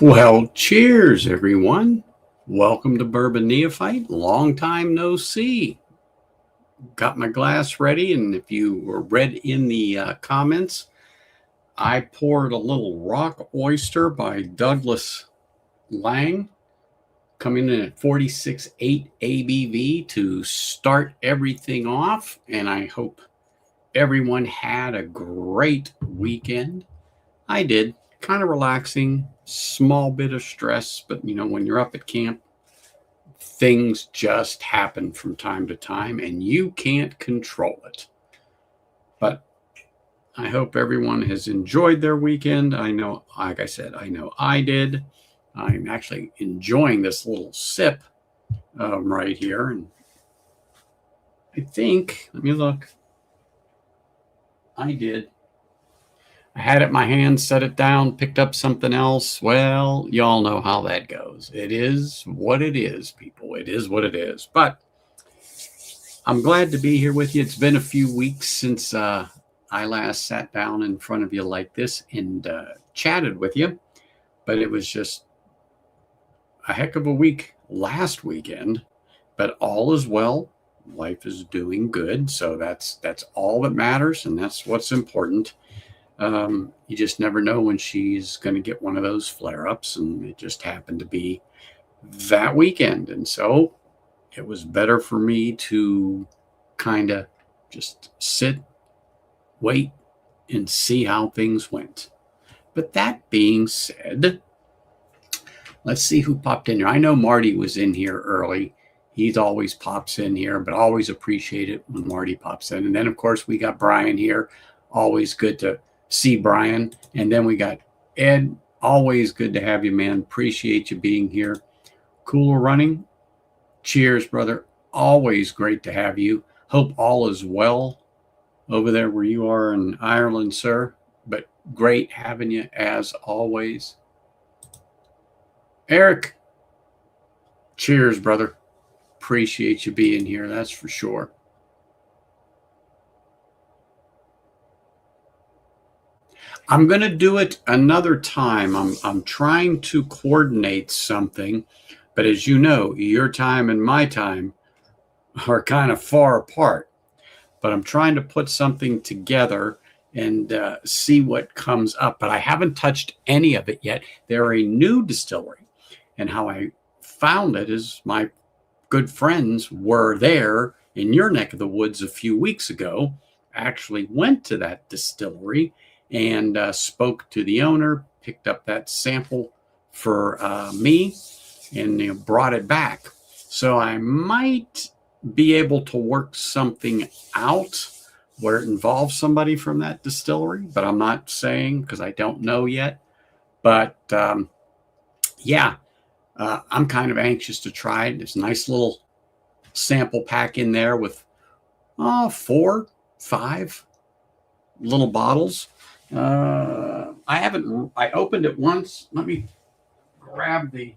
Well, cheers, everyone. Welcome to Bourbon Neophyte. Long time no see. Got my glass ready, and if you were read in the comments, I poured a little Rock Oyster by Douglas Lang, coming in at 46.8 ABV to start everything off. And I hope everyone had a great weekend. I did. Kind of relaxing, small bit of stress, but when you're up at camp, things just happen from time to time and you can't control it. But I hope everyone has enjoyed their weekend. I know, like I said, I know I did. I'm actually enjoying this little sip right here. And I think, let me look. I did. I had it in my hand, set it down, picked up something else. Well, y'all know how that goes. It is what it is, people. It is what it is. But I'm glad to be here with you. It's been a few weeks since I last sat down in front of you like this and chatted with you. But it was just a heck of a week last weekend. But all is well. Life is doing good. So that's all that matters, and that's what's important. You just never know when she's going to get one of those flare-ups, and it just happened to be that weekend. And so it was better for me to kind of just sit, wait, and see how things went. But that being said, let's see who popped in here. I know Marty was in here early. He always pops in here, but always appreciate it when Marty pops in. And then, of course, we got Brian here. Always good to see Brian. And then we got Ed. Always good to have you, man. Appreciate you being here. Cooler running. Cheers, brother. Always great to have you. Hope all is well over there where you are in Ireland, sir. But great having you as always. Eric. Cheers, brother. Appreciate you being here. That's for sure. I'm going to do it another time. I'm trying to coordinate something, but as you know, your time and my time are kind of far apart. But I'm trying to put something together and see what comes up. But I haven't touched any of it yet. They're a new distillery, and how I found it is my good friends were there in your neck of the woods a few weeks ago. Actually went to that distillery and spoke to the owner, picked up that sample for me, and brought it back. So I might be able to work something out where it involves somebody from that distillery, but I'm not saying because I don't know yet. But yeah, I'm kind of anxious to try it. There's a nice little sample pack in there with 4, 5 little bottles. I opened it once. Let me grab the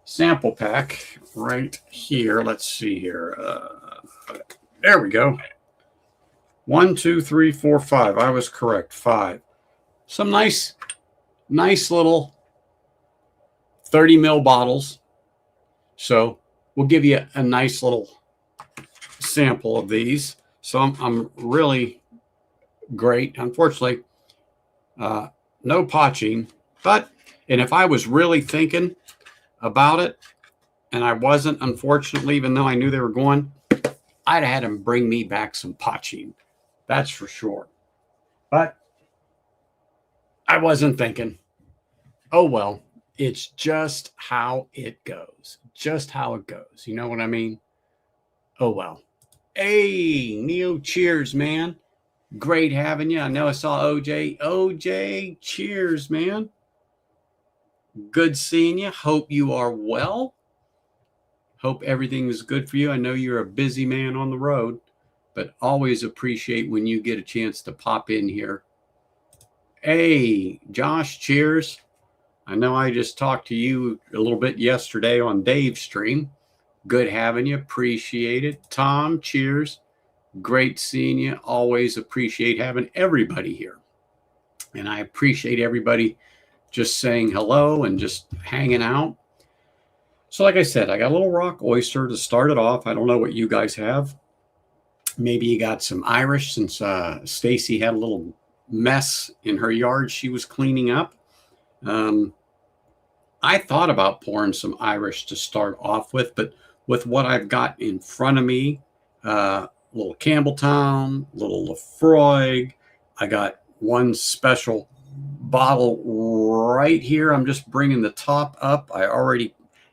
sample pack right here. Let's see here. There we go. 1, 2, 3, 4, 5. I was correct. 5. Some nice little 30 ml bottles. So we'll give you a nice little sample of these. So I'm really great. Unfortunately, no potching, and if I was really thinking about it, and I wasn't, unfortunately, even though I knew they were going, I'd have had them bring me back some potching. That's for sure. But I wasn't thinking. Oh, well, it's just how it goes. Just how it goes. You know what I mean? Oh, well. Hey, Neo, cheers, man. Great having you. I know I saw OJ. OJ, cheers, man. Good seeing you. Hope you are well. Hope everything is good for you. I know you're a busy man on the road, but always appreciate when you get a chance to pop in here. Hey, Josh, cheers. I know I just talked to you a little bit yesterday on Dave's stream. Good having you. Appreciate it. Tom, cheers. Great seeing you. Always appreciate having everybody here. And I appreciate everybody just saying hello and just hanging out. So like I said, I got a little rock oyster to start it off. I don't know what you guys have. Maybe you got some Irish, since Stacy had a little mess in her yard she was cleaning up. I thought about pouring some Irish to start off with, but with what I've got in front of me, little Campbelltown, little Laphroaig, I got one special bottle right here. I'm just bringing the top up.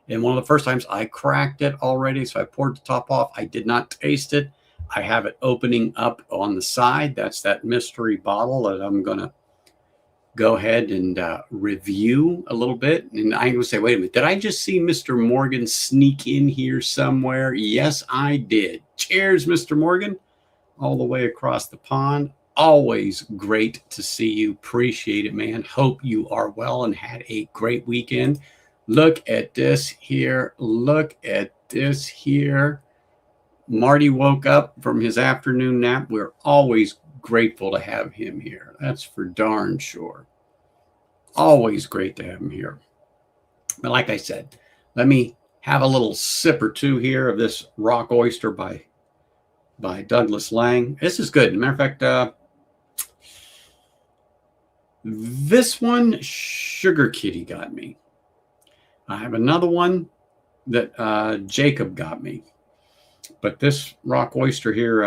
And one of the first times I cracked it already, so I poured the top off. I did not taste it. I have it opening up on the side. That's that mystery bottle that I'm going to go ahead and review a little bit. And I'm going to say, wait a minute, did I just see Mr. Morgan sneak in here somewhere? Yes, I did. Cheers, Mr. Morgan, all the way across the pond. Always great to see you. Appreciate it, man. Hope you are well and had a great weekend. Look at this here. Look at this here. Marty woke up from his afternoon nap. We're always grateful to have him here. That's for darn sure. Always great to have him here. But like I said, let me have a little sip or two here of this rock oyster by Douglas Lang. This is good. As a matter of fact, this one, Sugar Kitty got me. I have another one that Jacob got me. But this rock oyster here,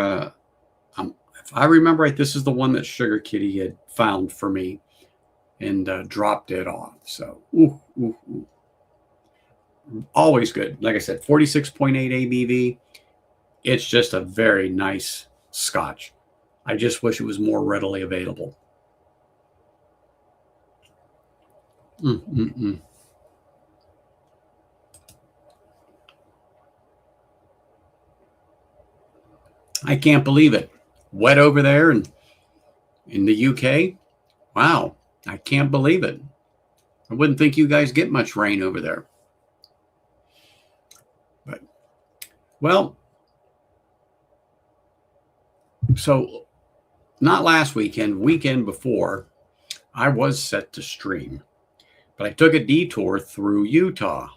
if I remember right, this is the one that Sugar Kitty had found for me and dropped it off. So, always good. Like I said, 46.8 ABV. It's just a very nice Scotch. I just wish it was more readily available. I can't believe it. Wet over there and in the UK. Wow. I can't believe it. I wouldn't think you guys get much rain over there. But, well, so not last weekend, weekend before, I was set to stream. But I took a detour through Utah,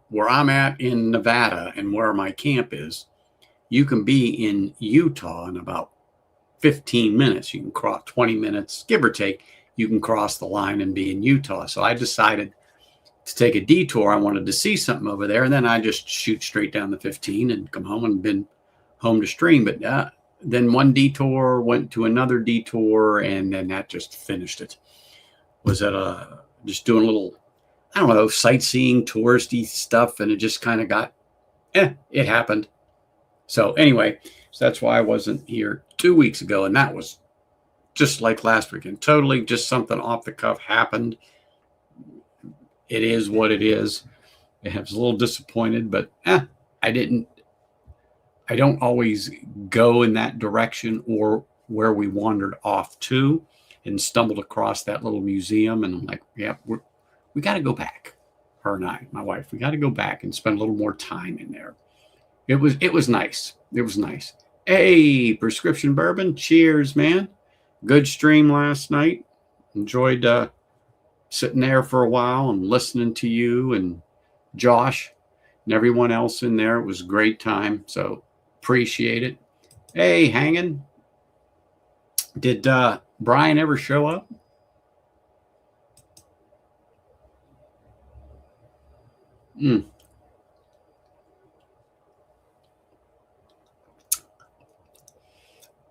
where I'm at in Nevada and where my camp is. You can be in Utah in about 15 minutes. You can cross 20 minutes, give or take. You can cross the line and be in Utah. So I decided to take a detour. I wanted to see something over there. And then I just shoot straight down the 15 and come home and been home to stream. But then one detour went to another detour, and then that just finished it. Was at just doing a little, I don't know, sightseeing, touristy stuff. And it just kind of got, it happened. So anyway, so that's why I wasn't here 2 weeks ago. And that was just like last weekend. Totally just something off the cuff happened. It is what it is. I was a little disappointed, but I don't always go in that direction or where we wandered off to and stumbled across that little museum. And I'm like, yeah, we got to go back. Her and I, my wife, we got to go back and spend a little more time in there. It was nice. It was nice. Hey, Prescription Bourbon. Cheers, man. Good stream last night. Enjoyed sitting there for a while and listening to you and Josh and everyone else in there. It was a great time. So appreciate it. Hey, hanging. Did Brian ever show up?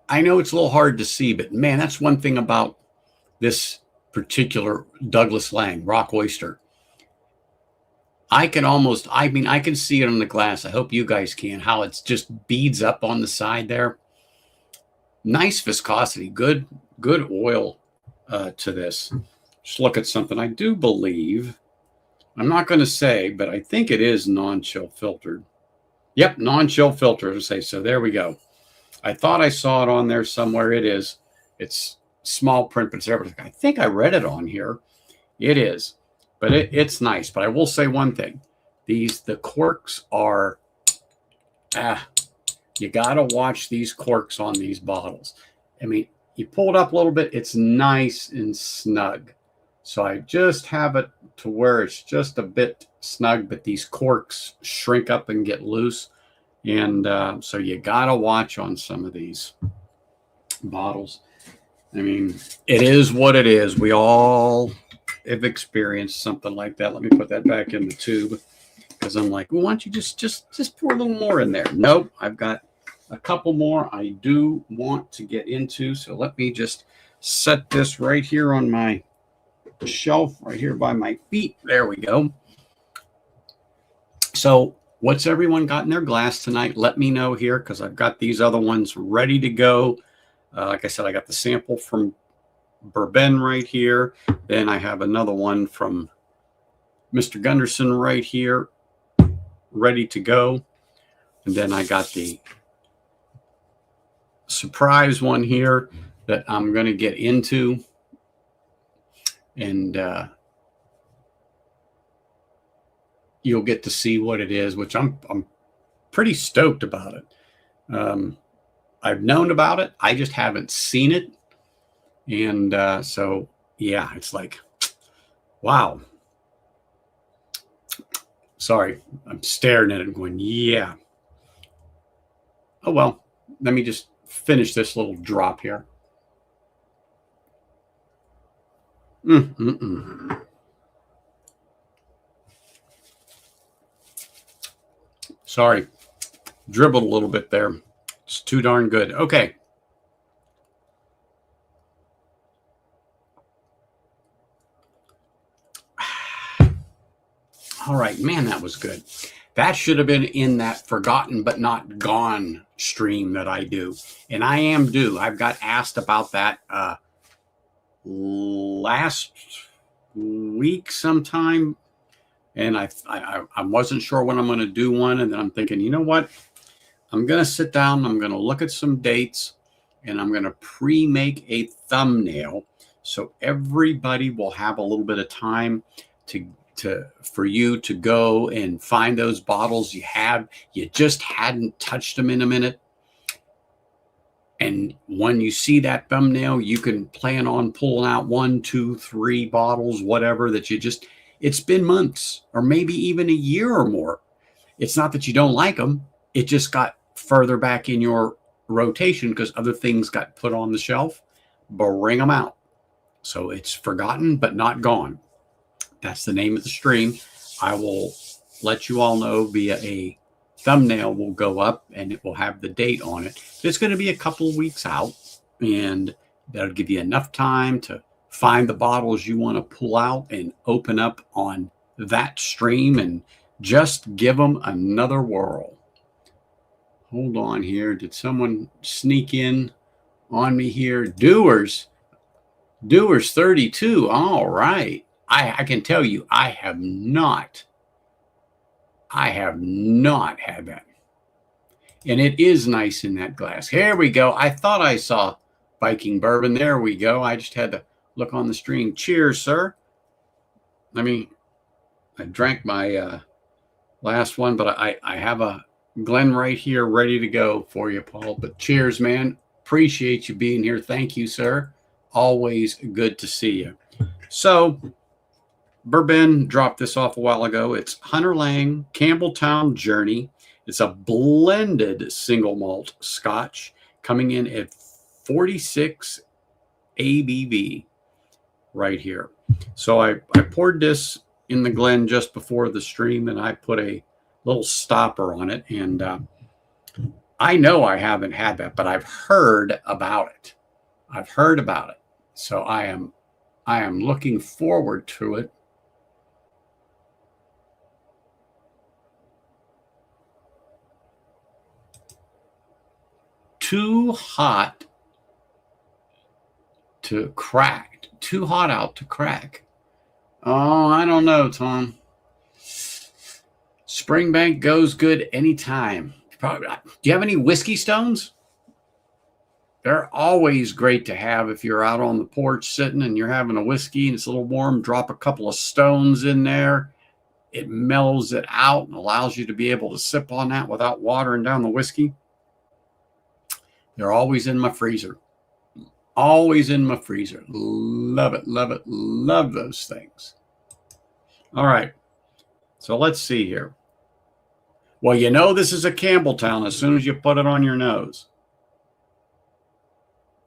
I know it's a little hard to see, but man, that's one thing about this particular Douglas Lang rock oyster. I can see it on the glass. I hope you guys can, how it's just beads up on the side there. Nice viscosity, good oil to this. Just look at something. I do believe, I'm not going to say, but I think it is non-chill filtered. Yep, non-chill filtered. To say so. There we go. I thought I saw it on there somewhere. It is. It's small print, but it's everything. I think I read it on here. It is, but it's nice. But I will say one thing: the corks are. You got to watch these corks on these bottles. I mean, you pull it up a little bit. It's nice and snug. So I just have it to where it's just a bit snug, but these corks shrink up and get loose. And so you got to watch on some of these bottles. I mean, it is what it is. We all have experienced something like that. Let me put that back in the tube because I'm like, well, why don't you just pour a little more in there? Nope, I've got a couple more I do want to get into. So let me just set this right here on my shelf, right here by my feet. There we go. So what's everyone got in their glass tonight? Let me know here because I've got these other ones ready to go. Like I said, I got the sample from BourBen right here. Then I have another one from Mr. Gunderson right here, ready to go. And then I got the surprise one here that I'm going to get into. And you'll get to see what it is, which I'm pretty stoked about it. I've known about it. I just haven't seen it. And so, yeah, it's like, wow. Sorry, I'm staring at it and going, yeah. Oh, well, let me just finish this little drop here. Sorry, dribbled a little bit there. It's too darn good. Okay. All right, man, that was good. That should have been in that forgotten but not gone stream that I do. And I am due. I've got asked about that last week sometime. And I wasn't sure when I'm going to do one. And then I'm thinking, you know what? I'm going to sit down. I'm going to look at some dates. And I'm going to pre-make a thumbnail. So everybody will have a little bit of time for you to go and find those bottles you just hadn't touched them in a minute. And when you see that thumbnail, you can plan on pulling out 1, 2, 3 bottles, whatever that it's been months or maybe even a year or more. It's not that you don't like them. It just got further back in your rotation because other things got put on the shelf. Bring them out. So it's forgotten but not gone. That's the name of the stream. I will let you all know via a thumbnail will go up and it will have the date on it. It's going to be a couple of weeks out, and that'll give you enough time to find the bottles you want to pull out and open up on that stream and just give them another whirl. Hold on here. Did someone sneak in on me here? Doers 32. All right. I can tell you, I have not had that. And it is nice in that glass. Here we go. I thought I saw Viking bourbon. There we go. I just had to look on the stream. Cheers, sir. I drank my last one, but I have a Glen right here ready to go for you, Paul. But cheers, man. Appreciate you being here. Thank you, sir. Always good to see you. So, BourBen dropped this off a while ago. It's Lang Campbletown Journey. It's a blended single malt Scotch coming in at 46 ABV right here. So I poured this in the Glen just before the stream, and I put a little stopper on it. And I know I haven't had that, but I've heard about it. So I am looking forward to it. Too hot to crack. Too hot out to crack. Oh, I don't know, Tom. Springbank goes good anytime. Probably. Do you have any whiskey stones? They're always great to have if you're out on the porch sitting and you're having a whiskey and it's a little warm. Drop a couple of stones in there. It mellows it out and allows you to be able to sip on that without watering down the whiskey. They're always in my freezer. Always in my freezer. Love it, love it, love those things. All right. So let's see here. Well, you know this is a Campbelltown as soon as you put it on your nose.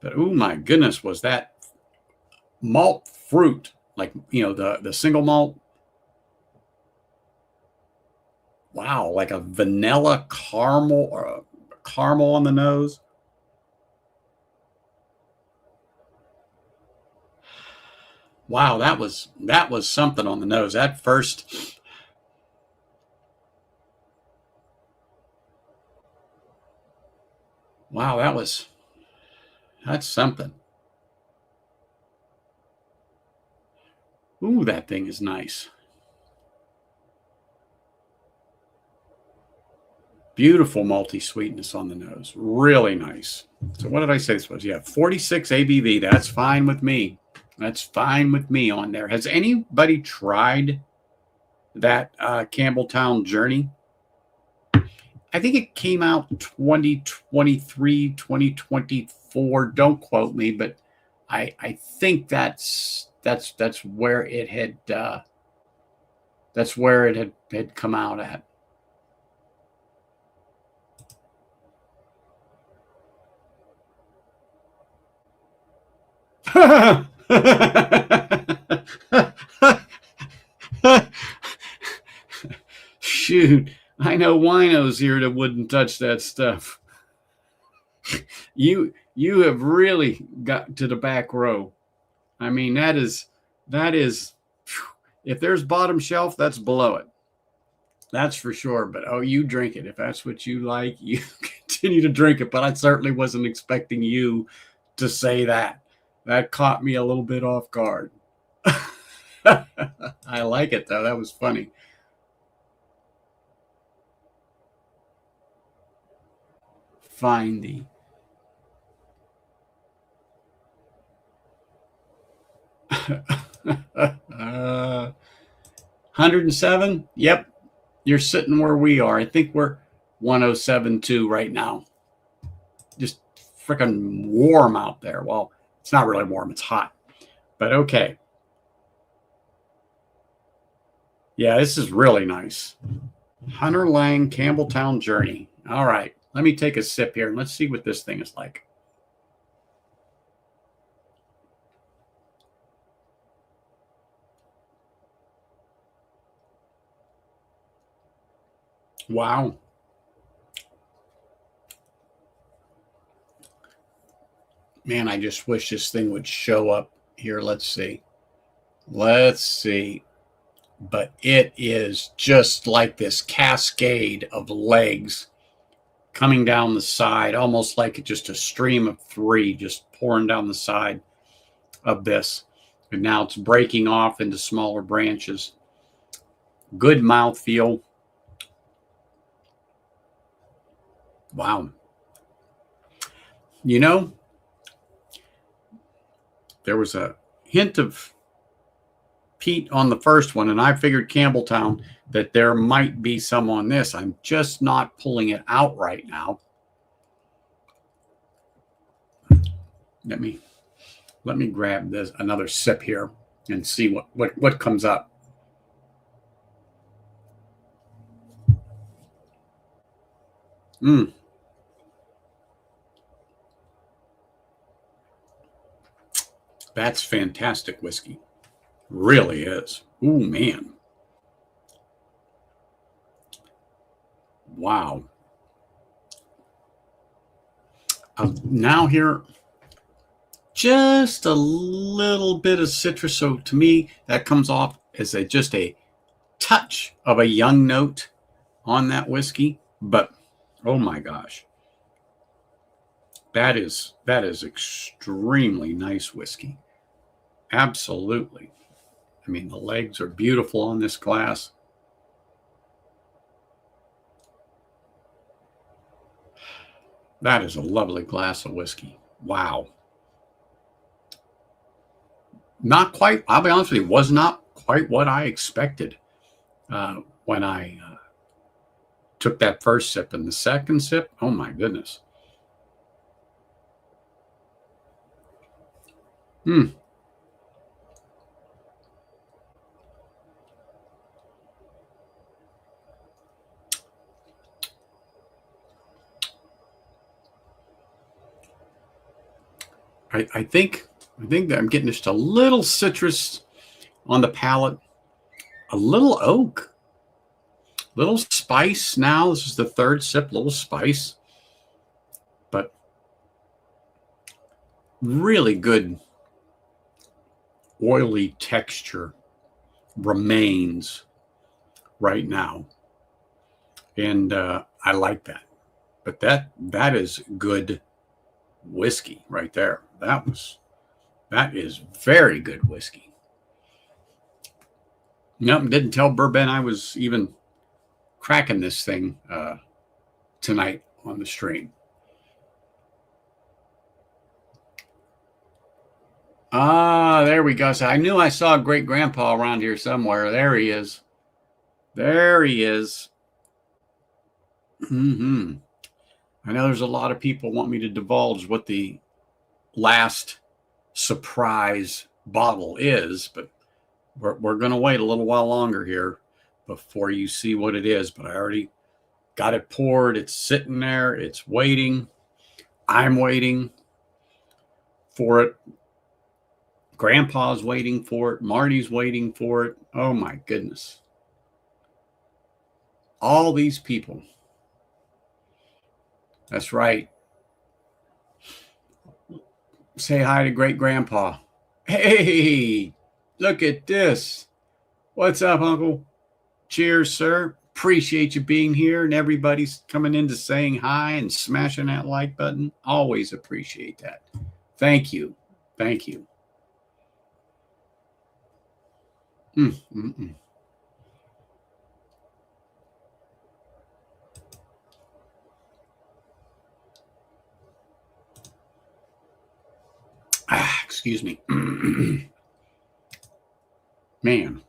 But oh my goodness, was that malt fruit, like, you know, the single malt. Wow, like a vanilla caramel or a caramel on the nose. Wow, that was something on the nose. That first, wow, that's something. Ooh, that thing is nice. Beautiful malty sweetness on the nose. Really nice. So what did I say this was? Yeah, 46 ABV. That's fine with me. That's fine with me on there. Has anybody tried that Campbelltown Journey? I think it came out 2023, 2024. Don't quote me, but I think that's where it had had come out at. Shoot, I know winos here that wouldn't touch that stuff. You have really got to the back row. I mean, that is if there's bottom shelf, that's below it. That's for sure. But oh, you drink it. If that's what you like, you continue to drink it. But I certainly wasn't expecting you to say that. That caught me a little bit off guard. I like it though. That was funny. Find the 107. Yep, you're sitting where we are. I think we're 107.2 right now. Just freaking warm out there. Well, it's not really warm. It's hot. But okay. Yeah, this is really nice. Hunter Lang Campbelltown Journey. All right. Let me take a sip here and let's see what this thing is like. Wow. Man, I just wish this thing would show up here. Let's see. Let's see. But it is just like this cascade of legs coming down the side, almost like just a stream of three just pouring down the side of this. And now it's breaking off into smaller branches. Good mouthfeel. Wow. You know, there was a hint of peat on the first one, and I figured Campbelltown that there might be some on this. I'm just not pulling it out right now. Let me grab this another sip here and see what comes up. That's fantastic whiskey. Really is. Ooh, man. Wow. Now here, just a little bit of citrus. So to me, that comes off as just a touch of a young note on that whiskey. But oh my gosh, that is extremely nice whiskey. Absolutely. I mean, the legs are beautiful on this glass. That is a lovely glass of whiskey. Wow. Not quite, I'll be honest with you, was not quite what I expected when I took that first sip. And the second sip, oh my goodness. Hmm. I think that I'm getting just a little citrus on the palate, a little oak, little spice. Now this is the third sip, little spice, but really good oily texture remains right now, and I like that. But that is good whiskey right there. That is very good whiskey. Nope, didn't tell BourBen I was even cracking this thing tonight on the stream. There we go. So I knew I saw great grandpa around here somewhere. There he is. There he is. Mm-hmm. I know there's a lot of people want me to divulge what the last surprise bottle is, but we're going to wait a little while longer here before you see what it is. But I already got it poured. It's sitting there. It's waiting. I'm waiting for it. Grandpa's waiting for it. Marty's waiting for it. Oh my goodness. All these people. That's right. Say hi to great grandpa. Hey, look at this. What's up, Uncle? Cheers, sir. Appreciate you being here, and everybody's coming in to saying hi and smashing that like button. Always appreciate that. Thank you. Thank you. Excuse me. Man,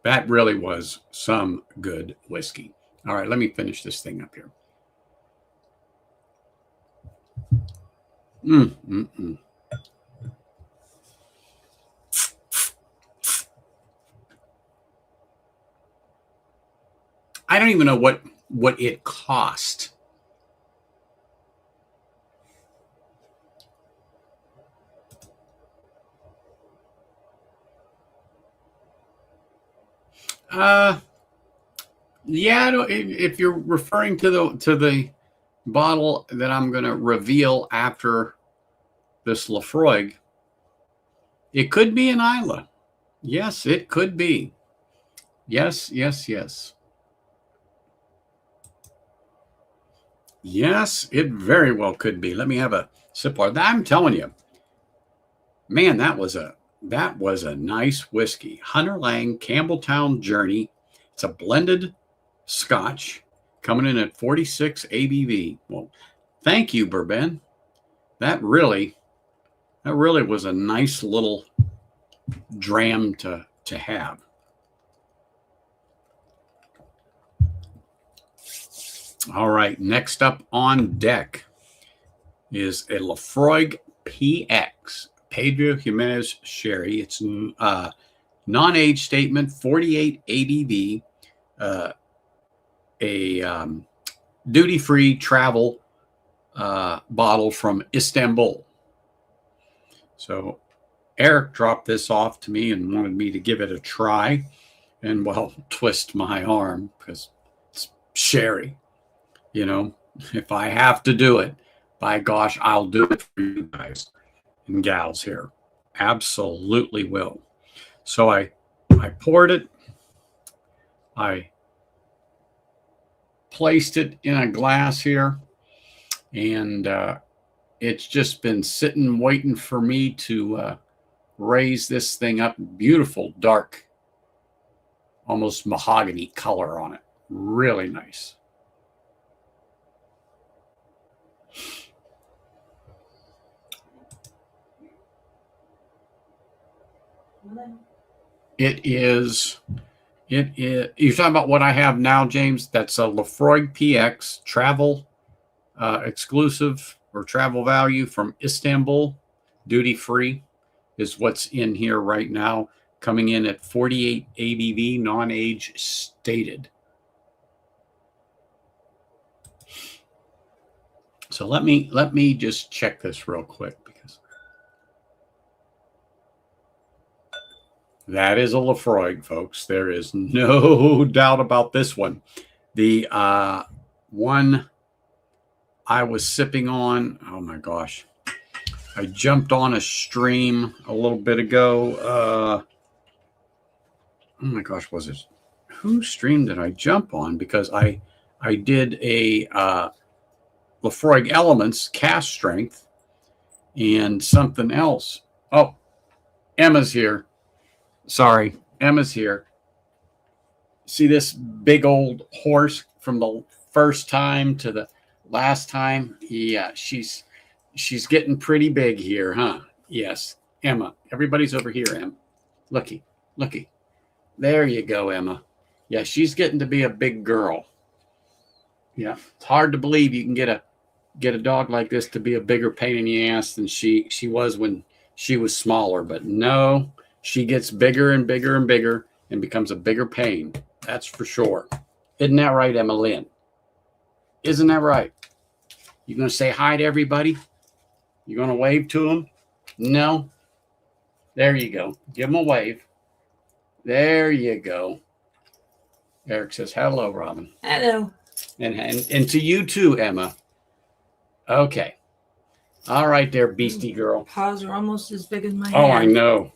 that really was some good whiskey. All right, let me finish this thing up here. I don't even know what it cost. Yeah, if you're referring to the bottle that I'm going to reveal after this Laphroaig, it could be an Isla. Yes, it could be. Yes, yes, yes. Yes, it very well could be. Let me have a sip of that. I'm telling you, man, that was a nice whiskey. Lang Campbletown Journey. It's a blended Scotch coming in at 46 ABV. Well, thank you, BourBen. That really was a nice little dram to have. All right, next up on deck is a Laphroaig PX, Pedro Jimenez Sherry. It's non-age statement, 48 ABV, a duty-free travel bottle from Istanbul. So Eric dropped this off to me and wanted me to give it a try and, well, twist my arm because it's sherry. You know, if I have to do it, by gosh, I'll do it for you guys and gals here. Absolutely will. So I poured it. I placed it in a glass here, and it's just been sitting waiting for me to raise this thing up. Beautiful, dark, almost mahogany color on it. Really nice. It is. You're talking about what I have now, James? That's a Laphroaig PX travel exclusive or travel value from Istanbul, duty free. is what's in here right now, coming in at 48 ABV, non-age stated. So let me just check this real quick, because that is a Laphroaig, folks. There is no doubt about this one. The one I was sipping on, oh my gosh, I jumped on a stream a little bit ago. Oh my gosh, was it? Whose stream did I jump on? Because I did a Laphroaig Elements cast strength and something else. Oh, Emma's here. Sorry, Emma's here. See this big old horse from the first time to the last time? Yeah, she's getting pretty big here, huh? Yes, Emma. Everybody's over here, Em. Looky. There you go, Emma. Yeah, she's getting to be a big girl. Yeah, it's hard to believe you can get a dog like this to be a bigger pain in the ass than she was when she was smaller. But no, she gets bigger and bigger and bigger and becomes a bigger pain. That's for sure. Isn't that right, Emma Lynn? Isn't that right? You going to say hi to everybody? You going to wave to them? No? There you go. Give them a wave. There you go. Eric says, hello, Robin. Hello. And to you too, Emma. Okay. All right there, beastie girl. Paws are almost as big as my Oh, hand. I know.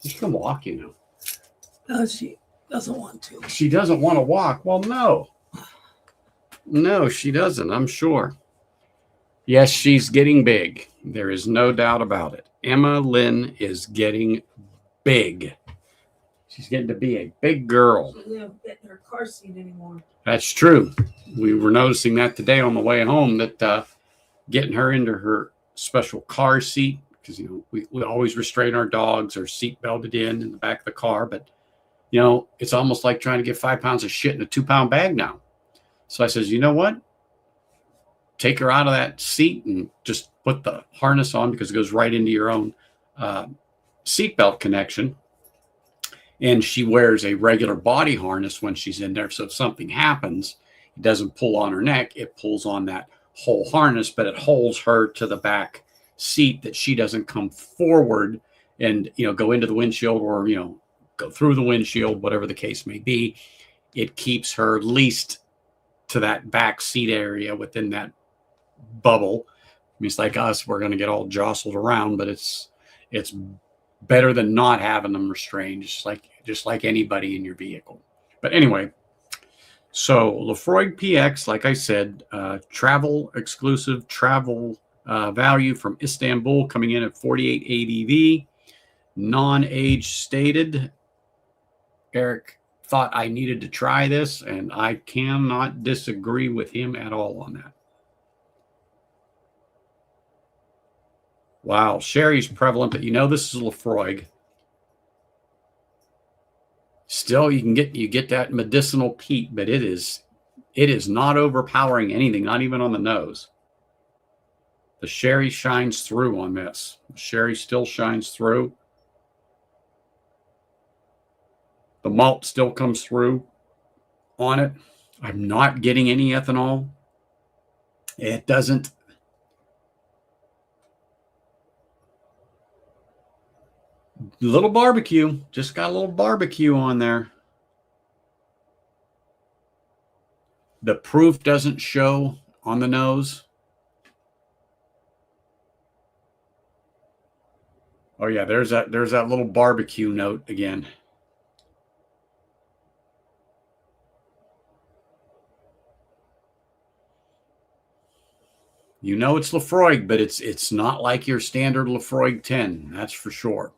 She can walk, you know. No, she doesn't want to. She doesn't want to walk. Well, no. No, she doesn't, I'm sure. Yes, she's getting big. There is no doubt about it. Emma Lynn is getting big. She's getting to be a big girl. She doesn't get in her car seat anymore. That's true. We were noticing that today on the way home, that getting her into her special car seat, because, you know, we always restrain our dogs or seat belted in the back of the car. But, you know, it's almost like trying to get 5 pounds of shit in a 2-pound bag now. So I says, you know what? Take her out of that seat and just put the harness on, because it goes right into your own seatbelt connection. And she wears a regular body harness when she's in there. So if something happens, it doesn't pull on her neck. It pulls on that whole harness, but it holds her to the back seat, that she doesn't come forward and, you know, go into the windshield, or, you know, go through the windshield, whatever the case may be. It keeps her leased to that back seat area within that bubble. I mean, it's like us, we're going to get all jostled around, but it's better than not having them restrained, just like anybody in your vehicle. But anyway, so Laphroaig PX, like I said, travel exclusive, travel value from Istanbul, coming in at 48 ABV, non-age stated. Eric thought I needed to try this, and I cannot disagree with him at all on that. Wow, sherry's prevalent, but you know this is Laphroaig. Still, you get that medicinal peat, but it is not overpowering anything, not even on the nose. The sherry shines through on this. The sherry still shines through. The malt still comes through on it. I'm not getting any ethanol. It doesn't. Little barbecue. Just got a little barbecue on there. The proof doesn't show on the nose. Oh yeah, there's that little barbecue note again. You know it's Laphroaig, but it's not like your standard Laphroaig 10, that's for sure.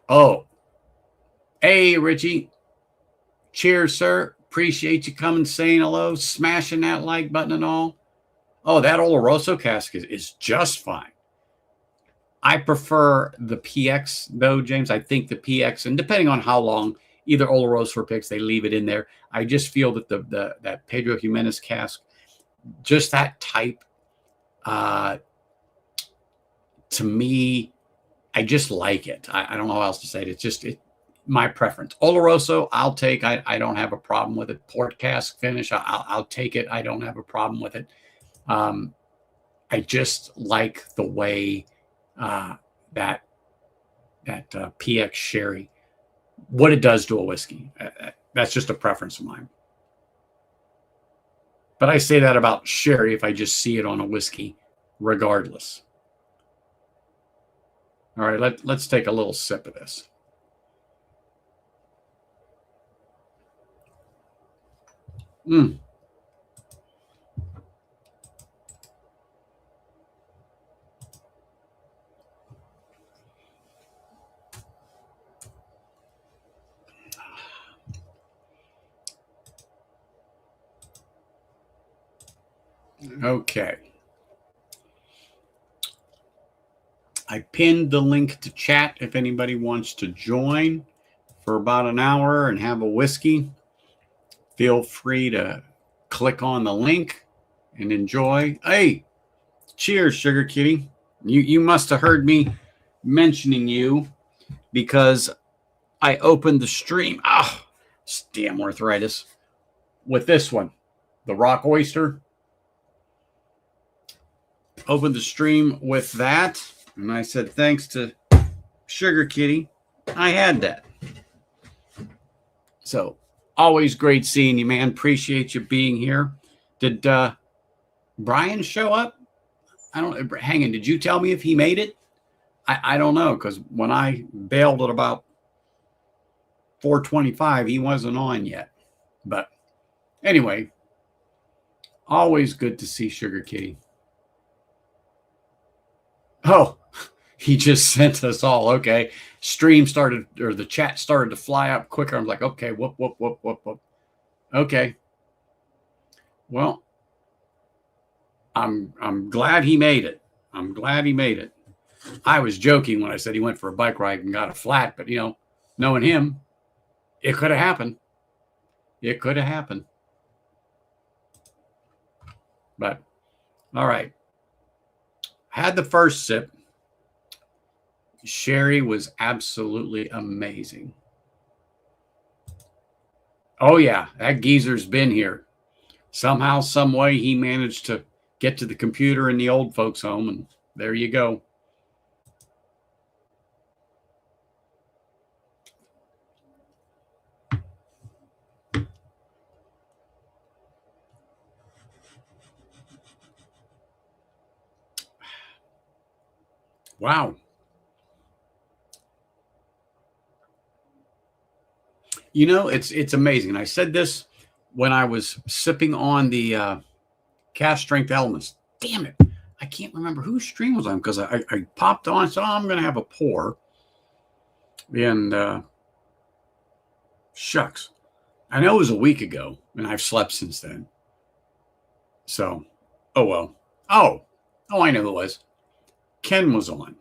Oh, hey, Richie. Cheers, sir. Appreciate you coming, saying hello, smashing that like button and all. Oh, that Oloroso cask is just fine. I prefer the PX, though, James. I think the PX, and depending on how long, either Oloroso or PX, they leave it in there. I just feel that that Pedro Jimenez cask, just that type, to me, I just like it. I don't know how else to say it. It's just my preference. Oloroso, I'll take. I don't have a problem with it. Port cask finish, I'll take it. I don't have a problem with it. I just like the way that PX sherry, what it does to a whiskey. That's just a preference of mine. But I say that about sherry if I just see it on a whiskey, regardless. All right, let's take a little sip of this. Okay. I pinned the link to chat if anybody wants to join for about an hour and have a whiskey. Feel free to click on the link and enjoy. Hey, cheers, Sugar Kitty. You must have heard me mentioning you because I opened the stream. Damn arthritis. With this one, the Rock Oyster. Opened the stream with that. And I said, thanks to Sugar Kitty, I had that. So always great seeing you, man. Appreciate you being here. Did Brian show up? I don't. Hang on. Did you tell me if he made it? I don't know, because when I bailed at about 4:25, he wasn't on yet. But anyway, always good to see Sugar Kitty. Oh, he just sent us all. Okay. Stream started, or the chat started to fly up quicker. I'm like, okay, whoop. Okay. Well, I'm glad he made it. I'm glad he made it. I was joking when I said he went for a bike ride and got a flat, but knowing him, it could have happened. It could have happened. But all right. Had the first sip. Sherry was absolutely amazing. Oh, yeah, that geezer's been here. Somehow, some way, he managed to get to the computer in the old folks' home, and there you go. Wow. It's amazing. I said this when I was sipping on the Cask Strength Elements. Damn it. I can't remember whose stream was on because I popped on and said, I'm going to have a pour. And shucks. I know it was a week ago, and I've slept since then. So, oh well. Oh, I know who it was. Ken was on.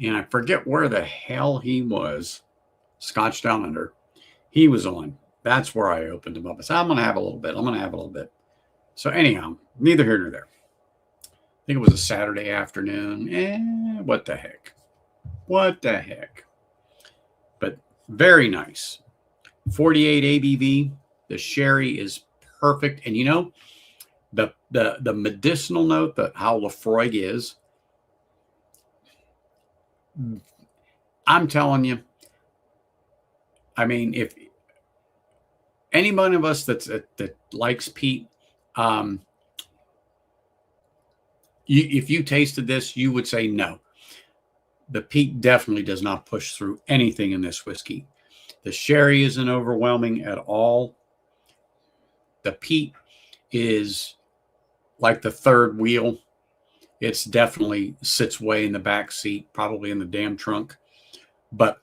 And I forget where the hell he was. Scotch Down Under. He was on. That's where I opened him up. I said, I'm going to have a little bit. So anyhow, neither here nor there. I think it was a Saturday afternoon. What the heck? But very nice. 48 ABV. The sherry is perfect. And the medicinal note, how Laphroaig is, I'm telling you, I mean, if any one of us that likes peat, if you tasted this, you would say no. The peat definitely does not push through anything in this whiskey. The sherry isn't overwhelming at all. The peat is like the third wheel. It's definitely sits way in the back seat, probably in the damn trunk. But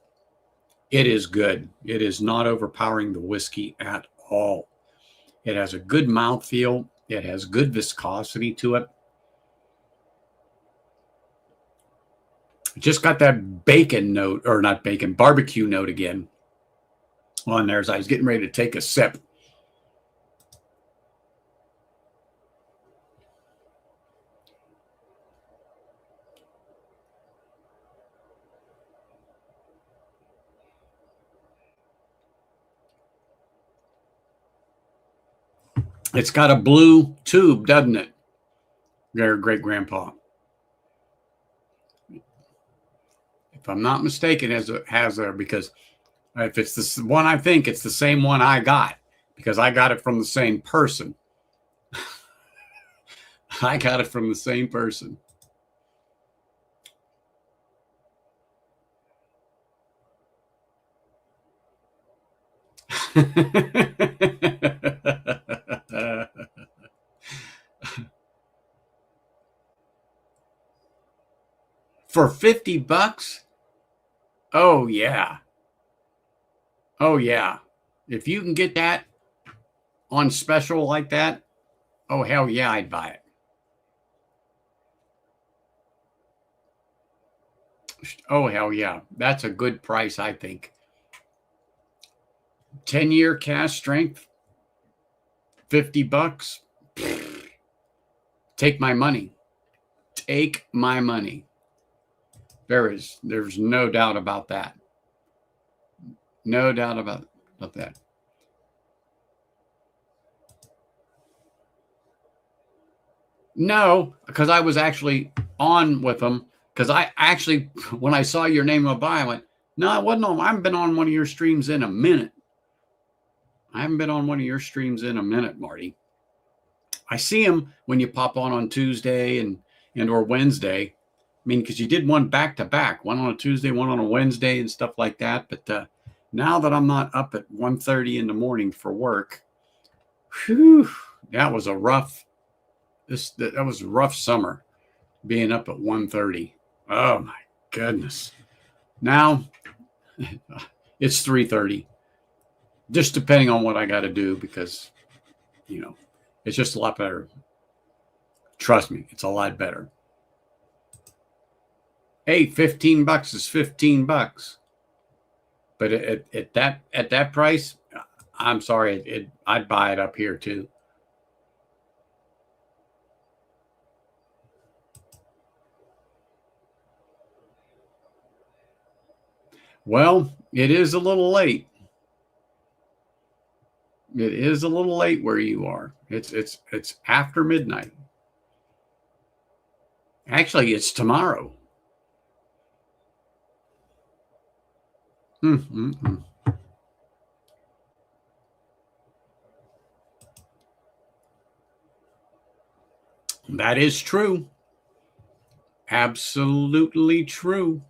it is good. It is not overpowering the whiskey at all. It has a good mouthfeel. It has good viscosity to it. Just got that bacon note, or not bacon, barbecue note again on there as I was getting ready to take a sip. It's got a blue tube, doesn't it? Their great grandpa. If I'm not mistaken, has there, because if it's this one, I think it's the same one I got, because I got it from the same person. I got it from the same person. For $50? Oh yeah. Oh yeah. If you can get that on special like that, oh hell yeah, I'd buy it. Oh hell yeah. That's a good price, I think. 10-year cask strength, $50. Take my money. Take my money. There's no doubt about that. No doubt about that. No, because I was actually on with them. Because I actually, when I saw your name go by, I went, no, I wasn't on. I haven't been on one of your streams in a minute. I haven't been on one of your streams in a minute, Marty. I see them when you pop on Tuesday and or Wednesday. I mean, because you did one back to back, one on a Tuesday, one on a Wednesday, and stuff like that. But now that I'm not up at 1:30 in the morning for work, whew, that was a rough. That was a rough summer, being up at 1:30. Oh my goodness! Now it's 3:30, just depending on what I got to do, because it's just a lot better. Trust me, it's a lot better. Hey, $15 is $15, but at that price, I'm sorry, I'd buy it up here too. Well, it is a little late. It is a little late where you are. It's after midnight. Actually, it's tomorrow. That is true. Absolutely true.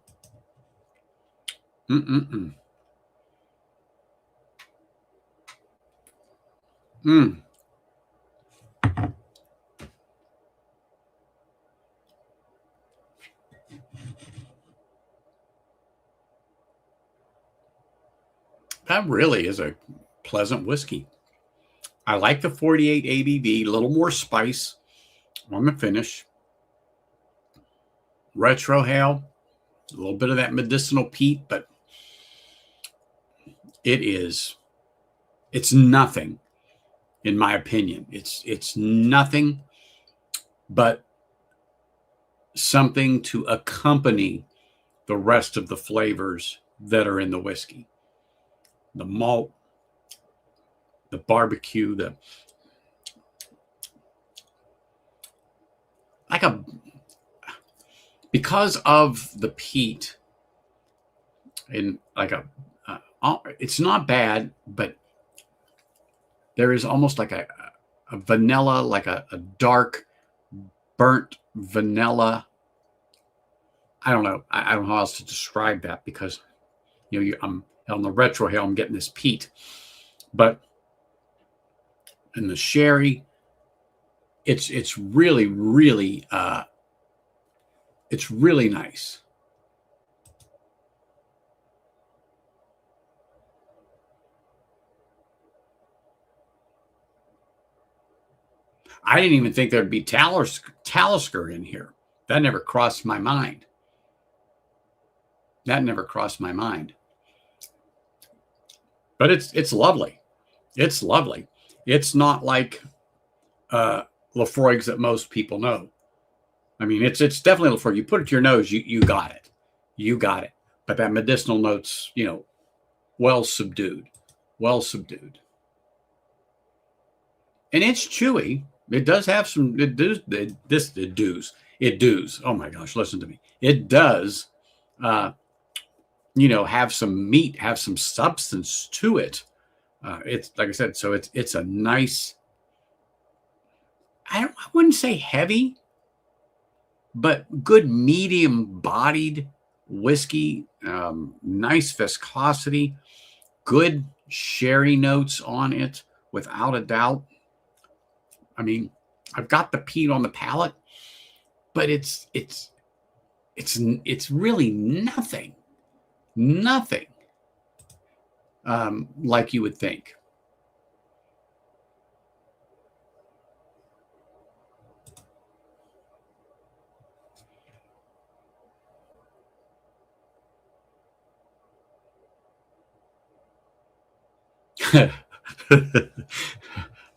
That really is a pleasant whiskey. I like the 48 ABV, a little more spice on the finish. Retrohale, a little bit of that medicinal peat, but it's nothing, in my opinion. It's nothing but something to accompany the rest of the flavors that are in the whiskey. The malt, the barbecue, because of the peat, and it's not bad, but there is almost like a vanilla, like a dark burnt vanilla. I don't know. I don't know how else to describe that, because I'm on the retrohale, I'm getting this peat, but in the sherry, it's really, really it's really nice. I didn't even think there'd be Talisker in here. That never crossed my mind. That never crossed my mind. But it's lovely. It's lovely. It's not like Laphroaigs that most people know. I mean, it's definitely Laphroaig. You put it to your nose, you got it. You got it. But that medicinal note's, well subdued. Well subdued. and it's chewy. It does have some, it does. Oh my gosh, listen to me. It does, have some meat, have some substance to it. It's like I said, so it's a nice, I wouldn't say heavy, but good medium bodied whiskey, nice viscosity, good sherry notes on it, without a doubt. I mean, I've got the peat on the palate, but it's really nothing like you would think.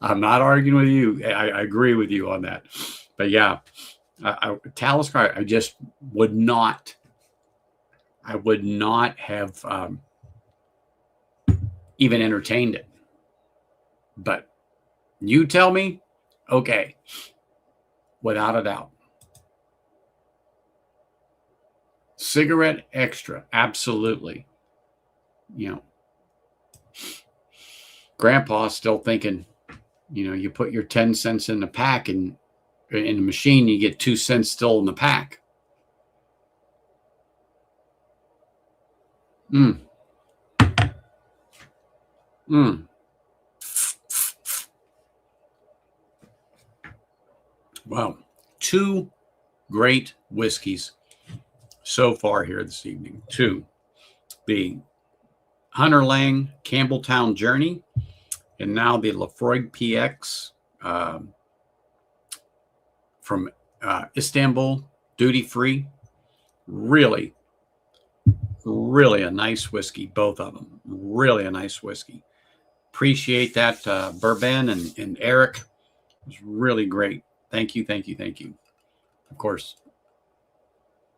I'm not arguing with you. I agree with you on that. But yeah, Talisker, I just would not. I would not have even entertained it. But you tell me, okay, without a doubt. Cigarette extra, absolutely. Grandpa's still thinking, you put your 10 cents in the pack and in the machine, you get 2 cents still in the pack. Wow. 2 great whiskeys so far here this evening. 2. The Hunter Lang Campbelltown Journey, and now the Laphroaig PX from Istanbul Duty Free. Really, really a nice whiskey, both of them. Really a nice whiskey. Appreciate that, BourBen and Eric. It was really great. Thank you. Of course,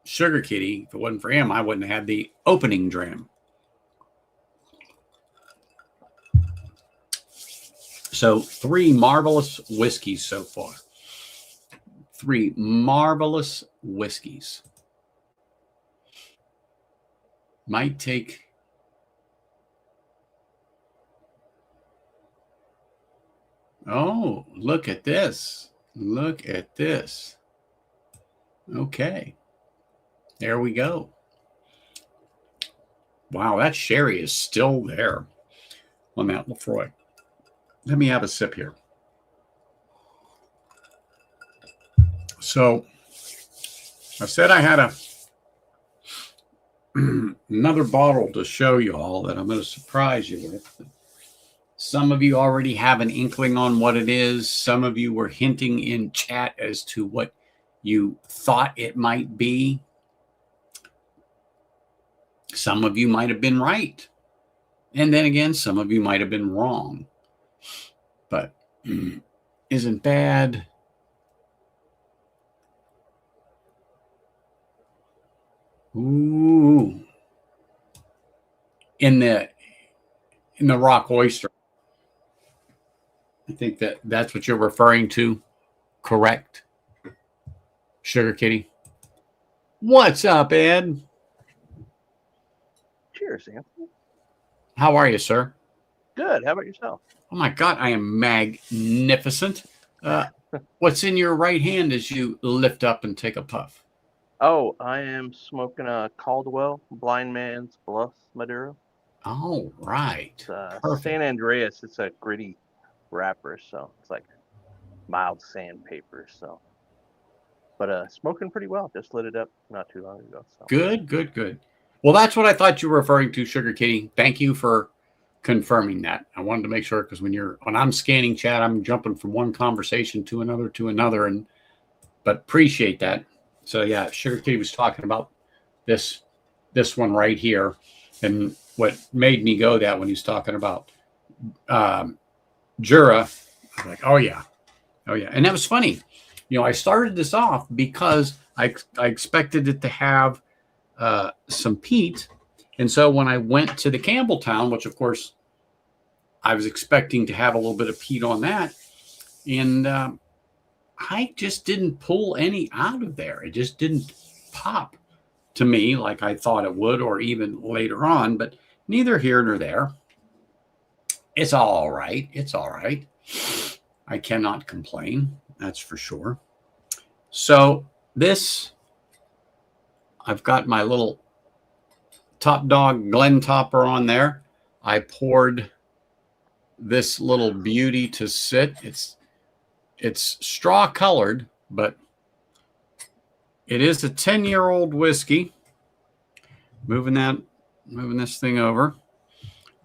Sugar Kitty, if it wasn't for him, I wouldn't have had the opening dram. So 3 marvelous whiskeys so far. 3 marvelous whiskeys. Might take... Oh, look at this. Look at this. Okay. There we go. Wow, that sherry is still there on that Laphroaig. Let me have a sip here. So I said I had another bottle to show you all that I'm going to surprise you with. Some of you already have an inkling on what it is. Some of you were hinting in chat as to what you thought it might be. Some of you might have been right. And then again, some of you might have been wrong. But isn't bad. Ooh. In the rock oyster. I think that's what you're referring to. Correct? Sugar Kitty. What's up, Ed? Cheers, Anthony. How are you, sir? Good. How about yourself? Oh my God, I am magnificent. What's in your right hand as you lift up and take a puff? Oh, I am smoking a Caldwell Blind Man's Bluff Maduro. Oh, right. It's San Andreas. It's a gritty wrapper, so it's like mild sandpaper. So, but smoking pretty well. Just lit it up not too long ago. So. Good. Well, that's what I thought you were referring to, Sugar Kitty. Thank you for confirming that. I wanted to make sure, because when I'm scanning chat, I'm jumping from one conversation to another, but appreciate that. So yeah, Sugar Kitty was talking about this one right here, and what made me go that when he's talking about Jura, I was like, oh yeah, and that was funny. I started this off because I expected it to have some peat, and so when I went to the Campbelltown, which of course I was expecting to have a little bit of peat on that, And I just didn't pull any out of there. It just didn't pop to me like I thought it would, or even later on, but neither here nor there. It's all right. It's all right. I cannot complain. That's for sure. So this, I've got my little Top Dog Glen topper on there. I poured this little beauty to sit. It's straw colored, but it is a 10-year-old whiskey. Moving this thing over.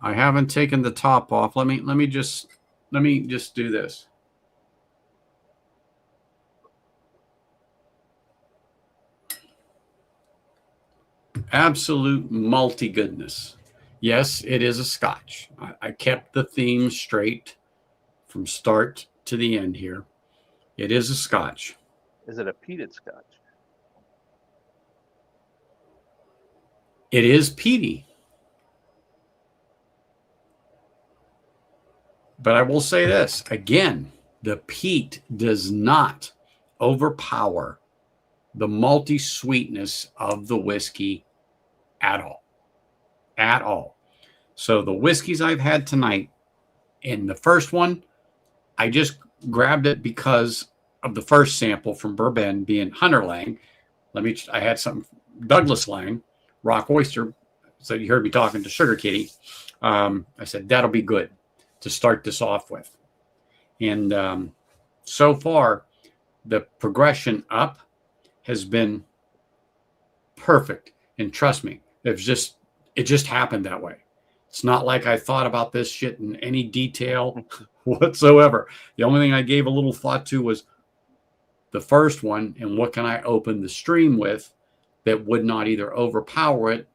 I haven't taken the top off. Let me just do this. Absolute multi goodness. Yes, it is a Scotch. I kept the theme straight from start to the end here. It is a Scotch. Is it a peated Scotch? It is peaty. But I will say this again, the peat does not overpower the malty sweetness of the whiskey at all. At all. So the whiskeys I've had tonight, in the first one, I just grabbed it because of the first sample from BourBen being Hunter Lang. I had some Douglas Lang, Rock Oyster. So you heard me talking to Sugar Kitty. I said, that'll be good to start this off with. And so far, the progression up has been perfect. And trust me, it just happened that way. It's not like I thought about this shit in any detail whatsoever. The only thing I gave a little thought to was the first one and what can I open the stream with that would not either overpower it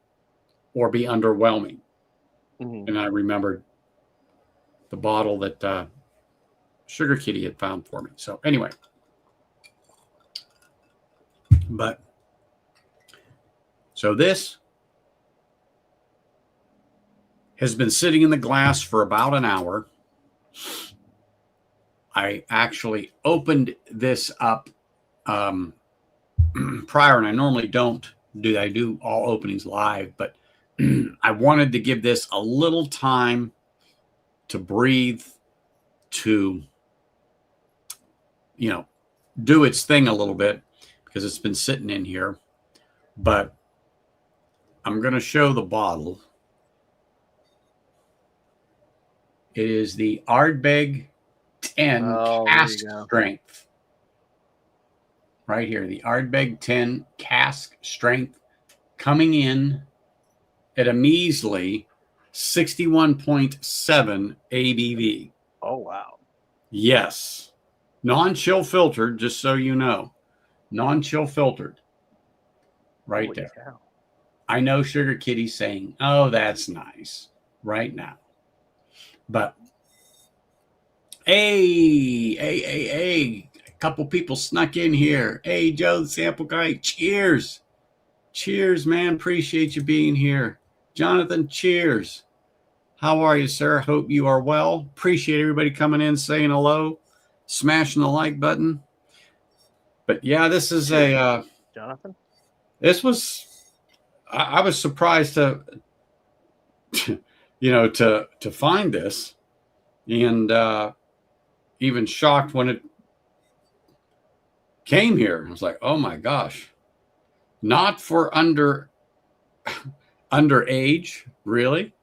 or be underwhelming. Mm-hmm. And I remembered the bottle that Sugar Kitty had found for me. So anyway, so this has been sitting in the glass for about an hour. I actually opened this up prior, and I normally don't do. I do all openings live, but I wanted to give this a little time to breathe, to, do its thing a little bit because it's been sitting in here. But I'm going to show the bottle. It is the Ardbeg 10 cask strength. Right here, the Ardbeg 10 cask strength, coming in at a measly 61.7 ABV. Oh, wow. Yes. Non-chill filtered, just so you know. Non-chill filtered. Right there. Cow. I know Sugar Kitty's saying, oh, that's nice. Right now. But, hey, a couple people snuck in here. Hey, Joe, the sample guy, cheers. Cheers, man. Appreciate you being here. Jonathan, cheers. How are you, sir? Hope you are well. Appreciate everybody coming in, saying hello, smashing the like button. But yeah, this is Jonathan. This was, I was surprised to find this, and even shocked when it came here. I was like, oh my gosh, not for underage, really?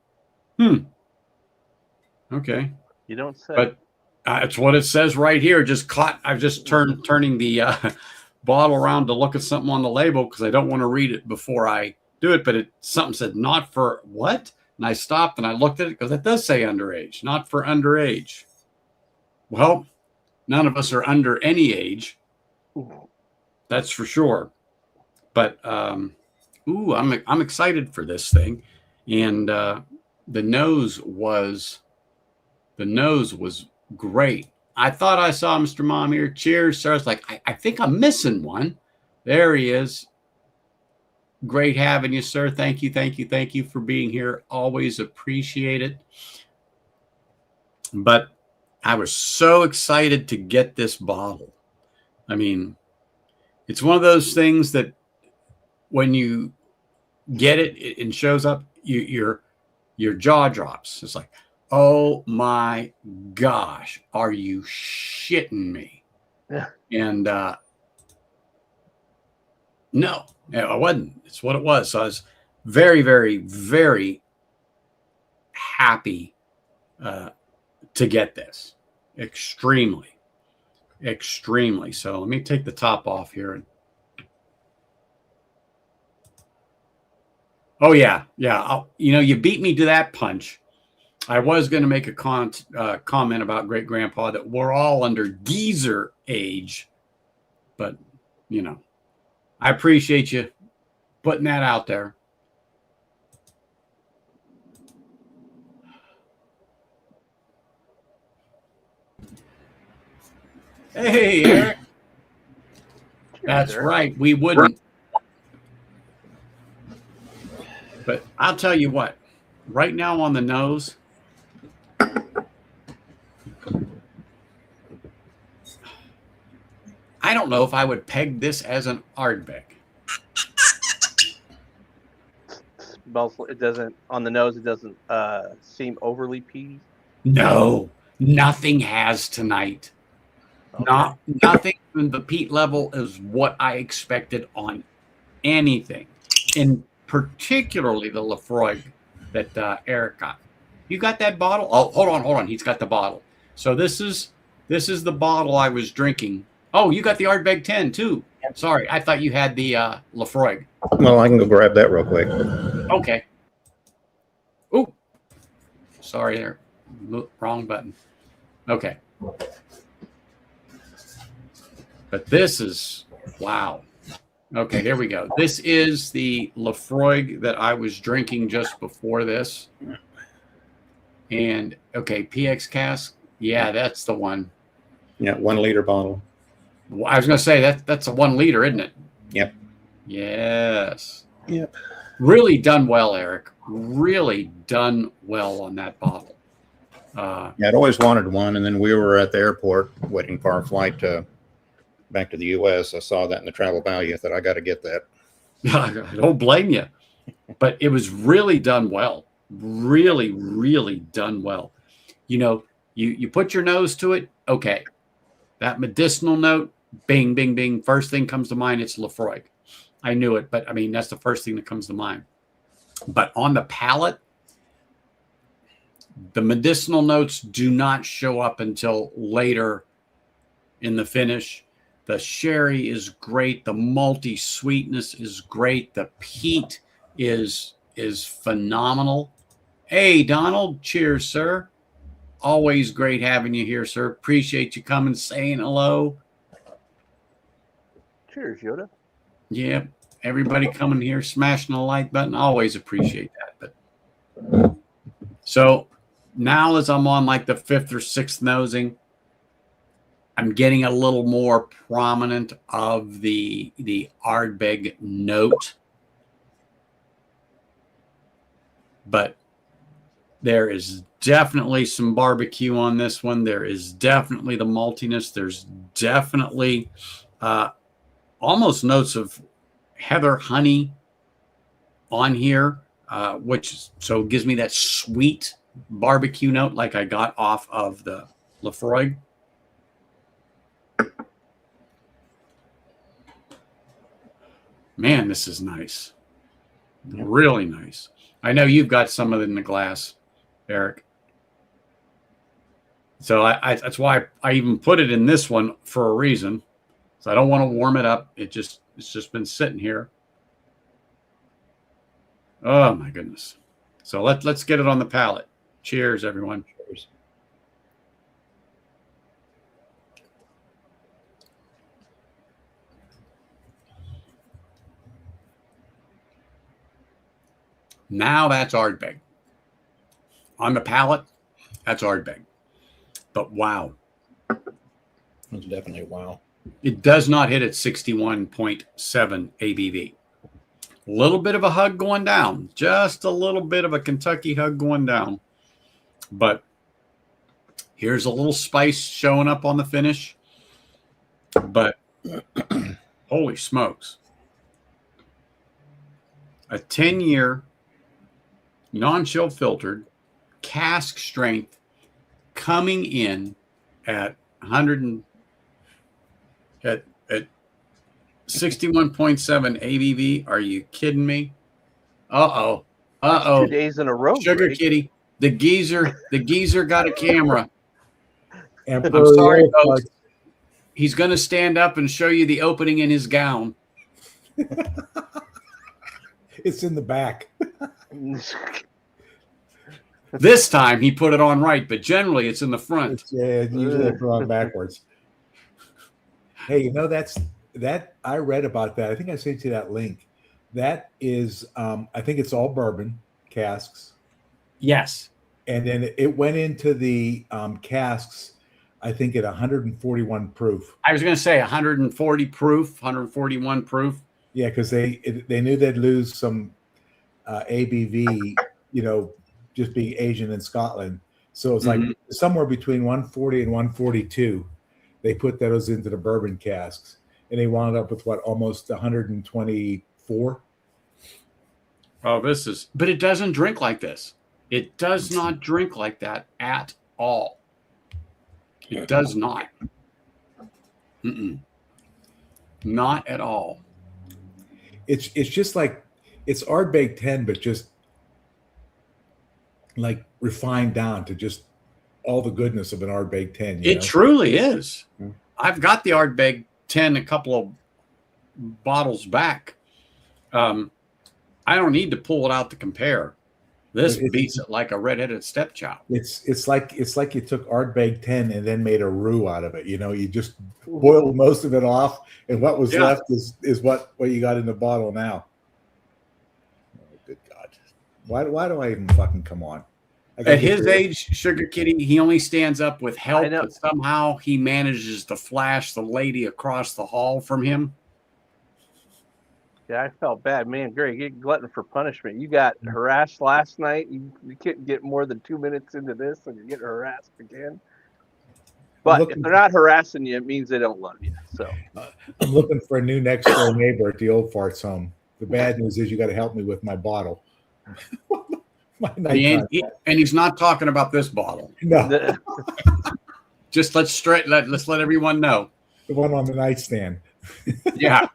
Okay. You don't say. But it's what it says right here. I've just turning the bottle around to look at something on the label because I don't want to read it before I do it. But something said not for what? And I stopped and I looked at it because it does say underage, not for underage. Well, none of us are under any age. That's for sure. But I'm excited for this thing, and the nose was great. I thought I saw Mr. Mom here. Cheers, sir. I was like, I think I'm missing one. There he is. Great having you, sir. Thank you for being here. Always appreciate it. But I was so excited to get this bottle. I mean, it's one of those things that when you get it and shows up, your jaw drops. It's like, oh my gosh, are you shitting me? Yeah. And no, I wasn't. It's what it was. So I was very, very, very happy to get this. Extremely, extremely. So let me take the top off here. And oh yeah, yeah. You beat me to that punch. I was going to make a comment about great grandpa that we're all under geezer age, but I appreciate you putting that out there. Hey, Eric. That's Eric. right. We wouldn't. But I'll tell you what, right now on the nose, I don't know if I would peg this as an Ardbeg. It doesn't, on the nose, it doesn't seem overly peaty. No, nothing has tonight. Okay. Nothing in the peat level is what I expected on anything, and particularly the Laphroaig that Eric got. You got that bottle? Oh, hold on. He's got the bottle. So this is the bottle I was drinking. Oh, you got the Ardbeg 10 too. Sorry, I thought you had the Laphroaig. Well, I can go grab that real quick. Okay. Oh, sorry there. Wrong button. Okay. But this is, wow. Okay, here we go. This is the Laphroaig that I was drinking just before this. And, okay, PX cask. Yeah, that's the one. Yeah, 1 liter bottle. I was going to say, that's a 1 liter, isn't it? Yep. Yes. Yep. Really done well, Eric. Really done well on that bottle. Yeah, I'd always wanted one, and then we were at the airport waiting for our flight back to the U.S. I saw that in the travel value. I thought, I got to get that. I don't blame you. But it was really done well. Really, really done well. You put your nose to it, okay. That medicinal note, bing, bing, bing. First thing comes to mind, it's Laphroaig. I knew it, but I mean, that's the first thing that comes to mind. But on the palate, the medicinal notes do not show up until later in the finish. The sherry is great. The malty sweetness is great. The peat is phenomenal. Hey, Donald. Cheers, sir. Always great having you here, sir. Appreciate you coming, saying hello. Cheers, Yoda. Yeah, everybody coming here, smashing the like button. Always appreciate that. But so now, as I'm on like the 5th or 6th nosing, I'm getting a little more prominent of the Ardbeg note, but there is definitely some barbecue on this one. There is definitely the maltiness. There's definitely almost notes of heather honey on here, which so gives me that sweet barbecue note like I got off of the Laphroaig. Man, this is nice. Really nice. I know you've got some of it in the glass, Eric. So that's why I even put it in this one for a reason. So I don't want to warm it up. It's just been sitting here. Oh my goodness. So let's get it on the palate. Cheers, everyone. Cheers. Now that's Ardbeg. On the palate, that's Ardbeg. But wow. It's definitely wow. It does not hit at 61.7 ABV. A little bit of a hug going down. Just a little bit of a Kentucky hug going down. But Here's a little spice showing up on the finish. But holy smokes. A 10-year non-chill filtered cask strength coming in at 61.7 ABV. Are you kidding me? Uh-oh. Uh-oh. 2 days in a row. Sugar Greg. Kitty. The geezer got a camera. Emperor I'm sorry, Wolf, folks. He's going to stand up and show you the opening in his gown. it's in the back. This time he put it on right, but generally it's in the front. Yeah, usually they throw it backwards. Hey, you know that I read about that. I think I sent you that link. That is, I think it's all bourbon casks, Yes. and then it went into the casks. I think at 141 proof. I was going to say 140 proof, 141 proof. Yeah, because they knew they'd lose some ABV, just being Asian in Scotland. So it's like somewhere between 140 and 142. They put those into the bourbon casks, and they wound up with almost 124. Oh, but it doesn't drink like this. It does not drink like that at all. It does not. Not at all. It's just like it's Ardbeg 10, but just like refined down to just all the goodness of an Ardbeg 10. It truly is. I've got the Ardbeg 10 a couple of bottles back. I don't need to pull it out to compare. This beats it like a redheaded stepchild. It's like you took Ardbeg 10 and then made a roux out of it. You just boiled most of it off, and what was left is what you got in the bottle now. Oh, good God. Why do I even fucking come on? At his age, Sugar Kitty, he only stands up with help, but somehow he manages to flash the lady across the hall from him. Yeah, I felt bad, man. Greg, you're glutton for punishment. You got harassed last night. You couldn't get more than 2 minutes into this, and you're getting harassed again. But if they're not harassing you, it means they don't love you. So I'm looking for a new next door neighbor at the old farts home. The bad news is you got to help me with my bottle. And he's not talking about this bottle. No, just let's let everyone know. the one on the nightstand. Yeah.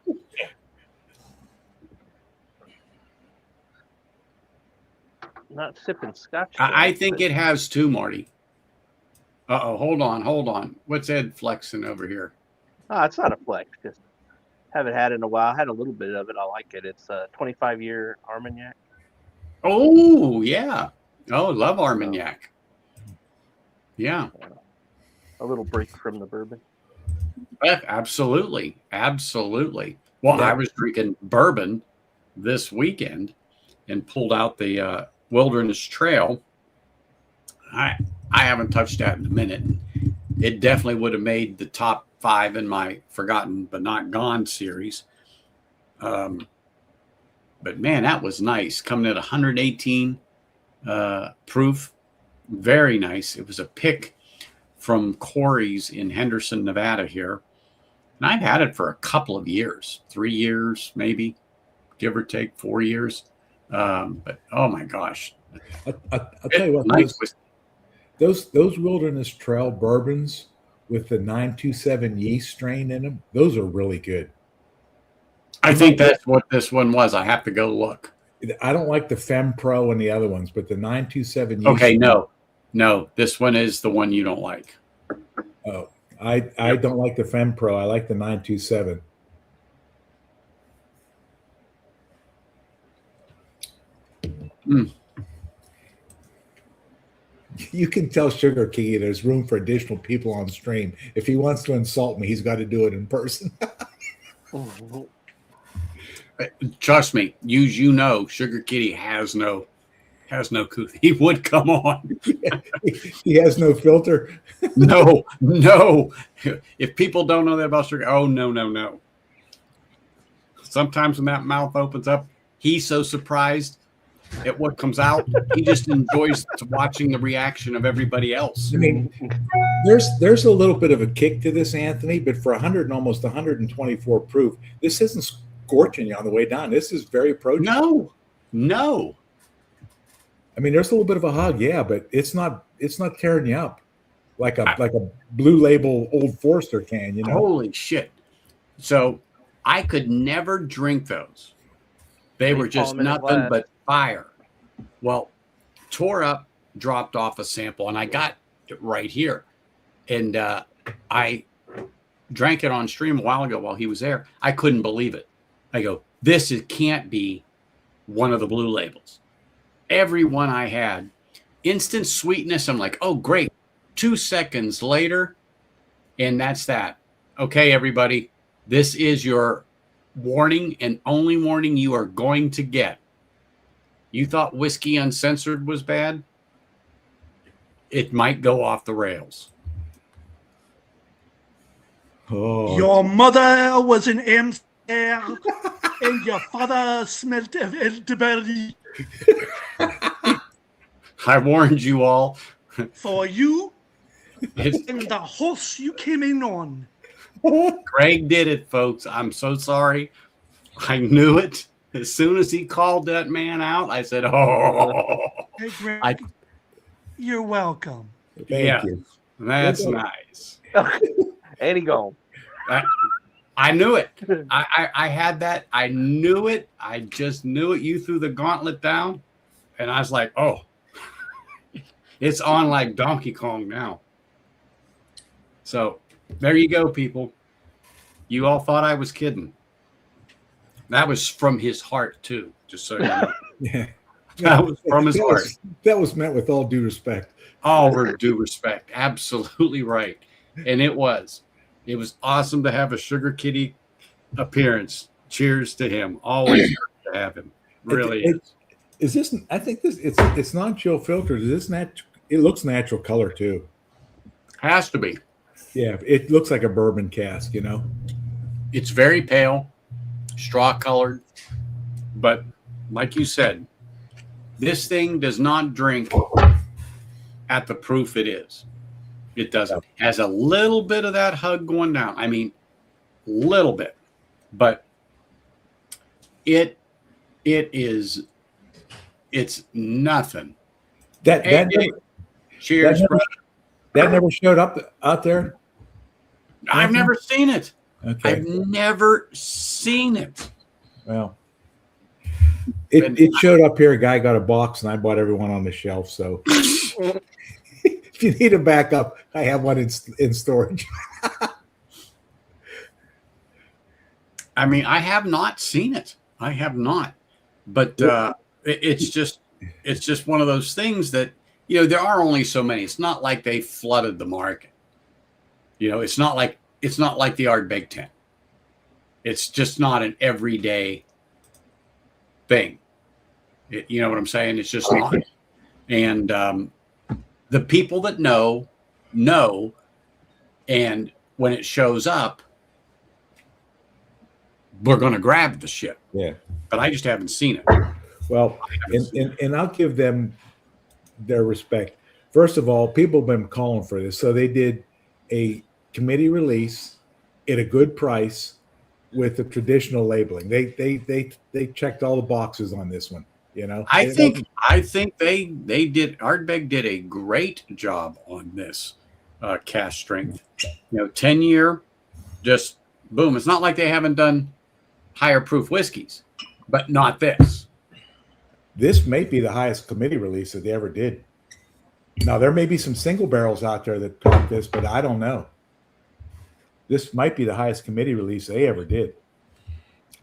not sipping scotch. I think it has too, Marty. Uh-oh, hold on. What's Ed flexing over here? Oh, it's not a flex. Just haven't had it in a while. Had a little bit of it. I like it. It's a 25-year Armagnac. Oh, yeah. Oh, love Armagnac. Yeah. A little break from the bourbon. Absolutely. Well, Yeah. I was drinking bourbon this weekend and pulled out the Wilderness Trail. I haven't touched that in a minute. It definitely would have made the top 5 in my Forgotten But Not Gone series. But man, that was nice. Coming at 118 proof. Very nice. It was a pick from Corey's in Henderson, Nevada here. And I've had it for a couple of years, 3 years, maybe, give or take 4 years. But oh my gosh. I'll tell you what, Nice. those Wilderness Trail bourbons with the 927 yeast strain in them, those are really good. I think that's what this one was. I have to go look. I don't like the Fem Pro and the other ones, but the 927 yeast. Okay, no, this one is the one you don't like. Oh, I don't like the Fem Pro. I like the 927. You can tell Sugar Key there's room for additional people on stream. If he wants to insult me, he's got to do it in person. Trust me, you know, Sugar Kitty has no cooth. He would come on. He has no filter. No. If people don't know that about Sugar, oh no. Sometimes when that mouth opens up, he's so surprised. at what comes out. He just enjoys watching the reaction of everybody else. I mean, there's a little bit of a kick to this, Anthony, but for 100 and almost 124 proof, this isn't scorching you on the way down. This is very approachable. No. I mean, there's a little bit of a hug, yeah, but it's not tearing you up like a Blue Label Old Forester can, you know. Holy shit. So I could never drink those. They were just nothing but fire. Well, tore up, dropped off a sample, and I got it right here. And I drank it on stream a while ago while he was there. I couldn't believe it. I go, can't be one of the Blue Labels. Every one I had, instant sweetness. I'm like, oh, great. 2 seconds later, and that's that. Okay, everybody, this is your warning and only warning you are going to get. You thought Whiskey Uncensored was bad? It might go off the rails. Oh. Your mother was an hamster, and your father smelt of elderberry. I warned you all. For you It's, and the horse you came in on. Greg did it, folks. I'm so sorry. I knew it. As soon as he called that man out, I said, oh. Hey, Greg, you're welcome. Thank you. That's nice. And he gone. I knew it. I had that. I knew it. I just knew it. You threw the gauntlet down, and I was like, oh, it's on like Donkey Kong now. So there you go, people. You all thought I was kidding. That was from his heart, too, just so you know. Yeah. That was from his heart. That was meant with all due respect. All due respect. Absolutely right. And it was. It was awesome to have a Sugar Kitty appearance. Cheers to him. Always great to have him. Really is this? I think this. It's non-chill filtered. Is this it looks natural color too. has to be. Yeah, it looks like a bourbon cask. You know, It's very pale, straw colored, but like you said, this thing does not drink at the proof it is. It doesn't. It has a little bit of that hug going down. I mean, little bit, but it's nothing. Cheers, brother. That never showed up out there. I've never seen it. Okay. I've never seen it. Well, it showed up here. A guy got a box, and I bought everyone on the shelf. So if you need a backup, I have one in storage. I mean, I have not seen it. I have not, but it's just one of those things that, you know, there are only so many. It's not like they flooded the market. You know, it's not like the Ardbeg 10. It's just not an everyday thing. You know what I'm saying? It's just not. And the people that know, and when it shows up, we're going to grab the shit. Yeah. But I just haven't seen it. Well, and I'll give them their respect. First of all, people have been calling for this. So they did a committee release at a good price with the traditional labeling. They checked all the boxes on this one, you know. I think they did. Ardbeg did a great job on this cask strength. You know, 10-year, just boom. It's not like they haven't done higher proof whiskeys, but not this. This may be the highest committee release that they ever did. Now, there may be some single barrels out there that top this, but I don't know. This might be the highest committee release they ever did.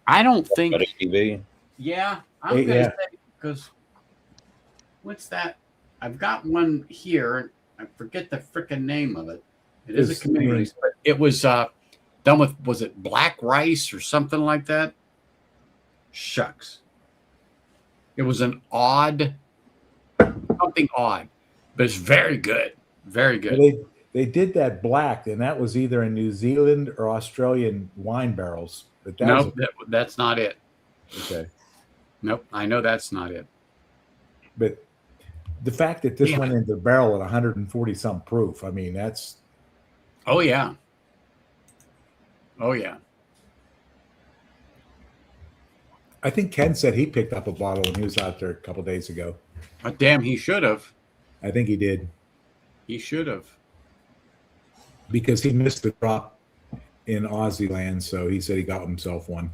I don't think. TV. Yeah, I'm gonna say, because what's that? I've got one here. I forget the frickin' name of it. It is a committee release, but it was done with, was it black rice or something like that? Shucks. It was something odd, but it's very good. Very good. Well, they did that black, and that was either in New Zealand or Australian wine barrels. But Nope, that's not it. Okay. Nope, I know that's not it. But the fact that this Yeah. went into the barrel at 140 some proof, I mean, that's Oh yeah. Oh yeah. I think Ken said he picked up a bottle when he was out there a couple days ago. But damn, he should have. I think he did He should have. because he missed the drop in Aussie land, so he said he got himself one.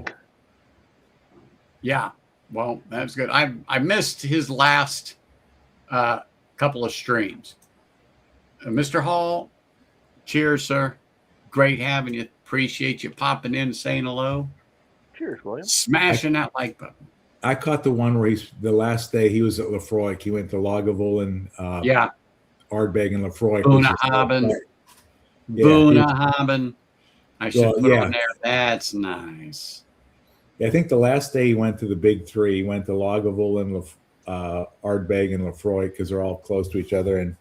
Yeah. Well, that's good. I missed his last couple of streams. Mr. Hall, cheers, sir. Great having you. Appreciate you popping in and saying hello. Cheers, William. Smashing that like button. I caught the one where the last day he was at Laphroaig. He went to Lagavulin, Yeah. Ardbeg, and Laphroaig. Boonahaben. Yeah, Boonahaben. I should Well, put yeah. on there. That's nice. I think the last day he went to the big three. He went to Lagavulin, Ardbeg, and Laphroaig because they're all close to each other. And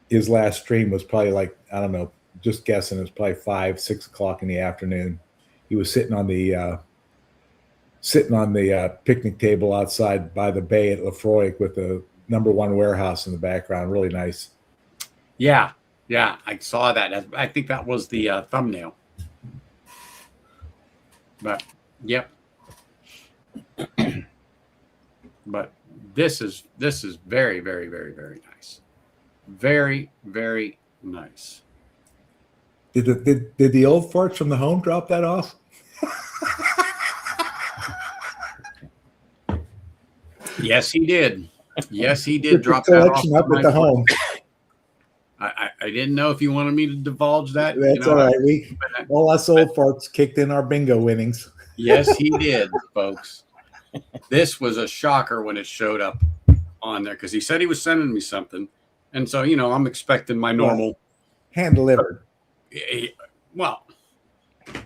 his last stream was probably like, I don't know, just guessing, it was probably 5, 6 o'clock in the afternoon. He was sitting on the picnic table outside by the bay at Laphroaig with the #1 warehouse in the background. Really nice. Yeah. Yeah. I saw that. I think that was the thumbnail. But, yep. But this is very, very, very, very nice. Very, very nice. Did the old farts from the home drop that off? Yes, he did. Yes, he did Get the drop that off. collection up at the home. I didn't know if you wanted me to divulge that. That's all right. All us old farts kicked in our bingo winnings. Yes, he did, folks. This was a shocker when it showed up on there because he said he was sending me something. And so, I'm expecting my normal. Hand delivered. Well,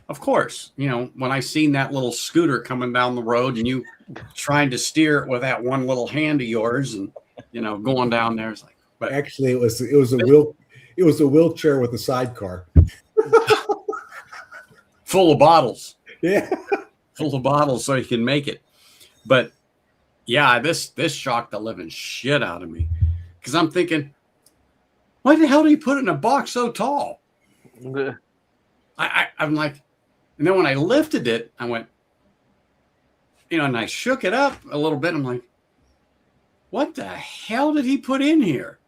of course, when I seen that little scooter coming down the road and you trying to steer it with that one little hand of yours and, going down there, it's like, but Actually, it was a wheelchair with a sidecar. full of bottles. Yeah. Full of bottles so you can make it. But yeah, this shocked the living shit out of me because I'm thinking, why the hell did he put it in a box so tall? I'm like, and then when I lifted it, I went, and I shook it up a little bit. I'm like, what the hell did he put in here?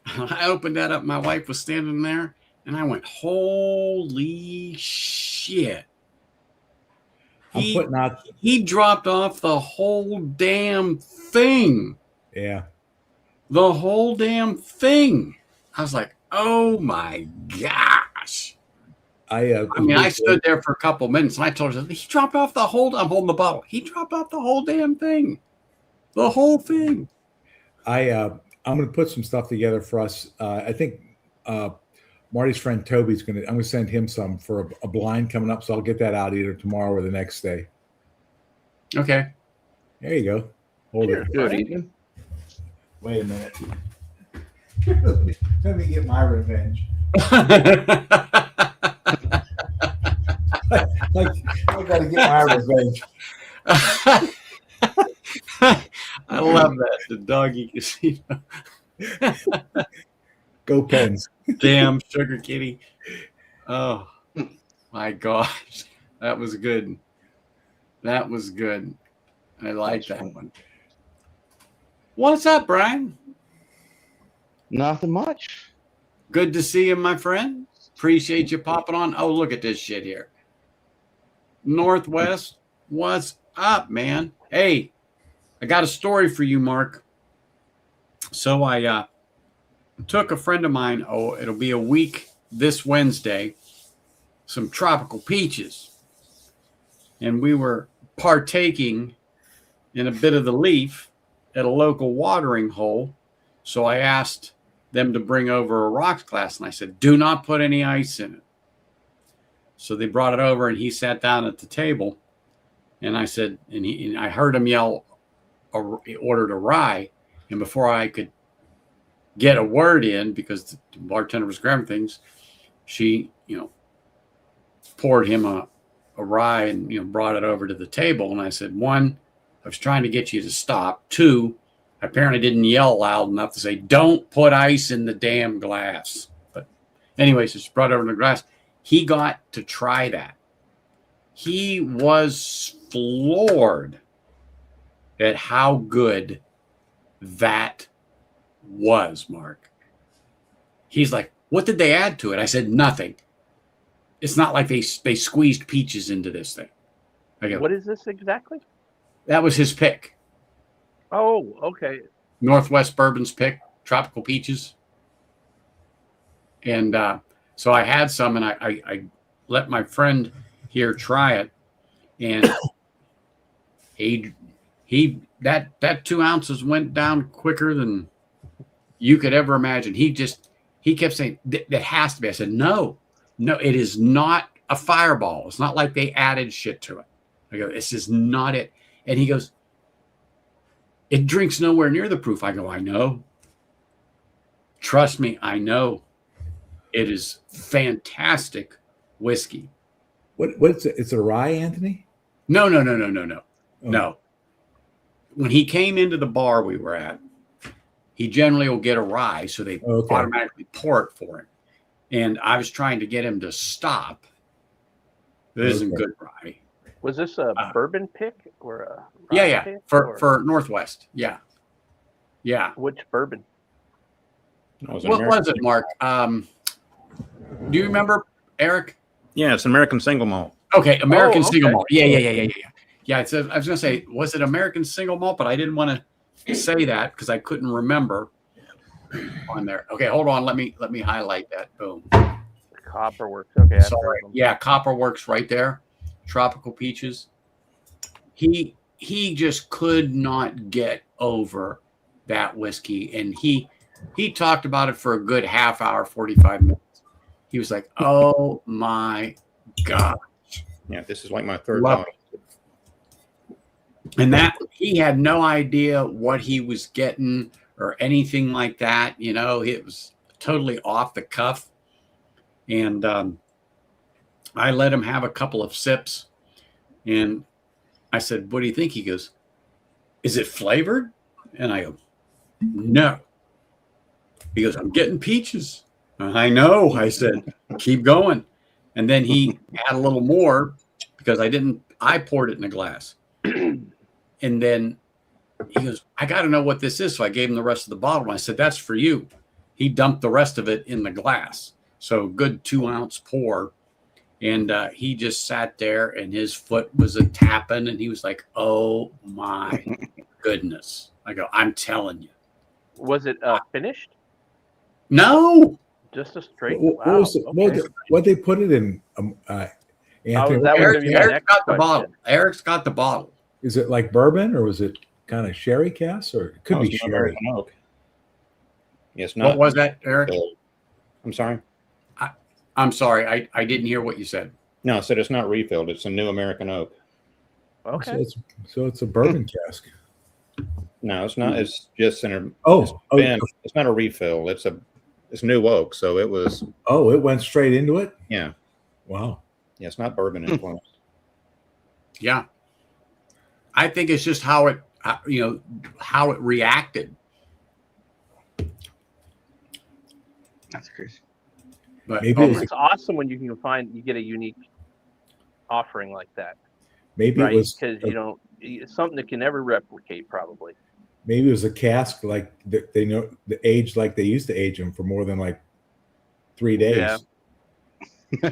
I opened that up. My wife was standing there and I went, holy shit. He dropped off the whole damn thing. Yeah. The whole damn thing. I was like, oh my gosh. I stood there for a couple of minutes and I told her, he dropped off I'm holding the bottle. He dropped off the whole damn thing. The whole thing. I'm going to put some stuff together for us. I think Marty's friend Toby's I'm going to send him some for a blind coming up. So I'll get that out either tomorrow or the next day. Okay. There you go. Hold it. Good evening. Wait a minute. Let me get my revenge. I got to get my revenge. I love that. The doggy casino. Go Pens. Damn sugar kitty. Oh my gosh. That was good. That was good. I like that one. What's up, Brian? Nothing much. Good to see you, my friend. Appreciate you popping on. Oh, look at this shit here. Northwest, what's up, man? Hey, I got a story for you, Mark. So I took a friend of mine, it'll be a week this Wednesday, some tropical peaches. And we were partaking in a bit of the leaf at a local watering hole. So I asked them to bring over a rocks glass, and I said, do not put any ice in it. So they brought it over, and he sat down at the table, and I said, and I heard him yell, he ordered a rye, and before I could get a word in, because the bartender was grabbing things, she, poured him a rye and, brought it over to the table. And I said, 1, I was trying to get you to stop. 2, I apparently didn't yell loud enough to say, "Don't put ice in the damn glass." But anyways, it's brought over to the glass. He got to try that. He was floored at how good that was, Mark. He's like, "What did they add to it?" I said, "Nothing. It's not like they squeezed peaches into this thing." I go, What is this exactly? that was his pick. Oh, okay. Northwest Bourbon's pick, tropical peaches. And so I had some, and I let my friend here try it, and that 2 ounces went down quicker than you could ever imagine. He kept saying, that has to be. I said, no, it is not a fireball. It's not like they added shit to it. I go, this is not it. And he goes, it drinks nowhere near the proof. I go, I know. Trust me, I know. It is fantastic whiskey. What's it? It's a rye, Anthony? No. Oh. No. When he came into the bar we were at, he generally will get a rye, so they automatically pour it for him. And I was trying to get him to stop. This isn't good rye. Was this a bourbon pick or a Yeah. pick, For Northwest. Yeah. Which bourbon? What was it, Mark? Do you remember, Eric? Yeah, it's American single malt. Okay, American okay. single malt. Yeah. Yeah, I was going to say, was it American single malt? But I didn't want to say that because I couldn't remember on there. Okay, hold on. Let me highlight that. Boom. Copperworks. Okay. I've Sorry. heard them. Yeah, Copperworks right there. Tropical peaches. He just could not get over that whiskey, and he talked about it for a good half hour, 45 minutes. He was like, "Oh my God." Yeah, this is like my third Love volume. And that he had no idea what he was getting or anything like that. You know, it was totally off the cuff. And I let him have a couple of sips. And I said, "What do you think?" He goes, "Is it flavored?" And I go, "No." He goes, "I'm getting peaches." "I know." I said, "Keep going." And then he had a little more because I poured it in a glass. And then he goes, "I got to know what this is." So I gave him the rest of the bottle. And I said, "That's for you." He dumped the rest of it in the glass. So good 2 ounce pour. And he just sat there and his foot was a tapping. And he was like, "Oh my goodness." I go, "I'm telling you." Was it finished? No. Just a straight. What Wow. was it? Okay. What they put it in? Anthony, that was Eric, gonna be my Eric's next got the question. bottle. Eric's got the bottle. is it like bourbon or was it kind of sherry cask or it could Oh, be it's sherry? American oak. Yes, not. What was that, Eric? I'm sorry. I'm sorry. I didn't hear what you said. No, I said it's not refilled. It's a new American oak. Okay. So it's a bourbon cask. No, it's not. It's just it's it's not a refill. It's new oak. So it was. Oh, it went straight into it. Yeah. Wow. Yeah, it's not bourbon influenced. Yeah. I think it's just how it reacted. That's crazy. But Maybe It's awesome when you get a unique offering like that, maybe right? it was Because it's something that can never replicate, probably. maybe it was a cask like they know the age like they used to age them for more than like 3 days. Yeah.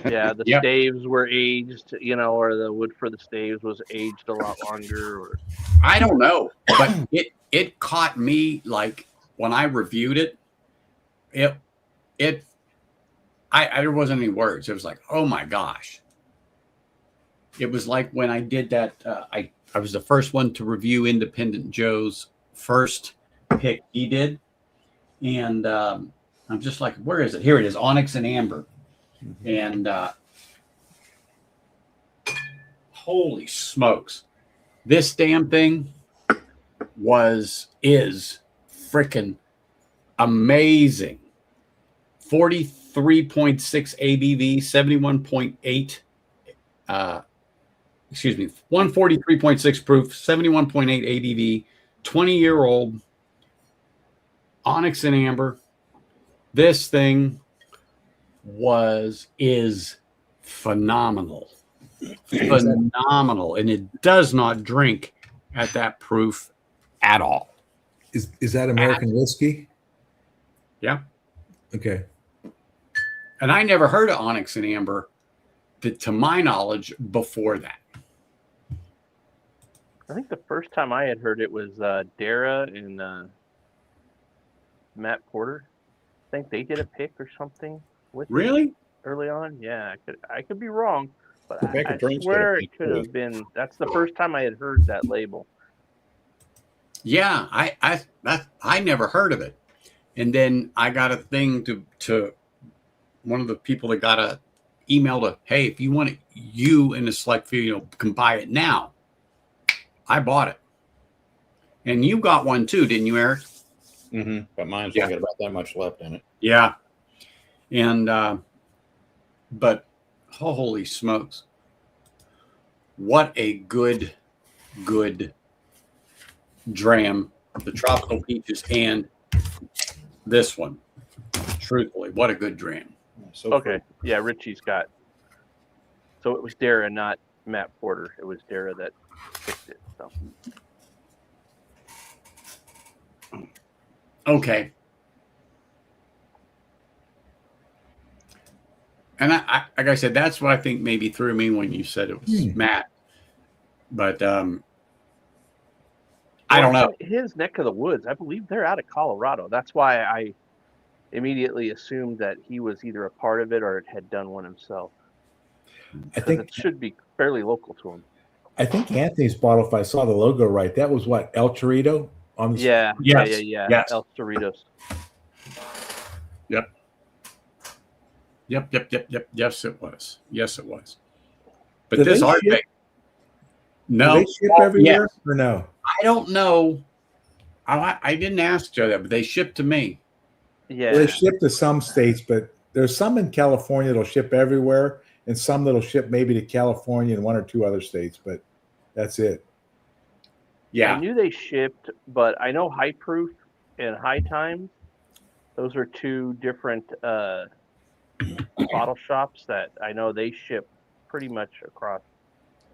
Yeah, the Yep. staves were aged, or the wood for the staves was aged a lot longer. Or I don't know, but it caught me like when I reviewed it. There wasn't any words. It was like, oh my gosh. It was like when I did that. I was the first one to review Independent Joe's first pick he did, and I'm just like, where is it? Here it is, Onyx and Amber, and holy smokes, this damn thing is freaking amazing. 43.6 ABV, 71.8 143.6 proof, 71.8 ABV, 20-year-old, Onyx and Amber. This thing is phenomenal. Phenomenal. And it does not drink at that proof at all. Is that American whiskey? Yeah. Okay. And I never heard of Onyx and Amber, to my knowledge, before that. I think the first time I had heard it was Dara and Matt Porter. I think they did a pick or something with it Really? early on. Yeah, I could be wrong, but Rebecca I Drinks did a swear pick it could too. have been. That's the first time I had heard that label. Yeah, I never heard of it. And then I got a thing to one of the people that got a email to, hey, if you want it, you and the select few, can buy it now. I bought it. And you got one too, didn't you, Eric? Mm-hmm. But mine's Yeah. only got about that much left in it. Yeah. And but holy smokes. What a good dram. The tropical peaches and this one. Truthfully, what a good dram. So Okay, yeah, Richie's got. So it was Dara, not Matt Porter. It was Dara that picked it. So Okay. And I like I said, that's what I think maybe threw me when you said it was Matt. But I don't know. His neck of the woods, I believe they're out of Colorado. That's why I immediately assumed that he was either a part of it or had done one himself. I think it should be fairly local to him. I think Anthony's bottle, if I saw the logo right, that was what, El Torito on the Yeah, Yes, yeah. yes. El Cerritos. Yep. Yes, it was. Yes, it was. But Do this they art ship- bag, Do no, they ship everywhere or no? I don't know. I didn't ask Joe that, but they shipped to me. Yeah. Well, they ship to some states, but there's some in California that'll ship everywhere, and some that'll ship maybe to California and one or two other states, but that's it. I Yeah. knew they shipped, but I know High Proof and High Times. Those are two different bottle shops that I know they ship pretty much across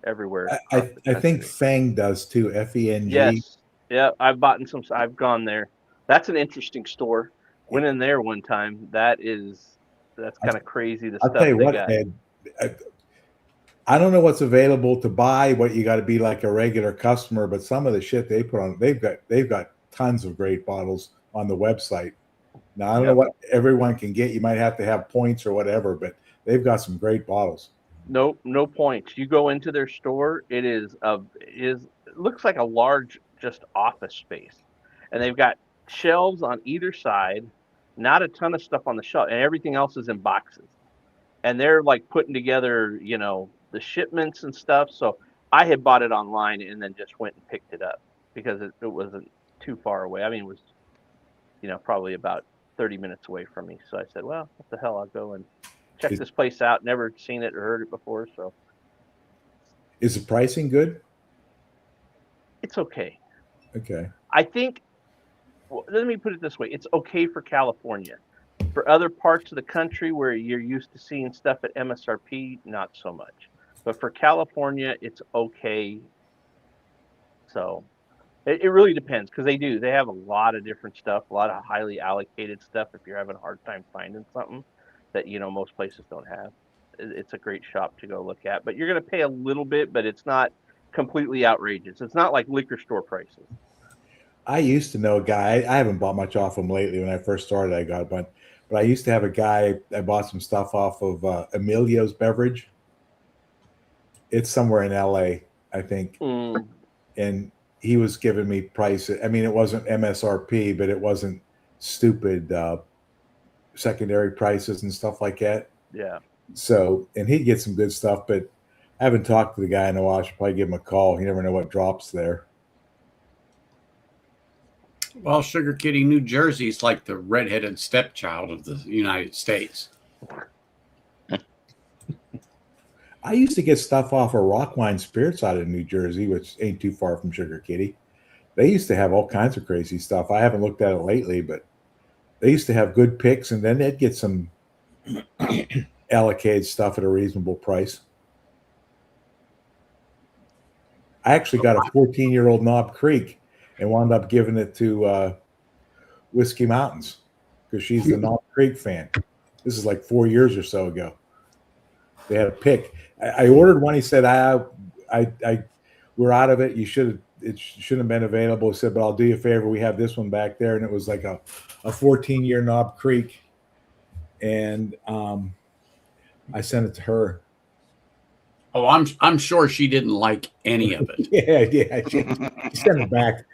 everywhere. I across the think country. Feng does too. Feng. Yes. Yeah, I've bought some. I've gone there. That's an interesting store. Went in there one time. That's kind of crazy. The I'll stuff tell you they what, got. Ed. I don't know what's available to buy. What you got to be like a regular customer, but some of the shit they put on, they've got tons of great bottles on the website. Now I don't know what everyone can get. You might have to have points or whatever, but they've got some great bottles. No points. You go into their store. It looks like a large just office space, and they've got shelves on either side. Not a ton of stuff on the shelf, and everything else is in boxes. And they're like putting together, the shipments and stuff. So I had bought it online and then just went and picked it up because it wasn't too far away. I mean, it was, probably about 30 minutes away from me. So I said, well, what the hell? I'll go and check this place out. Never seen it or heard it before. So Is the pricing good? it's okay. Okay. I think, let me put it this way. It's okay for California. For other parts of the country where you're used to seeing stuff at MSRP, not so much. But for California, it's okay. So it really depends because they have a lot of different stuff, a lot of highly allocated stuff. If you're having a hard time finding something that, most places don't have, it's a great shop to go look at. But you're going to pay a little bit, but it's not completely outrageous. It's not like liquor store prices. I used to know a guy. I haven't bought much off him lately. When I first started, I got a bunch. But I used to have a guy. I bought some stuff off of Emilio's Beverage. It's somewhere in LA, I think. And he was giving me prices. I mean, it wasn't MSRP, but it wasn't stupid secondary prices and stuff like that. Yeah. So, and he'd get some good stuff, but I haven't talked to the guy in a while. I should probably give him a call. You never know what drops there. Well, Sugar Kitty, New Jersey is like the redheaded stepchild of the United States. I used to get stuff off of Rock Wine Spirits out of New Jersey, which ain't too far from Sugar Kitty. They used to have all kinds of crazy stuff. I haven't looked at it lately, but They used to have good picks, and then they'd get some allocated stuff at a reasonable price. I actually got a 14-year-old Knob Creek and wound up giving it to Whiskey Mountains because she's the Knob Creek fan. This is like 4 years or so ago. They had a pick. I ordered one. He said, we're out of it. It shouldn't have been available. He said, but I'll do you a favor. We have this one back there. And it was like a 14-year Knob Creek. And I sent it to her. Oh, I'm sure she didn't like any of it. Yeah. She sent it back.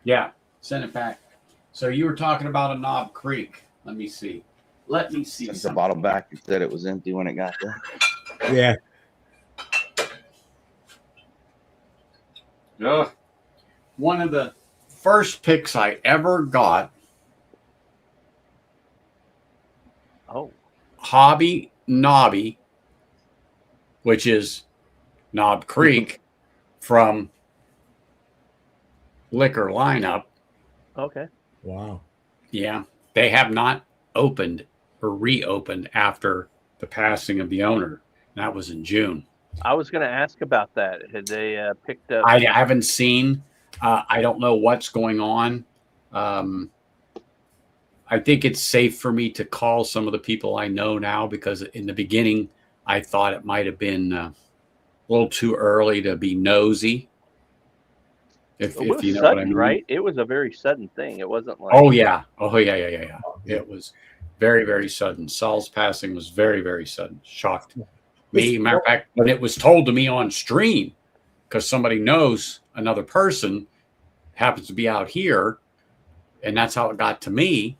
Yeah, send it back. So you were talking about a Knob Creek. Let me see. Sent the bottle back and said it was empty when it got there. Yeah. One of the first picks I ever got. Oh. Hobby Nobby, which is Knob Creek from Liquor Lineup. Okay. Wow. Yeah, they have not opened or reopened after the passing of the owner. That was in June. I was going to ask about that. Had they picked up? I haven't seen. I don't know what's going on. I think it's safe for me to call some of the people I know now because in the beginning I thought it might have been a little too early to be nosy. If It was you know sudden, what I mean, right? It was a very sudden thing. It wasn't like. Oh yeah. It was very, very sudden. Saul's passing was very, very sudden. Shocked me. Matter of fact, when it was told to me on stream, because somebody knows another person happens to be out here, and that's how it got to me.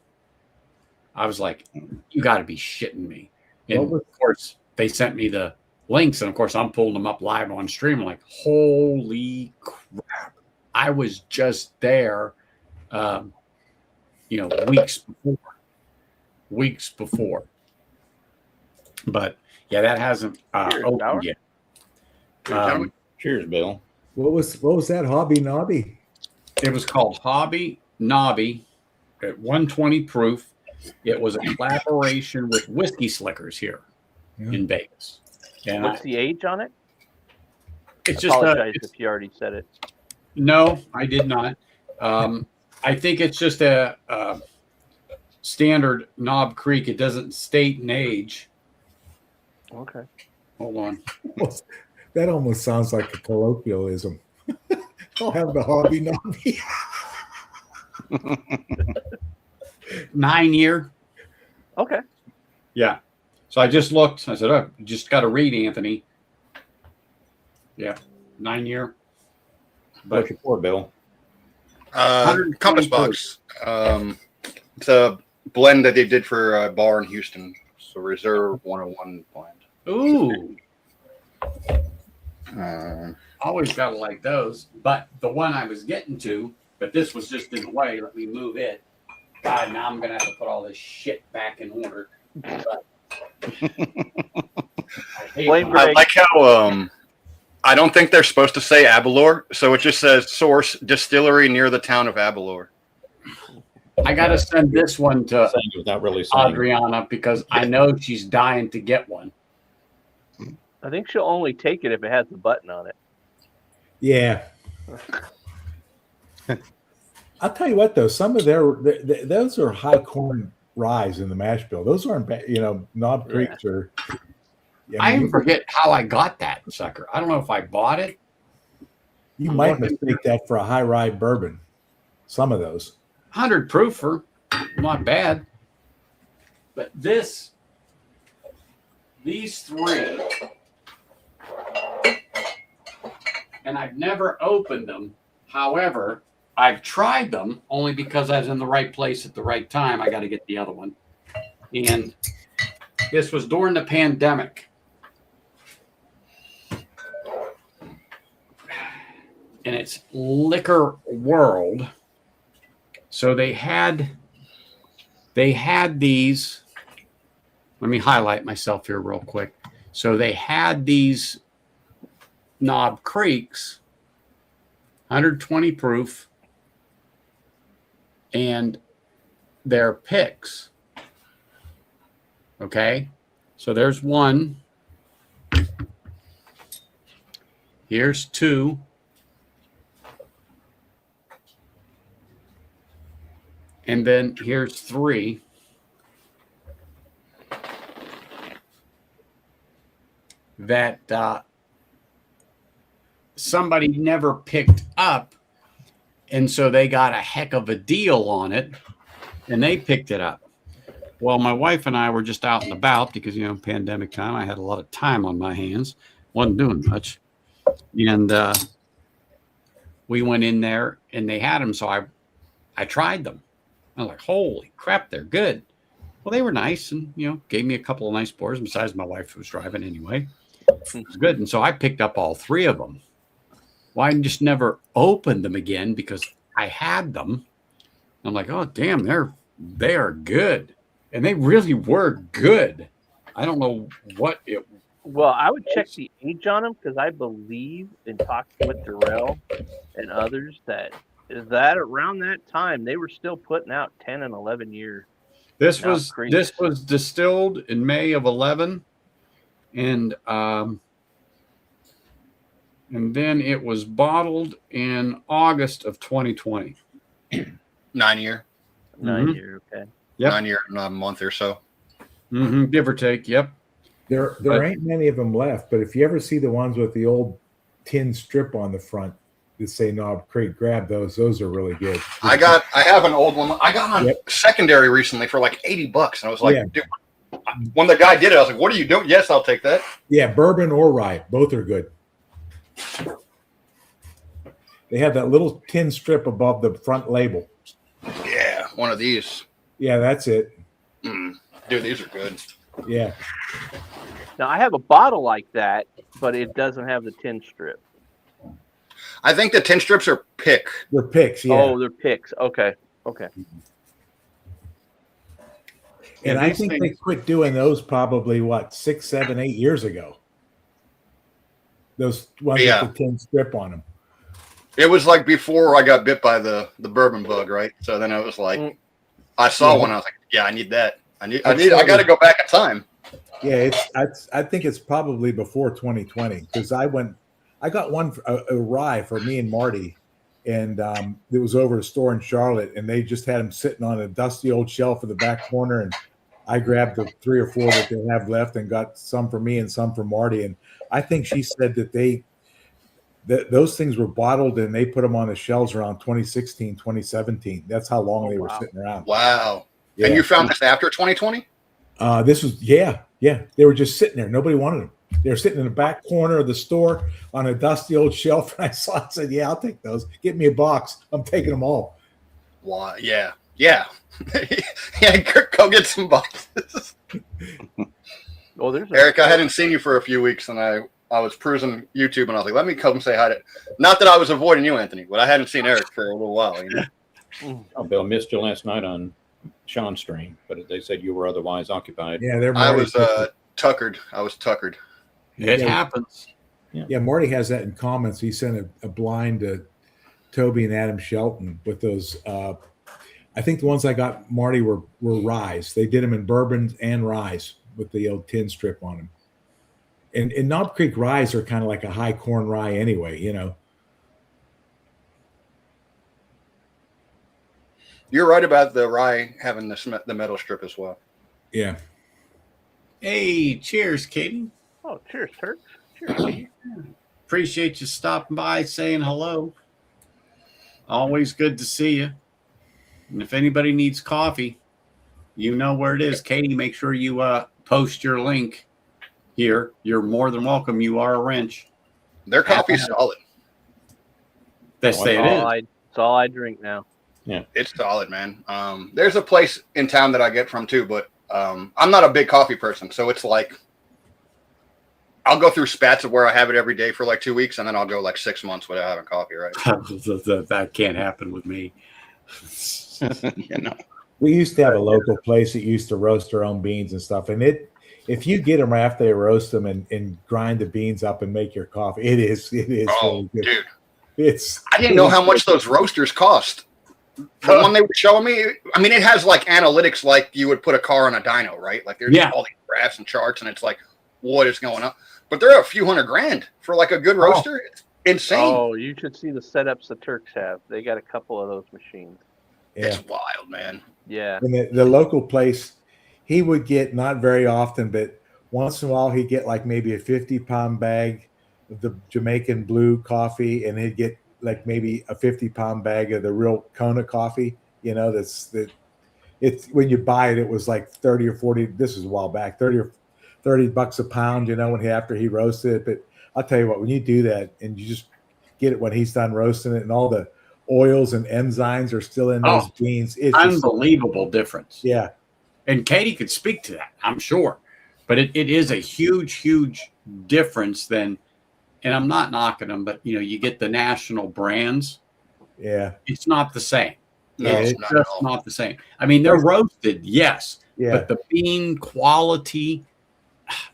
I was like, "You got to be shitting me!" And of course, they sent me the links, and of course, I'm pulling them up live on stream. I'm like, "Holy crap!" I was just there, weeks before. But yeah, that hasn't opened yet. Cheers, Bill. What was that? Hobby Nobby? It was called Hobby Nobby at 120 proof. It was a collaboration with Whiskey Slickers here in Vegas. And What's the age on it? It's I just apologize if you already said it. No, I did not. I think it's just a standard Knob Creek. It doesn't state an age. Okay. Hold on. That almost sounds like a colloquialism. I'll have the Hobby Nobby. 9 year. Okay. Yeah. So I just looked. I said, "Oh, you just got to read, Anthony." Yeah, 9 year. But What's your for, Bill? Compass Box. It's a blend that they did for a bar in Houston. So Reserve 101 blend. ooh, Um, always gotta like those. But the one I was getting to, but this was just in the way. Let me move it. God, now I'm gonna have to put all this shit back in order. But I hate Blame when I Greg. like how I don't think they're supposed to say Abalor, so it just says source distillery near the town of Abalor. I gotta send this one to Saying it without really saying. Adriana because I know she's dying to get one. I think she'll only take it if it has the button on it. Yeah. I'll tell you what, though, some of those are high corn ryes in the mash bill. Those aren't bad. Knob Creeks are. I even forget how I got that sucker. I don't know if I bought it. You might mistake that for a high rye bourbon. Some of those. 100 proofer, not bad. But these three, and I've never opened them. However, I've tried them only because I was in the right place at the right time. I got to get the other one. And this was during the pandemic. And it's Liquor World. So they had these. Let me highlight myself here real quick. So they had these Knob Creeks, 120 proof, and their picks. Okay, so there's one. Here's two. And then here's three. That somebody never picked up. And so they got a heck of a deal on it. And they picked it up. Well, my wife and I were just out and about because, pandemic time, I had a lot of time on my hands. Wasn't doing much. And we went in there and they had them. So I tried them. I was like, holy crap, they're good. Well, they were nice and, gave me a couple of nice pours besides my wife who was driving anyway. It was good. And so I picked up all three of them. Well, I just never opened them again because I had them. I'm like, oh, damn, they are good. And they really were good. I don't know what it was. Well, I would check the age on them because I believe in talking with Darrell and others that around that time they were still putting out 10 and 11 year. This was distilled in May of 11, and then it was bottled in August of 2020. 9 year. 9 year, okay. Yep. 9 year and a month or so. Give or take. Yep. There ain't many of them left, but if you ever see the ones with the old tin strip on the front that say Knob Creek, grab those. Those are really good. I have an old one. I got on secondary recently for like $80, and I was like, dude, when the guy did it, I was like, what are you doing? Yes, I'll take that. Yeah, bourbon or rye, both are good. They have that little tin strip above the front label. Yeah, one of these. Yeah, that's it. Dude, these are good. Yeah. Now I have a bottle like that, but it doesn't have the tin strip. I think the tin strips are pick. They're picks, yeah. Oh, they're picks. Okay. And I think they quit doing those probably 6, 7, 8 years ago. Those ones with the tin strip on them. It was like before I got bit by the bourbon bug, right? So then I was like, I saw one. I was like, yeah, I need that. I got to go back in time. Yeah, I think it's probably before 2020 because I got one a rye for me and Marty, and it was over a store in Charlotte, and they just had them sitting on a dusty old shelf in the back corner, and I grabbed the 3 or 4 that they have left and got some for me and some for Marty, and I think she said that those things were bottled and they put them on the shelves around 2016, 2017. That's how long they were sitting around. Wow. Yeah. And you found this after 2020? This was, yeah. They were just sitting there. Nobody wanted them. They were sitting in the back corner of the store on a dusty old shelf. And I saw it and said, yeah, I'll take those. Get me a box. I'm taking them all. Wow. Yeah. Yeah, go get some boxes. Eric, I hadn't seen you for a few weeks, and I was cruising YouTube, and I was like, let me come say hi to. Not that I was avoiding you, Anthony, but I hadn't seen Eric for a little while. Oh, Bill, missed you last night on Sean's stream, but they said you were otherwise occupied. Yeah, I was tuckered. It happens. Yeah, Marty has that in comments. He sent a blind to Toby and Adam Shelton with those. I think the ones I got Marty were ryes. They did them in bourbon and ryes with the old tin strip on them. And Knob Creek ryes are kind of like a high corn rye anyway, You're right about the rye having the metal strip as well. Yeah. Hey, cheers, Katie. Oh, cheers, Turk. Cheers. Appreciate you stopping by, saying hello. Always good to see you. And if anybody needs coffee, you know where it is. Katie, make sure you post your link here. You're more than welcome. You are a wrench. Their coffee's solid. That's it is. It's all I drink now. Yeah, it's solid, man. There's a place in town that I get from too, but I'm not a big coffee person, so it's like I'll go through spats of where I have it every day for like 2 weeks, and then I'll go like 6 months without having coffee. Right? That can't happen with me. We used to have a local place that used to roast their own beans and stuff, and if you get them right after they roast them and grind the beans up and make your coffee, it is Oh, really good. Dude, I didn't know how much those roasters cost. The one they were showing me, I mean, it has like analytics like you would put a car on a dyno, right? Like there's all these graphs and charts, and it's like, what is going on? But they're a few $100,000 for like a good roaster. It's insane. Oh, you should see the setups the Turks have. They got a couple of those machines. Yeah. It's wild, man. Yeah. And the local place, he would get, not very often, but once in a while, he'd get like maybe a 50-pound bag of the Jamaican blue coffee, and he'd get like maybe a 50-pound bag of the real Kona coffee. You know, it's when you buy it, it was like 30 or 40. This is a while back, $30 a pound. You know, after he roasted it. But I'll tell you what, when you do that and you just get it when he's done roasting it, and all the oils and enzymes are still in those beans, it's unbelievable difference. Yeah, and Katie could speak to that, I'm sure. But it is a huge difference than, and I'm not knocking them, but you get the national brands. Yeah, it's not the same. No, it's just not the same. I mean, they're roasted, yes, but the bean quality,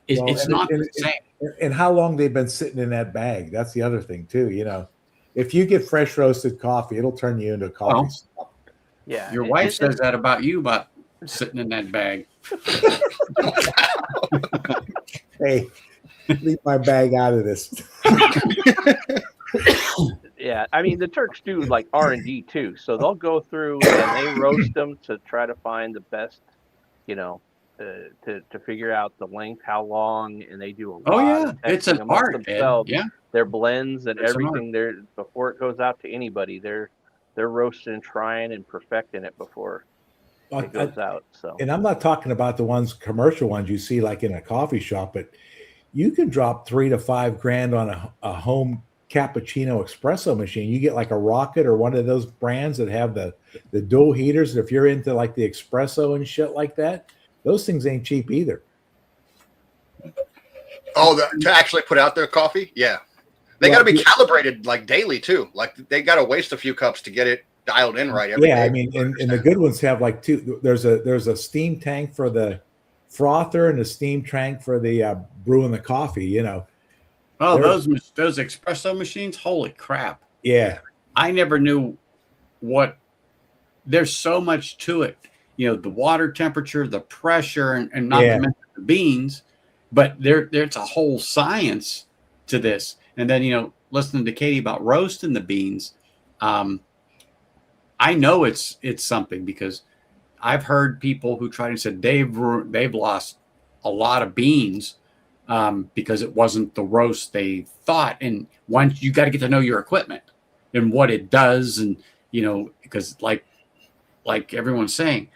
it's not the same. And how long they've been sitting in that bag? That's the other thing too. You know, if you get fresh roasted coffee, it'll turn you into a coffee. Yeah, your wife says that about you, about sitting in that bag. Hey, leave my bag out of this. Yeah, I mean the Turks do like R&D too, so they'll go through and they roast them to try to find the best, to figure out the length, how long, and they do a lot of it's an art. Yeah, their blends and everything there before it goes out to anybody. They're roasting, trying, and perfecting it before it goes out. So, and I'm not talking about the commercial ones you see like in a coffee shop, but you can drop $3,000 to $5,000 on a home cappuccino espresso machine. You get like a Rocket or one of those brands that have the dual heaters. If you're into like the espresso and shit like that, those things ain't cheap either. Oh, to actually put out their coffee? Yeah. They got to be calibrated like daily too. Like they got to waste a few cups to get it dialed in right every day. I mean, and the good ones have like two. There's a steam tank for the frother and a steam tank for the brewing the coffee, Oh, those espresso machines, holy crap. Yeah. I never knew there's so much to it. The water temperature, the pressure, and not to mention the beans, but there's a whole science to this. And then, listening to Katie about roasting the beans, I know it's something, because I've heard people who tried and said they've lost a lot of beans because it wasn't the roast they thought. And once you got to get to know your equipment and what it does, and because like everyone's saying,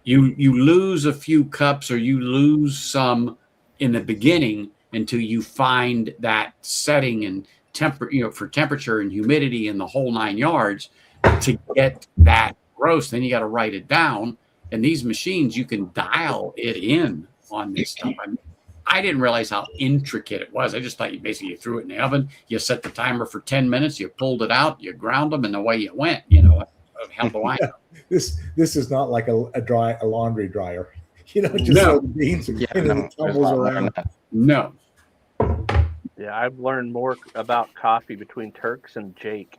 you lose a few cups, or you lose some in the beginning until you find that setting and for temperature and humidity and the whole 9 yards to get that roast. Then you got to write it down. And these machines, you can dial it in on this stuff. I didn't realize how intricate it was. I just thought you threw it in the oven, you set the timer for 10 minutes, you pulled it out, you ground them, and away you went. How do I know? This is not like a laundry dryer. Just no. the beans and no, it tumbles around. No. Yeah, I've learned more about coffee between Turks and Jake.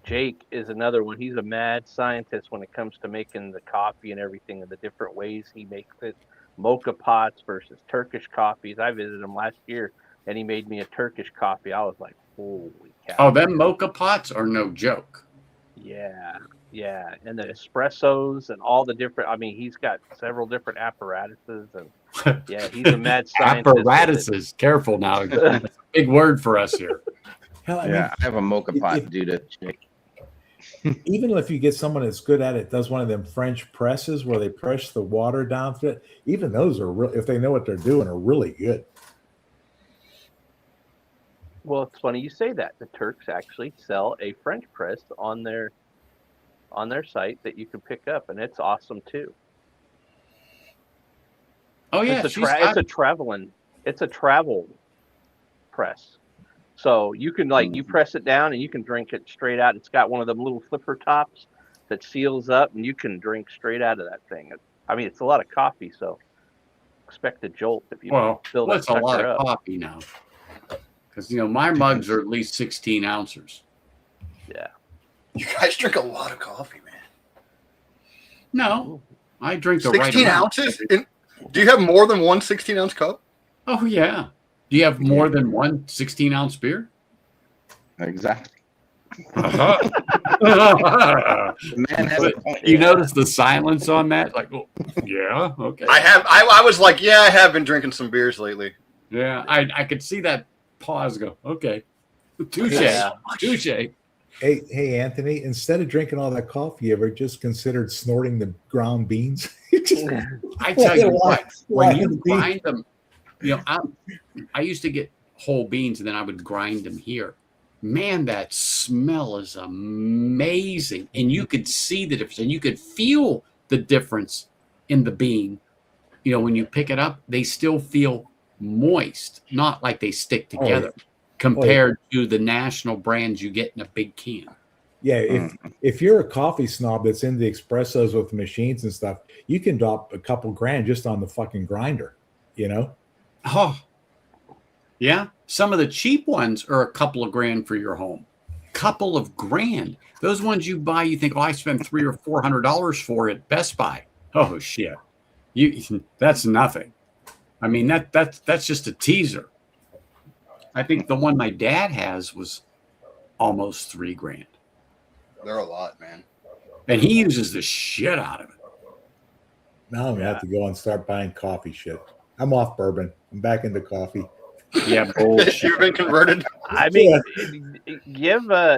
Jake is another one. He's a mad scientist when it comes to making the coffee and everything, and the different ways he makes it. Mocha pots versus Turkish coffees. I visited him last year, and he made me a Turkish coffee. I was like, holy cow. Oh, them mocha pots are no joke. Yeah. And the espressos and all the different, he's got several different apparatuses, and he's a mad scientist. Apparatuses. Careful now. That's a big word for us here. Hell, I have a mocha pot due to Jake. Even if you get someone that's good at it, does one of them French presses where they press the water down through it, even those are real, if they know what they're doing, are really good. Well, it's funny you say that. The Turks actually sell a French press on their site that you can pick up, and it's awesome too. Oh yeah, it's a travel press. So you can you press it down and you can drink it straight out. It's got one of them little flipper tops that seals up, and you can drink straight out of that thing. It's a lot of coffee, so expect a jolt if you fill that that's a lot of up. coffee now. Because my mugs are at least 16 ounces. Yeah. You guys drink a lot of coffee, man. No, I drink the 16 right amount. ounces? Do you have more than one 16-ounce cup? Oh, yeah. Do you have more than one 16-ounce beer? Exactly. Uh-huh. The man has a point. You notice the silence on that? Like, oh, yeah, okay. I was like, yeah, I have been drinking some beers lately. Yeah, I could see that pause go, okay. Touche. Yeah. Touche. Hey, Anthony, instead of drinking all that coffee, you ever just considered snorting the ground beans? I tell you what, when you the grind them, I used to get whole beans and then I would grind them here. Man, that smell is amazing. And you could see the difference and you could feel the difference in the bean. When you pick it up, they still feel moist, not like they stick together compared to the national brands you get in a big can. Yeah, if you're a coffee snob that's into espressos with machines and stuff, you can drop a couple grand just on the fucking grinder, Oh, yeah. Some of the cheap ones are a couple of grand for your home. Couple of grand. Those ones you buy, you think, I spent $300 or $400 for at Best Buy. Oh shit, that's nothing. I mean that's just a teaser. I think the one my dad has was almost $3 grand. They're a lot, man. And he uses the shit out of it. Now I'm gonna have to go and start buying coffee shit. I'm off bourbon. I'm back into coffee. Yeah, bullshit. You've been converted. I mean,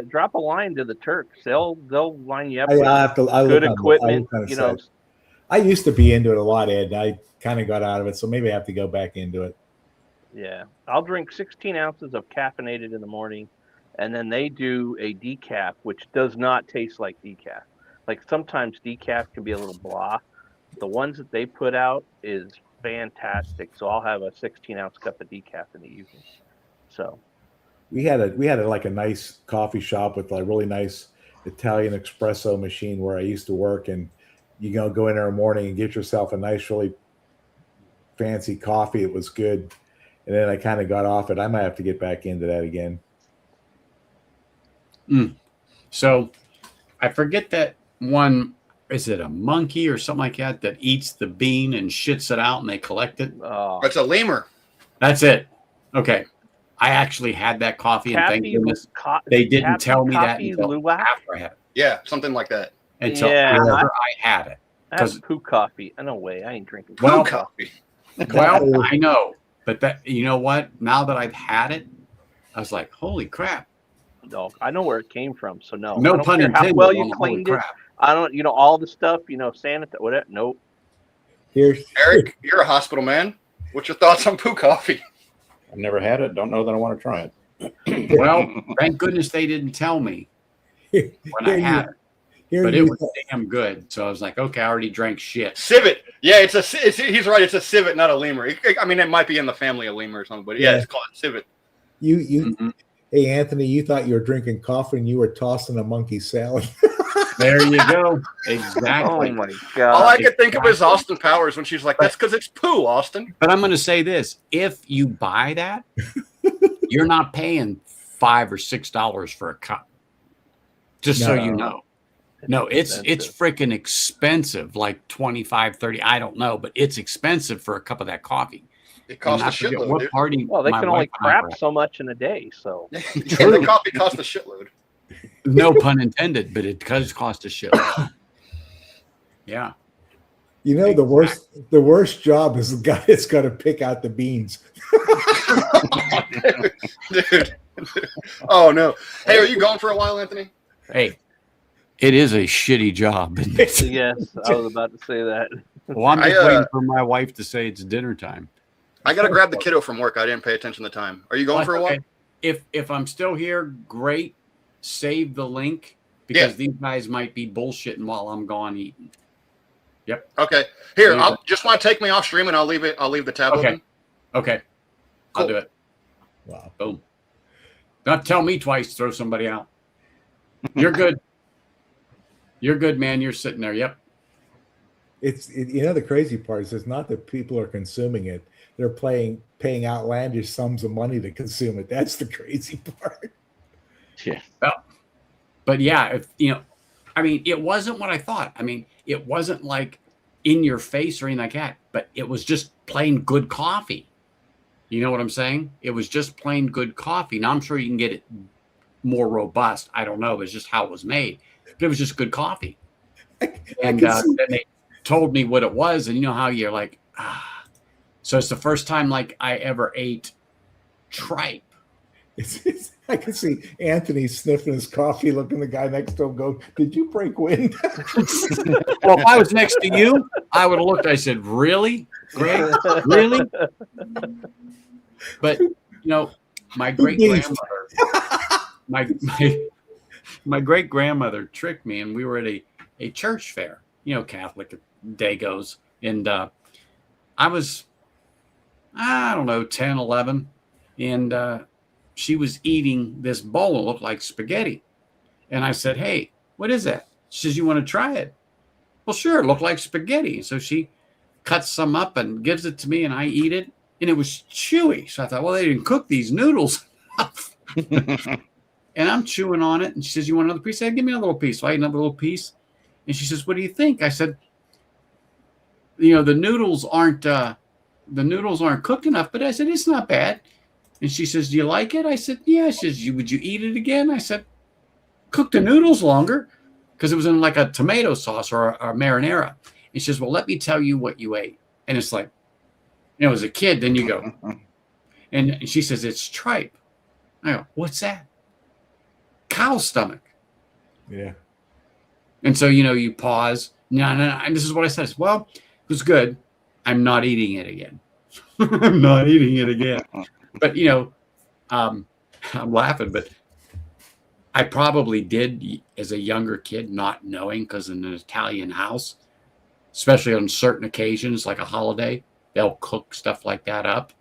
drop a line to the Turks. They'll line you up with good equipment. I used to be into it a lot, Ed. And I kind of got out of it, so maybe I have to go back into it. Yeah, I'll drink 16 ounces of caffeinated in the morning, and then they do a decaf, which does not taste like decaf. Like sometimes decaf can be a little blah. The ones that they put out is fantastic. So I'll have a 16-ounce cup of decaf in the evening. So we had like a nice coffee shop with a really nice Italian espresso machine where I used to work, and you go in there in the morning and get yourself a nice, really fancy coffee. It was good. And then I kind of got off it. I might have to get back into that again. So I forget that one. Is it a monkey or something like that eats the bean and shits it out and they collect it? Oh. It's a lemur. That's it. Okay. I actually had that coffee and thank goodness they didn't tell me that until after I had it. Yeah, something like that. Until after I had it. That's poo coffee. No way. I ain't drinking poo coffee. Well, I know. But that, you know what? Now that I've had it, I was like, holy crap. No, I know where it came from. So no. No pun intended. How well you cleaned it. I don't, all the stuff, sanitize, whatever. Nope. Eric, you're a hospital man. What's your thoughts on poo coffee? I've never had it. Don't know that I want to try it. Well, thank goodness they didn't tell me when I had it. But it was damn good. So I was like, okay, I already drank shit. Civet. Yeah, he's right. It's a civet, not a lemur. I mean, it might be in the family of lemur or something, but yeah, it's called civet. Hey, Anthony, you thought you were drinking coffee and you were tossing a monkey salad. There you go. Exactly. Oh my God. All I could think of is Austin Powers when she's like, that's because it's poo, Austin. But I'm going to say this. If you buy that, you're not paying $5 or $6 for a cup. Just so you know. No, it's freaking expensive, like 25, 30. I don't know, but it's expensive for a cup of that coffee. It costs a shitload. What party? Well, they can only crap so much in a day, so. Yeah, the coffee costs a shitload. No pun intended, but it does cost a shitload. Yeah. The worst job is the guy that's got to pick out the beans. Dude. Oh no. Hey, are you going for a while, Anthony? Hey, it is a shitty job. Yes, I was about to say that. Well, I'm just waiting for my wife to say it's dinner time. I got to grab the kiddo from work. I didn't pay attention to the time. Are you going for a while? If I'm still here, great. Save the link because these guys might be bullshitting while I'm gone eating. Yep. Okay. Here, I'll just want to take me off stream and I'll leave the tab open. Okay. Cool. I'll do it. Wow. Boom. Don't tell me twice, throw somebody out. You're good. You're good, man. You're sitting there. Yep. The crazy part is it's not that people are consuming it. They're paying outlandish sums of money to consume it. That's the crazy part. Yeah. Well, But yeah, if you know, I mean, it wasn't what I thought. I mean, it wasn't like in your face or anything like that, but it was just plain good coffee. You know what I'm saying? It was just plain good coffee. Now I'm sure you can get it more robust. I don't know. It's just how it was made, but it was just good coffee. And then they told me what it was, and you know how you're like, ah. So it's the first time like I ever ate tripe. I can see Anthony sniffing his coffee, looking the guy next to him, go, "Did you break wind?" Well, if I was next to you, I would have looked. I said, "Really, Greg? Really?" But you know, my great grandmother, my great grandmother tricked me, and we were at a church fair. You know, Catholic day goes, and I was, I don't know, 10, 11, and she was eating this bowl that looked like spaghetti. And I said, "Hey, what is that?" She says, "You want to try it?" Well, sure, it looked like spaghetti. So she cuts some up and gives it to me, and I eat it, and it was chewy. So I thought, well, they didn't cook these noodles. And I'm chewing on it, and she says, "You want another piece?" I said, "Give me another little piece." So I ate another little piece, and she says, "What do you think?" I said, "You know, the noodles aren't cooked enough," but I said, "It's not bad." And she says, "Do you like it?" I said, "Yeah." She says, "Would you eat it again?" I said, "Cook the noodles longer," because it was in like a tomato sauce or a marinara. And she says, "Well, let me tell you what you ate." And it's like, you know, as a kid, then you go, and she says, "It's tripe." I go, "What's that?" "Cow stomach." Yeah. And so, you know, you pause. No. And this is what I said. I said, "Well, it was good. I'm not eating it again." I'm not eating it again. But, you know, I'm laughing, but I probably did as a younger kid, not knowing, because in an Italian house, especially on certain occasions, like a holiday, they'll cook stuff like that up.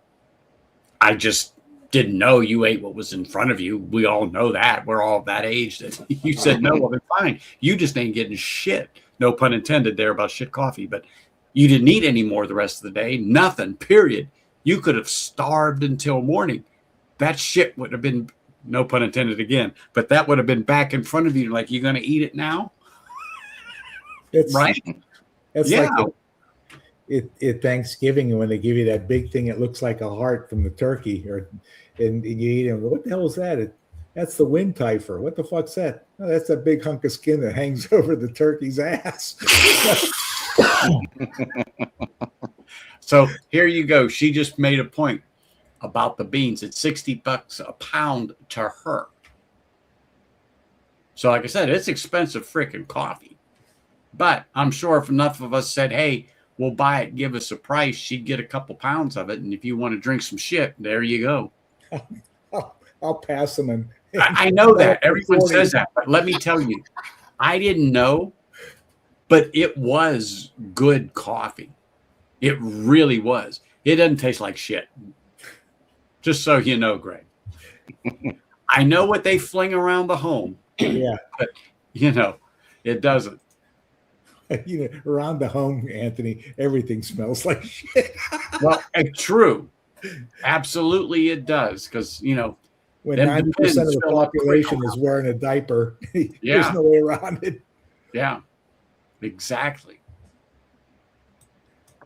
I just didn't know you ate what was in front of you. We all know that. We're all that age that you said, "No, well, then fine. You just ain't getting shit." No pun intended there about shit coffee, but you didn't eat any more the rest of the day. Nothing, period. You could have starved until morning. That shit would have been, no pun intended again, but that would have been back in front of you. Like, "You going to eat it now?" It's Right? It's Yeah. like at Thanksgiving when they give you that big thing, it looks like a heart from the turkey, and you eat it and go, "What the hell is that?" That's the windtifer. What the fuck's that? Oh, that's that big hunk of skin that hangs over the turkey's ass. So here you go. She just made a point about the beans. It's $60 a pound to her. So like I said, it's expensive freaking coffee. But I'm sure if enough of us said, "Hey, we'll buy it, give us a price," she'd get a couple pounds of it. And if you want to drink some shit, there you go. I'll pass them. And I know that. Everyone says that. But let me tell you, I didn't know, but it was good coffee. It really was. It doesn't taste like shit. Just so you know, Greg. I know what they fling around the home. Yeah. But, you know, it doesn't. You know, around the home, Anthony, everything smells like shit. Well, true. Absolutely it does. Because, you know, when them 90% of depends the fill up quick population around. is wearing a diaper, Yeah. there's no way around it. Yeah, exactly.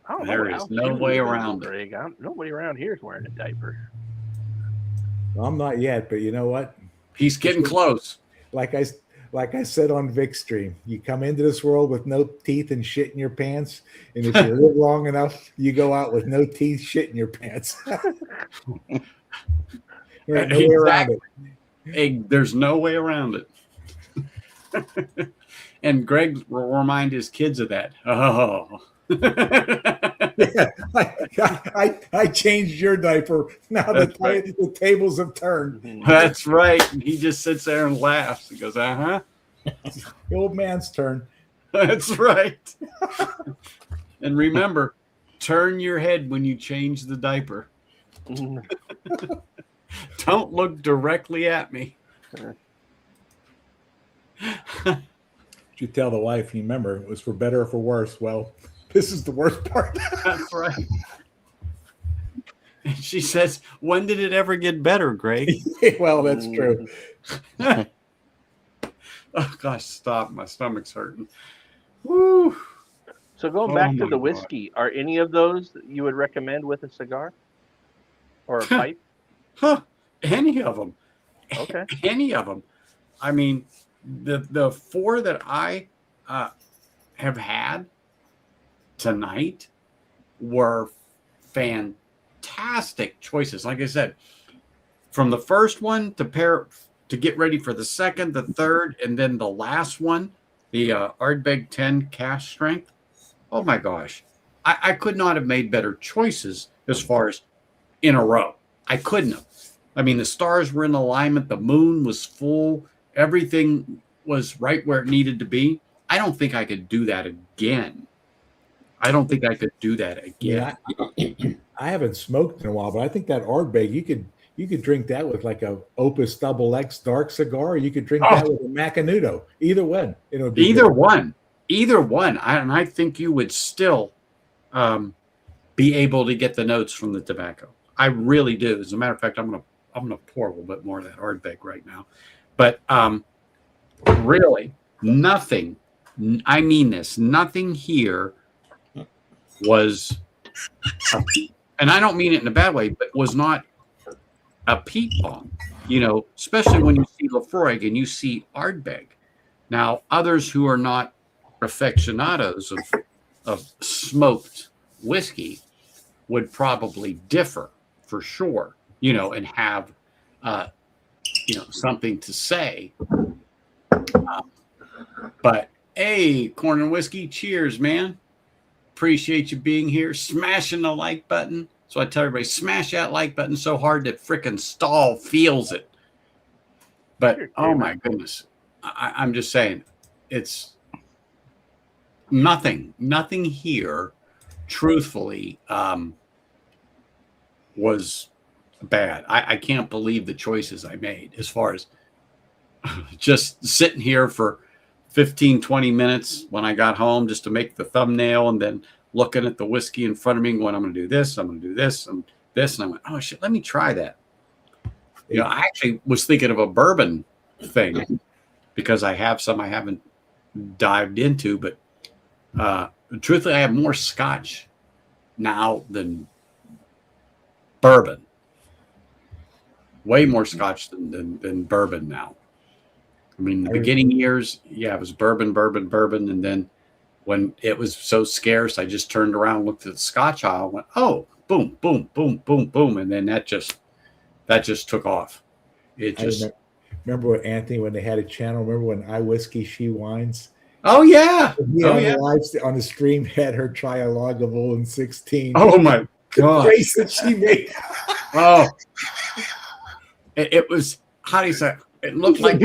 I don't know There how is no soon way it is, around it. Greg. Nobody around here is wearing a diaper. Well, I'm not yet, but you know what? He's getting close. Like I said on Vic Stream, you come into this world with no teeth and shit in your pants, and if you live long enough, you go out with no teeth, shit in your pants. There ain't no way around it. There's no way around it. And Greg will remind his kids of that. Oh. Yeah, I changed your diaper. Now the tables have turned. That's right. And he just sits there and laughs. He goes, "Uh-huh." The old man's turn. That's right. And remember, turn your head when you change the diaper. Don't look directly at me. You tell the wife, you remember, it was for better or for worse. Well, this is the worst part. That's right. And she says, "When did it ever get better, Greg?" Well, that's true. Oh gosh, stop! My stomach's hurting. Woo! So going Oh back to my the God. whiskey, are any of those that you would recommend with a cigar or a pipe? Huh? Any of them? Okay. Any of them? I mean, the four that I have had tonight were fantastic choices. Like I said, from the first one to get ready for the second, the third, and then the last one, the Ardbeg 10 cask strength. Oh my gosh. I could not have made better choices as far as in a row. I couldn't have. I mean, the stars were in alignment. The moon was full. Everything was right where it needed to be. I don't think I could do that again. I don't think I could do that again. I haven't smoked in a while, but I think that Ardbeg, you could drink that with like a Opus Double X dark cigar, or you could drink that with a Macanudo. Either one, it would be Either good. one. Either one. And I think you would still be able to get the notes from the tobacco. I really do. As a matter of fact, I'm gonna pour a little bit more of that Ardbeg right now. But really, nothing. I mean this. Nothing here was, and I don't mean it in a bad way, but was not a peat bomb. You know, especially when you see Laphroaig and you see Ardbeg. Now, others who are not aficionados of smoked whiskey would probably differ for sure, you know, and have, you know, something to say. But hey, Corn and Whiskey, cheers, man. Appreciate you being here, smashing the like button. So I tell everybody, smash that like button so hard that frickin' Stall feels it. But oh my goodness, I'm just saying, it's nothing here, truthfully, was bad. I can't believe the choices I made as far as just sitting here for 15, 20 minutes when I got home just to make the thumbnail and then looking at the whiskey in front of me going, I'm going to do this, I'm going to do this, and this. And I went, oh, shit, let me try that. You know, I actually was thinking of a bourbon thing because I have some I haven't dived into, but truthfully, I have more Scotch now than bourbon. Way more Scotch than bourbon now. I mean, the beginning years, yeah, it was bourbon. And then when it was so scarce, I just turned around, looked at the Scotch aisle, went, oh, boom, boom, boom, boom, boom. And then that just took off. It just. Remember what Anthony, when they had a channel, remember when I Whiskey, She Wines? Oh, yeah. On the stream had her try a Lagavulin 16. Oh, my God. The face that she made. Oh. It was, how do you say, it looked like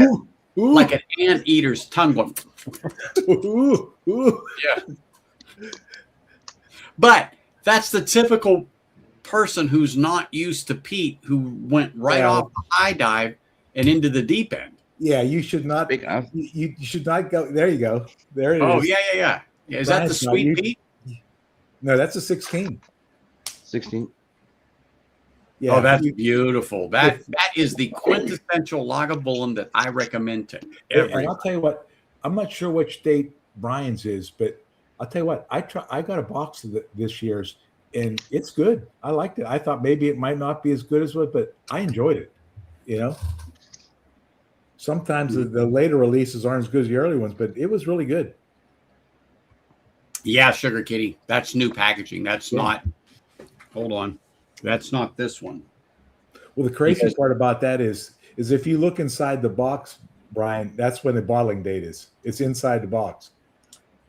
like an anteater's tongue going. Yeah. But that's the typical person who's not used to peat, who went right off the high dive and into the deep end. Yeah, you should not. You should not go. There you go. There it is. Oh, yeah. Is that the sweet peat? No, that's a 16. 16. Yeah. Oh, that's beautiful. That is the quintessential Lagavulin that I recommend to everyone. And I'll tell you what, I'm not sure which date Brian's is, but I'll tell you what, I got a box of this year's, and it's good. I liked it. I thought maybe it might not be as good as what, but I enjoyed it. You know, sometimes the later releases aren't as good as the early ones, but it was really good. Yeah, Sugar Kitty. That's new packaging. That's not. Hold on. That's not this one. Well, the crazy part about that is if you look inside the box, Brian, that's when the bottling date is. It's inside the box.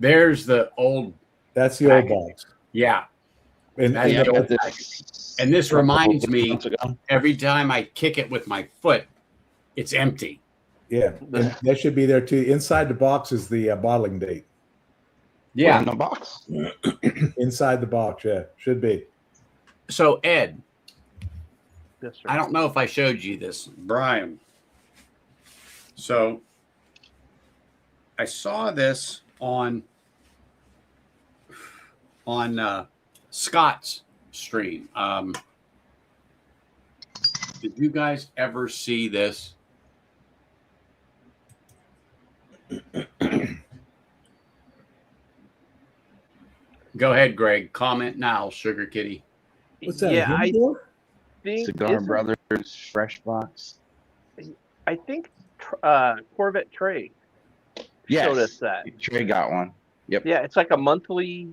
There's the old. That's the old box. Yeah. And this reminds me, every time I kick it with my foot, it's empty. Yeah, and that should be there too. Inside the box is the bottling date. Yeah. In the box. Inside the box, yeah, should be. So, Ed, Yes, sir. I don't know if I showed you this, Brian. So, I saw this on Scott's stream. Did you guys ever see this? Go ahead, Greg. Comment now, Sugar Kitty. What's that? Yeah, a I humidor? think Cigar isn't- Brothers Fresh Box. I think Corvette Trey Yes. showed us that. Trey got one. Yep. Yeah, it's like a monthly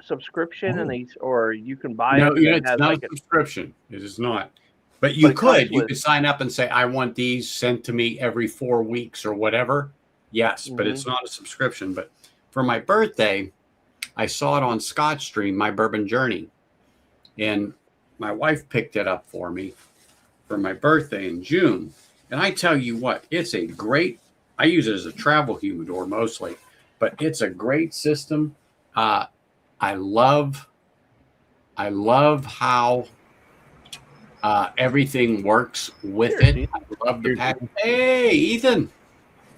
subscription, and or you can buy No, it. And it it's has not like a subscription. It is not. But But you it comes could. You with- could sign up and say, I want these sent to me every 4 weeks or whatever. Yes, but Mm-hmm. it's not a subscription. But for my birthday, I saw it on Scotch Stream, My Bourbon Journey. And my wife picked it up for me for my birthday in June. And I tell you what, it's a great, I use it as a travel humidor mostly, but it's a great system. I love how everything works with it. I love the pack. Hey, Ethan.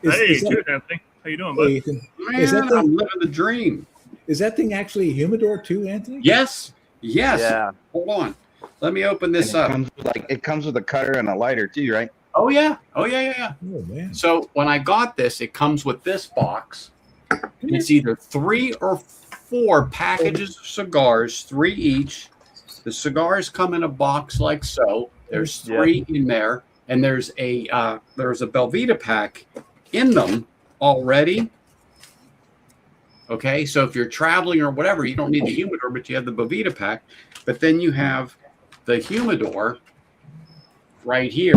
Hey, that, cheers, Anthony. How you doing, hey, bud? Ethan, Man, Is that the- I'm living the dream. is that thing actually a humidor too, Anthony? Yes. Yes. Yeah. Hold on. Let me open this up. It comes with a cutter and a lighter too, right? Oh, yeah. Oh, yeah. Oh man. So when I got this, it comes with this box. It's either 3 or 4 packages of cigars, 3 each. The cigars come in a box like so. There's 3 in there, and there's a Belvita pack in them already. Okay, so if you're traveling or whatever, you don't need the humidor, but you have the Belvita pack. But then you have the humidor right here.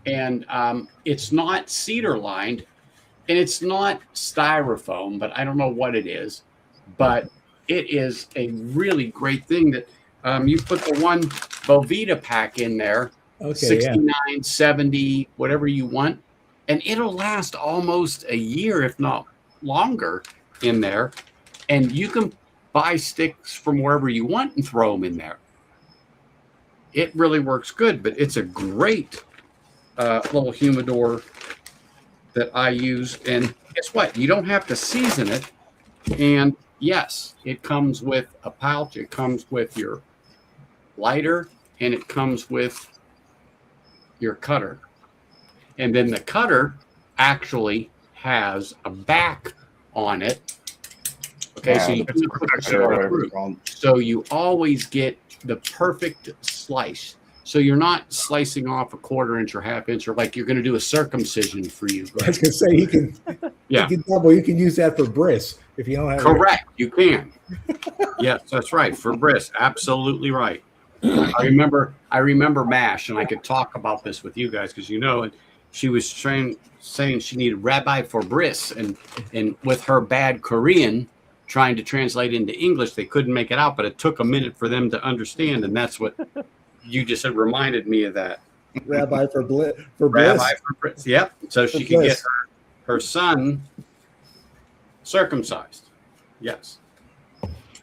And it's not cedar lined, and it's not styrofoam, but I don't know what it is. But it is a really great thing that you put the one Belvita pack in there, Okay. 69, 70, whatever you want, and it'll last almost a year, if not longer, in there. And you can buy sticks from wherever you want and throw them in there. It really works good, but it's a great little humidor that I use. And guess what? You don't have to season it. And yes, it comes with a pouch. It comes with your lighter, and it comes with your cutter. And then the cutter actually has a back on it. Okay, so you That's can put the cigar through. So you always get the perfect slice. So you're not slicing off a 1/4 inch or 1/2 inch, or like you're going to do a circumcision for you. I was gonna say you can. Yeah. You can double. You can use that for bris if you don't have. Correct. You can. Yes, that's right. For bris, absolutely right. I remember MASH, and I could talk about this with you guys because and she was saying she needed Rabbi for bris, and with her bad Korean, trying to translate into English, they couldn't make it out, but it took a minute for them to understand, and that's what you just said reminded me of that. Rabbi for bliss. For Rabbi bliss. for bris. Yep. So she could get her son circumcised. Yes.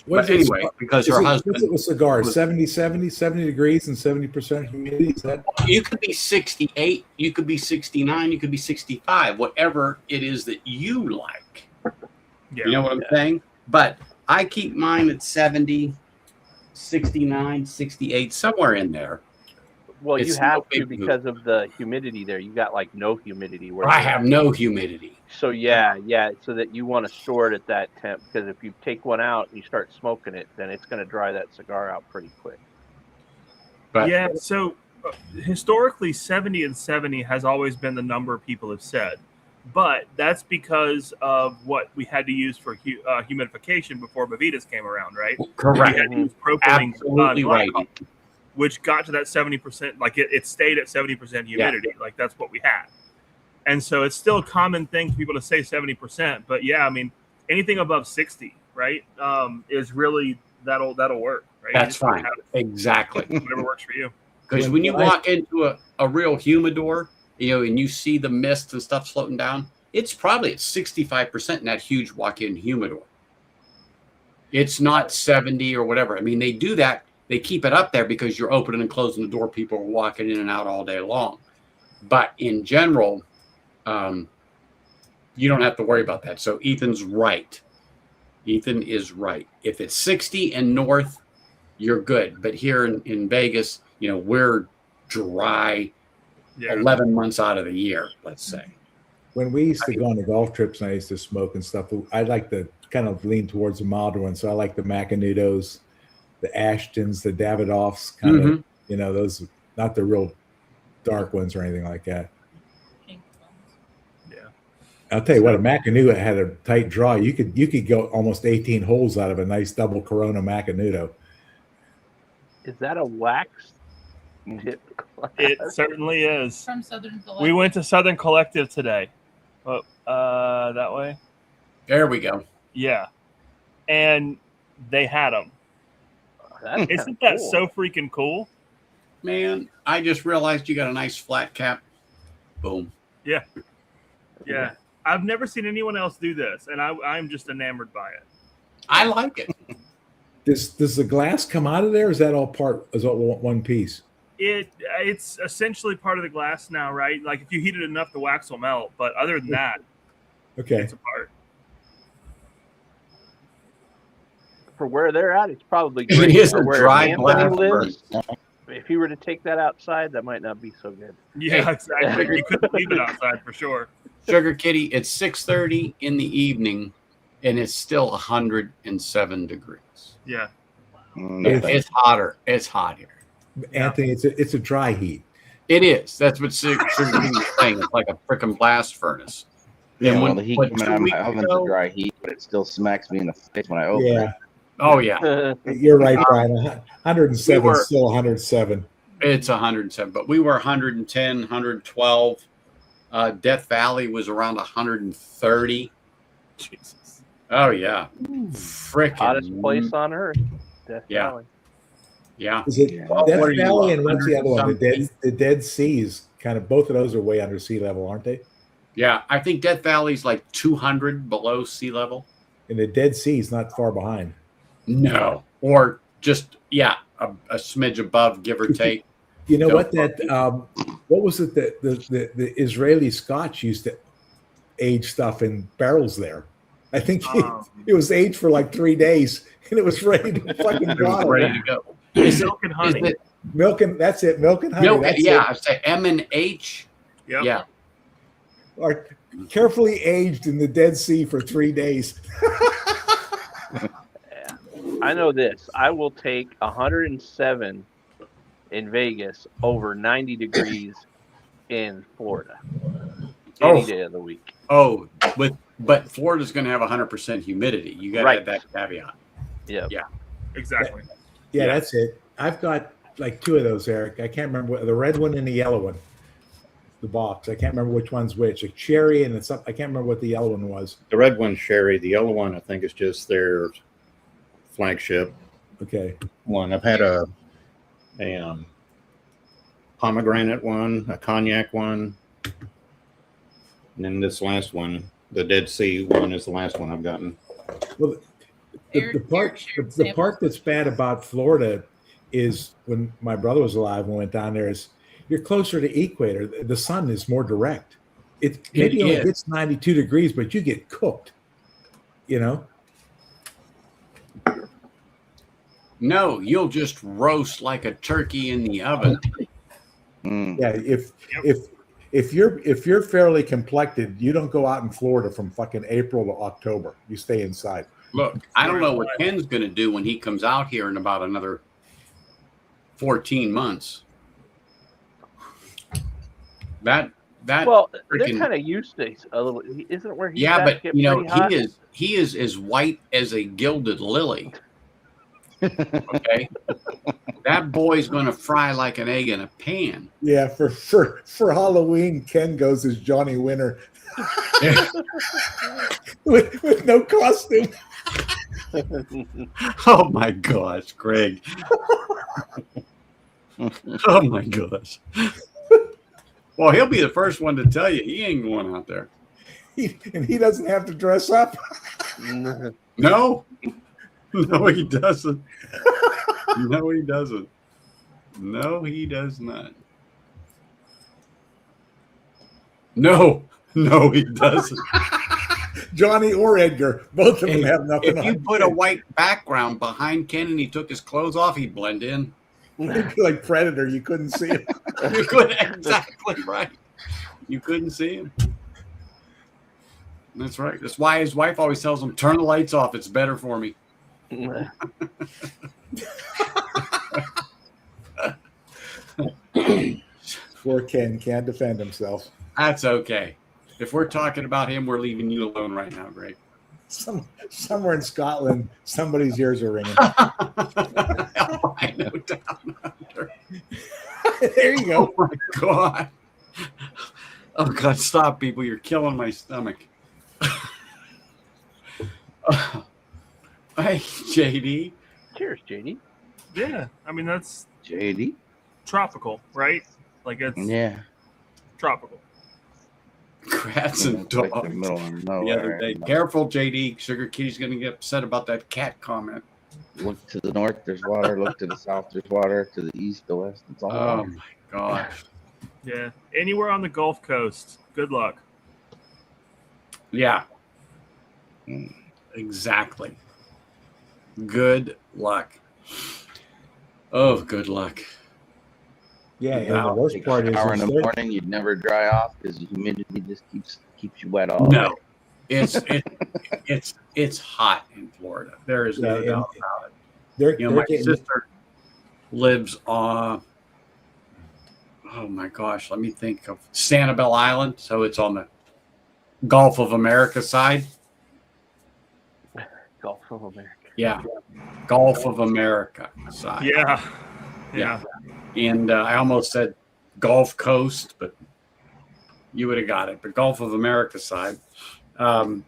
But anyway, because her husband. What's it with cigars? 70 degrees and 70% humidity. Is that? You could be 68, you could be 69, you could be 65, whatever it is that you like. Yeah. You know what I'm saying? But I keep mine at 70, 69, 68, somewhere in there. Well, It's you have no big to because of the humidity there. You got like no humidity. Where I have no humidity. So yeah, so that you want to store it at that temp, because if you take one out and you start smoking it, then it's going to dry that cigar out pretty quick. But Yeah, so historically, 70 and 70 has always been the number people have said. But that's because of what we had to use for humidification before Bevitas came around, right? correct. We had to use propylene Absolutely right. glycol, which got to that 70%, like it stayed at 70% humidity. Like that's what we had. And so it's still a common thing for people to say 70%. But yeah, I mean, anything above 60, right, is really, that'll work, right? You That's just gotta fine. have it, Exactly. whatever works for you. Because when you walk into a real humidor, and you see the mist and stuff floating down, it's probably at 65% in that huge walk-in humidor. It's not 70 or whatever. I mean, they do that. They keep it up there because you're opening and closing the door. People are walking in and out all day long. But in general, you don't have to worry about that. So Ethan's right. Ethan is right. If it's 60 and north, you're good. But here in Vegas, we're dry 11 months out of the year, let's say. when we used to go on the golf trips and I used to smoke and stuff, I like to kind of lean towards the milder ones. So I like the Macanudos, the Ashtons, the Davidoffs, kind of, you know, those, not the real dark ones or anything like that. Yeah. I'll tell you what, a Macanudo had a tight draw. You could go almost 18 holes out of a nice double Corona Macanudo. Is that a wax tip glass? It certainly is. From Southern Collective. We went to Southern Collective today. That way. There we go. Yeah. And they had them. That's Isn't that cool. so freaking cool? Man, I just realized you got a nice flat cap. Boom. Yeah. Yeah. I've never seen anyone else do this, and I'm just enamored by it. I like it. Does the glass come out of there? Or is that all one piece? It's essentially part of the glass now, right? Like if you heat it enough, the wax will melt. But other than that, Okay. it's a part. For where they're at, it's probably It great. is For a where dry Anthony glass lives, if you were to take that outside, that might not be so good. Yeah, exactly. You couldn't leave it outside for sure. Sugar Kitty, it's 6:30 in the evening, and it's still 107 degrees. Yeah. It's hotter. It's hot here. Anthony, it's a dry heat. It is. That's what Sugar Kitty was saying. It's like a freaking blast furnace. Yeah, And well, the heat coming 2 out of my weeks oven's ago- a dry heat, but it still smacks me in the face when I open Yeah, it. Oh, yeah. you're right, Brian. 107 We were- is still 107. It's 107, but we were 110, 112. Death Valley was around 130. Jesus. Oh, yeah. Freaking. Hottest place on earth. Death Yeah. Valley. Yeah. Is it Yeah. Well, Death what are you, Valley and what's the other one? 100 The Dead Seas. Kind of both of those are way under sea level, aren't they? Yeah. I think Death Valley's like 200 below sea level. And the Dead Sea's not far behind. No. Or just, yeah, a smidge above, give or take. You know Go what? What was it that the Israeli Scotch used to age stuff in barrels there? I think it was aged for like 3 days, and it was ready to fucking It was bottle. ready to go. Is it, Milk and is honey. it Milk and that's it. Milk and honey. milk? That's Yeah. it. I say M&H. Yep. Yeah. Are carefully aged in the Dead Sea for 3 days. I know this. I will take 107 in Vegas over 90 degrees in Florida any Oh. day of the week. Oh, but Florida's going to have 100% humidity. You got to Right. have that caveat. Yeah. Yeah. Exactly. Yeah, Yeah. that's it. I've got like 2 of those, Eric. I can't remember the red one and the yellow one. The box. I can't remember which one's which. A cherry and it's up. I can't remember what the yellow one was. The red one's sherry. The yellow one, I think, is just their flagship Okay. one. I've had a pomegranate one, a cognac one, and then this last one, the Dead Sea one, is the last one I've gotten. Well, the part that's bad about Florida is when my brother was alive and went down there is you're closer to equator. The sun is more direct. It maybe only is. gets 92 degrees, but you get cooked. You know? No, you'll just roast like a turkey in the oven. Mm. Yeah. If you're fairly complected, you don't go out in Florida from fucking April to October. You stay inside. Look, I don't know what Ken's going to do when he comes out here in about another 14 months. That Well, they're freaking- kind of used to a little. Isn't it where he's yeah, at but get you know pretty hot? he is as white as a gilded lily. Okay, that boy's going to fry like an egg in a pan. Yeah, for Halloween, Ken goes as Johnny Winter with no costume. Oh my gosh, Greg. Oh my gosh. Well, he'll be the first one to tell you he ain't going out there. And he doesn't have to dress up. No, no, he doesn't. No, he doesn't. No, he does not. No, he doesn't. Johnny or Edgar, both of them Hey, have nothing if you on. put a white background behind Ken and he took his clothes off, he'd blend in. Like Predator, you couldn't see him. You couldn't exactly right. You couldn't see him. That's right. That's why his wife always tells him, turn the lights off. It's better for me. Poor Ken can't defend himself. That's okay. If we're talking about him, we're leaving you alone right now, Greg. Somewhere in Scotland, somebody's ears are ringing. I know, down under. There you go. Oh, my God. Oh, God, stop, people. You're killing my stomach. Hey, JD. Cheers, JD. Yeah, I mean that's JD. tropical, right? Like it's Yeah. tropical. Cats and It's like the dogs. middle of The nowhere. other day. Careful, JD. Sugar Kitty's going to get upset about that cat comment. Look to the north, there's water. Look to the south, there's water. To the east, the west, it's all Oh, water. my gosh. Yeah, anywhere on the Gulf Coast. Good luck. Yeah, Mm. exactly. Good luck. Oh, good luck. Yeah, and the Wow. worst Take part a is shower in the instead- morning, you'd never dry off because the humidity just keeps you wet all No, day. it's hot in Florida. There is no Yeah, doubt about it. they're, You know, they're my getting, sister lives on. Oh my gosh, let me think of Sanibel Island. So it's on the Gulf of America side. Gulf of America. Yeah, Gulf of America side. Yeah, Yeah. yeah. And I almost said Gulf Coast, but you would have got it. But Gulf of America side. It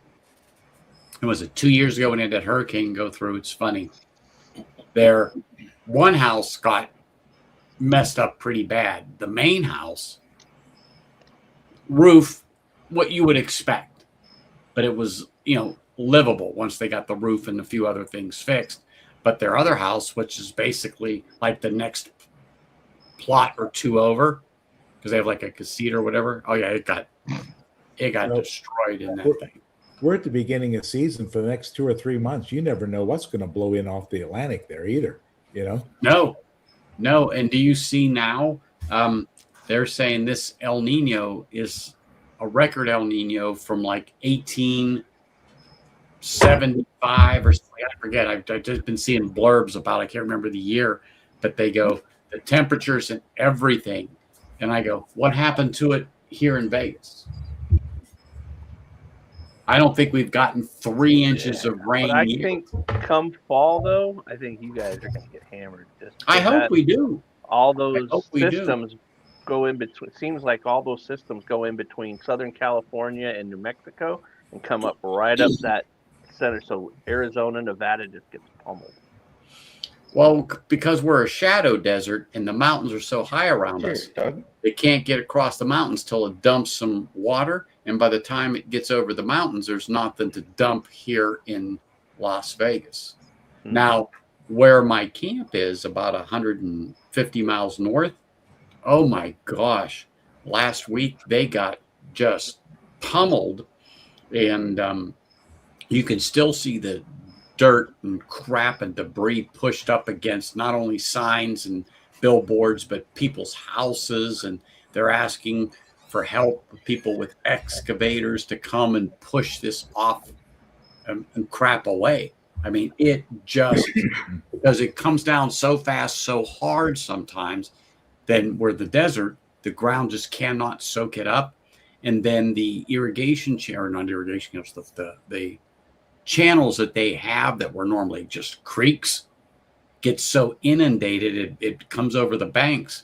was 2 years ago when it had hurricane go through. It's funny. There, one house got messed up pretty bad. The main house roof, what you would expect, but it was livable once they got the roof and a few other things fixed. But their other house, which is basically like the next plot or two over, because they have like a casita or whatever. Oh yeah, it got Well, destroyed in that thing. we're at the beginning of season for the next 2 or 3 months. You never know what's going to blow in off the Atlantic there either. No. And do you see now? They're saying this El Nino is a record El Nino from like 1875 or something. I forget. I've just been seeing blurbs about. I can't remember the year, but they go the temperatures and everything, and I go, what happened to it here in Vegas? I don't think we've gotten 3 inches of rain. But I yet. think come fall, though, I think you guys are going to get hammered. Just I because hope we do. all those hope we do. systems go in between. Seems like all those systems go in between Southern California and New Mexico and come up right up that center. So Arizona, Nevada just gets pummeled. Well, because we're a shadow desert and the mountains are so high around us, Cheers, Doug. they can't get across the mountains till it dumps some water. And by the time it gets over the mountains, there's nothing to dump here in Las Vegas. Hmm. Now, where my camp is, about 150 miles north, oh my gosh, last week they got just pummeled. And you can still see the dirt and crap and debris pushed up against not only signs and billboards, but people's houses. And they're asking for help, people with excavators to come and push this off and crap away. I mean, it just, because it comes down so fast, so hard sometimes, then where the desert, the ground just cannot soak it up. And then the irrigation the channels that they have that were normally just creeks get so inundated, it comes over the banks.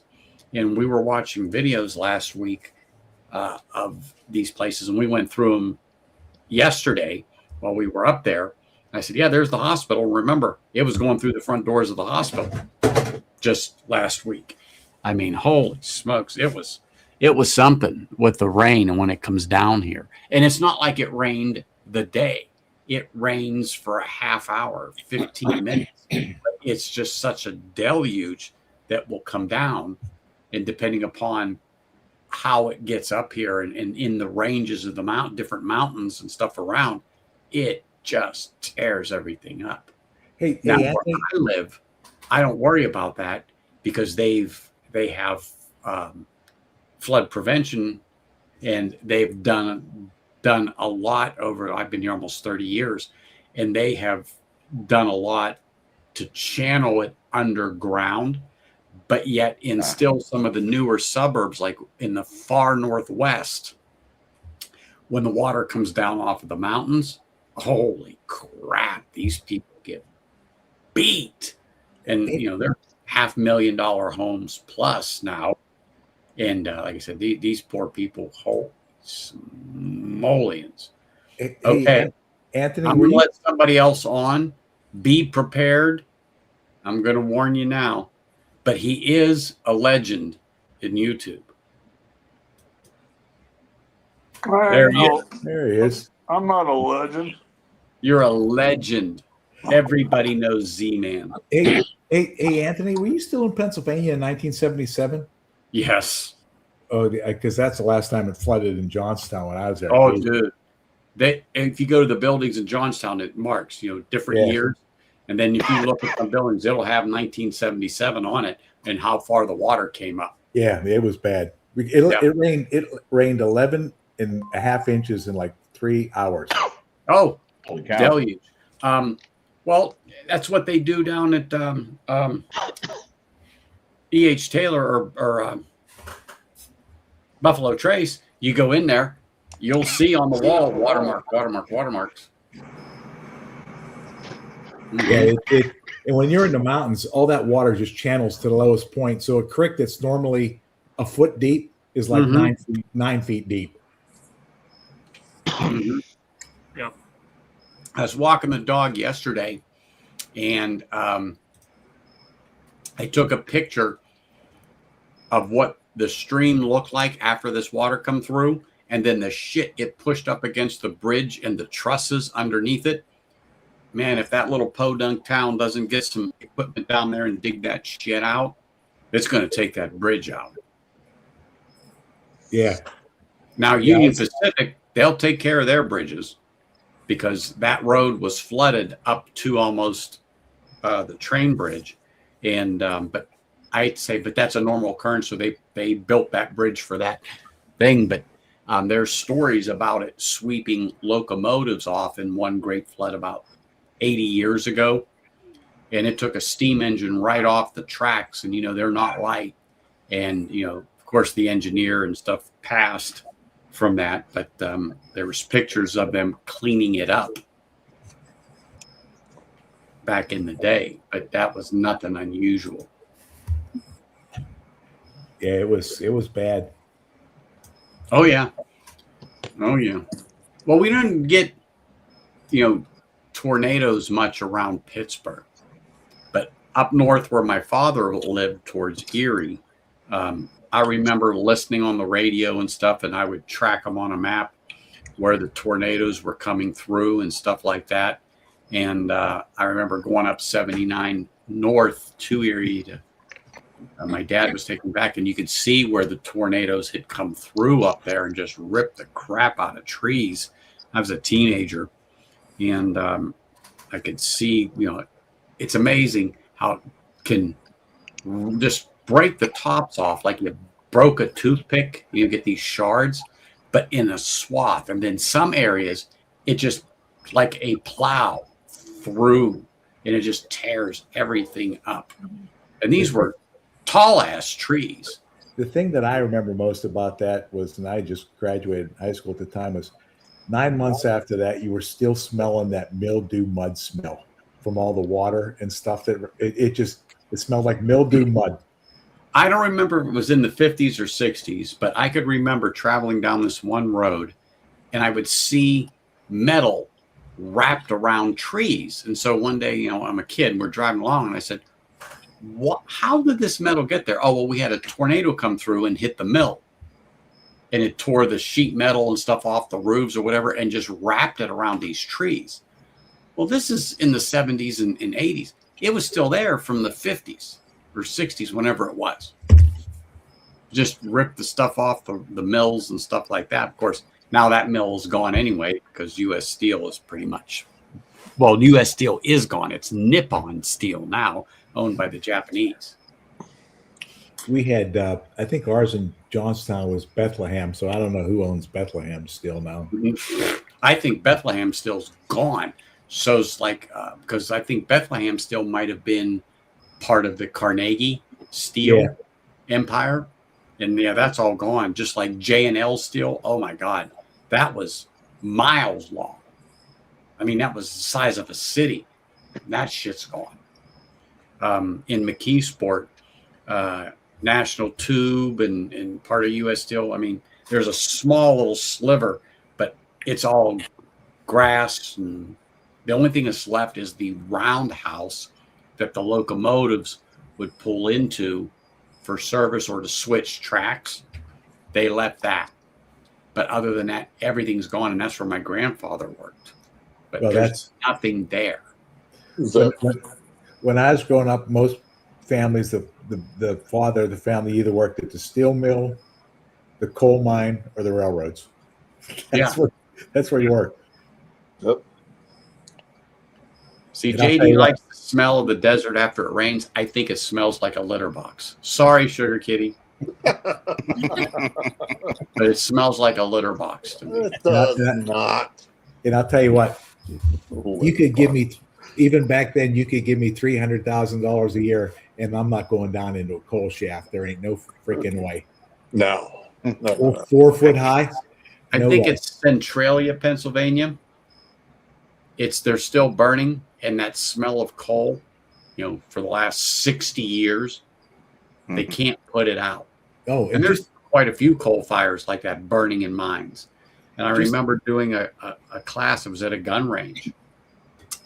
And we were watching videos last week of these places, and we went through them yesterday while we were up there. I said, yeah, there's the hospital. Remember, it was going through the front doors of the hospital just last week. I mean, holy smokes, it was something with the rain and when it comes down here. And it's not like it rained the day. It rains for a half hour, 15 minutes. But it's just such a deluge that will come down, and depending upon how it gets up here and in the ranges of the different mountains and stuff around, it just tears everything up. Hey, Now, Anthony, where I live, I don't worry about that because they have flood prevention, and they've done done a lot over, I've been here almost 30 years, and they have done a lot to channel it underground, but yet in still some of the newer suburbs, like in the far northwest, when the water comes down off of the mountains, holy crap, these people get beat. And, you know, they're $500,000 homes plus now. And like I said, these poor people, holy smolians. Okay. Anthony, I'm going to let somebody else on. Be prepared. I'm going to warn you now. But he is a legend in YouTube. There he is. I'm not a legend. You're a legend. Everybody knows Z-Man. Hey, Anthony, were you still in Pennsylvania in 1977? Yes. Oh, because that's the last time it flooded in Johnstown when I was there. Oh, dude. If you go to the buildings in Johnstown, it marks, you know, different years. And then if you look at some buildings, it'll have 1977 on it and how far the water came up. Yeah, it was bad. It rained 11.5 inches in like 3 hours. Oh, deluge. Well, that's what they do down at E.H. Taylor or Buffalo Trace. You go in there, you'll see on the wall watermarks. Yeah, and when you're in the mountains, all that water just channels to the lowest point. So a creek that's normally a foot deep is like 9 feet deep. Yeah. I was walking the dog yesterday, and I took a picture of what the stream looked like after this water come through, and then the shit get pushed up against the bridge and the trusses underneath it. Man, if that little podunk town doesn't get some equipment down there and dig that shit out, it's going to take that bridge out. Yeah. Now, Union Pacific, they'll take care of their bridges because that road was flooded up to almost the train bridge. And but I'd say, but that's a normal occurrence. So they built that bridge for that thing. But there's stories about it sweeping locomotives off in one great flood about 80 years ago, and it took a steam engine right off the tracks, and you know they're not light, and you know of course the engineer and stuff passed from that, but there was pictures of them cleaning it up back in the day, but that was nothing unusual. Yeah, it was bad. Oh yeah. Well, we didn't get tornadoes much around Pittsburgh, but up north where my father lived towards Erie, I remember listening on the radio and stuff, and I would track them on a map where the tornadoes were coming through and stuff like that. And I remember going up 79 north to Erie to my dad was taking back, and you could see where the tornadoes had come through up there and just ripped the crap out of trees. I was a teenager. And I could see, it's amazing how it can just break the tops off like you broke a toothpick. You get these shards, but in a swath. And then some areas, it just like a plow through, and it just tears everything up. And these were tall ass trees. The thing that I remember most about that was, and I just graduated high school at the time, was 9 months after that, you were still smelling that mildew mud smell from all the water and stuff. That it smelled like mildew mud. I don't remember if it was in the 50s or 60s, but I could remember traveling down this one road, and I would see metal wrapped around trees. And so one day, I'm a kid and we're driving along, and I said, how did this metal get there? Oh, well, we had a tornado come through and hit the mill. And it tore the sheet metal and stuff off the roofs or whatever and just wrapped it around these trees. Well, this is in the 70s and 80s. It was still there from the 50s or 60s, whenever it was. Just ripped the stuff off the mills and stuff like that. Of course, now that mill is gone anyway because U.S. Steel is pretty much, well, U.S. Steel is gone. It's Nippon Steel now, owned by the Japanese. We had, I think ours in Johnstown was Bethlehem, so I don't know who owns Bethlehem still now. I think Bethlehem still's gone. So it's like, because I think Bethlehem still might have been part of the Carnegie Steel Empire. And yeah, that's all gone. Just like J&L Steel. Oh my God. That was miles long. I mean, that was the size of a city. That shit's gone. In McKeesport, National Tube and part of U.S. Steel. I mean, there's a small little sliver, but it's all grass. And the only thing that's left is the roundhouse that the locomotives would pull into for service or to switch tracks. They left that. But other than that, everything's gone. And that's where my grandfather worked. But there's nothing there. When I was growing up, most families, the father of the family either worked at the steel mill, the coal mine, or the railroads. That's where you work. Yep. See, JD likes the smell of the desert after it rains. I think it smells like a litter box. Sorry, Sugar Kitty. But it smells like a litter box to me. It does not. And I'll tell you what, you could give me, even back then, you could give me $300,000 a year, and I'm not going down into a coal shaft. There ain't no freaking way. No. 4 foot high. I think it's Centralia, Pennsylvania. They're still burning, and that smell of coal, for the last 60 years, they can't put it out. Oh, and there's quite a few coal fires like that burning in mines. And I remember doing a class. It was at a gun range,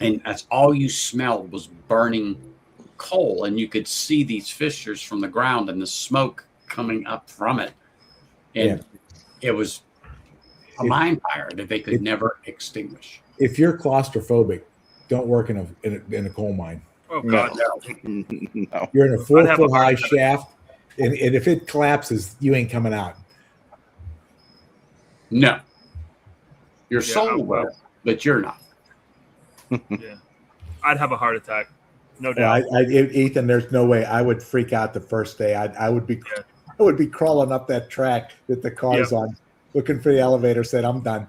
and that's all you smelled was burning coal, and you could see these fissures from the ground and the smoke coming up from it. And it was a mine fire that they could never extinguish. If you're claustrophobic, don't work in a coal mine. Oh God, No. You're in a 4 foot high shaft, and if it collapses, you ain't coming out. No, your soul will, but you're not. Yeah, I'd have a heart attack, no doubt. Ethan, there's no way. I would freak out the first day. I would be crawling up that track that the car's on, looking for the elevator. Said, I'm done.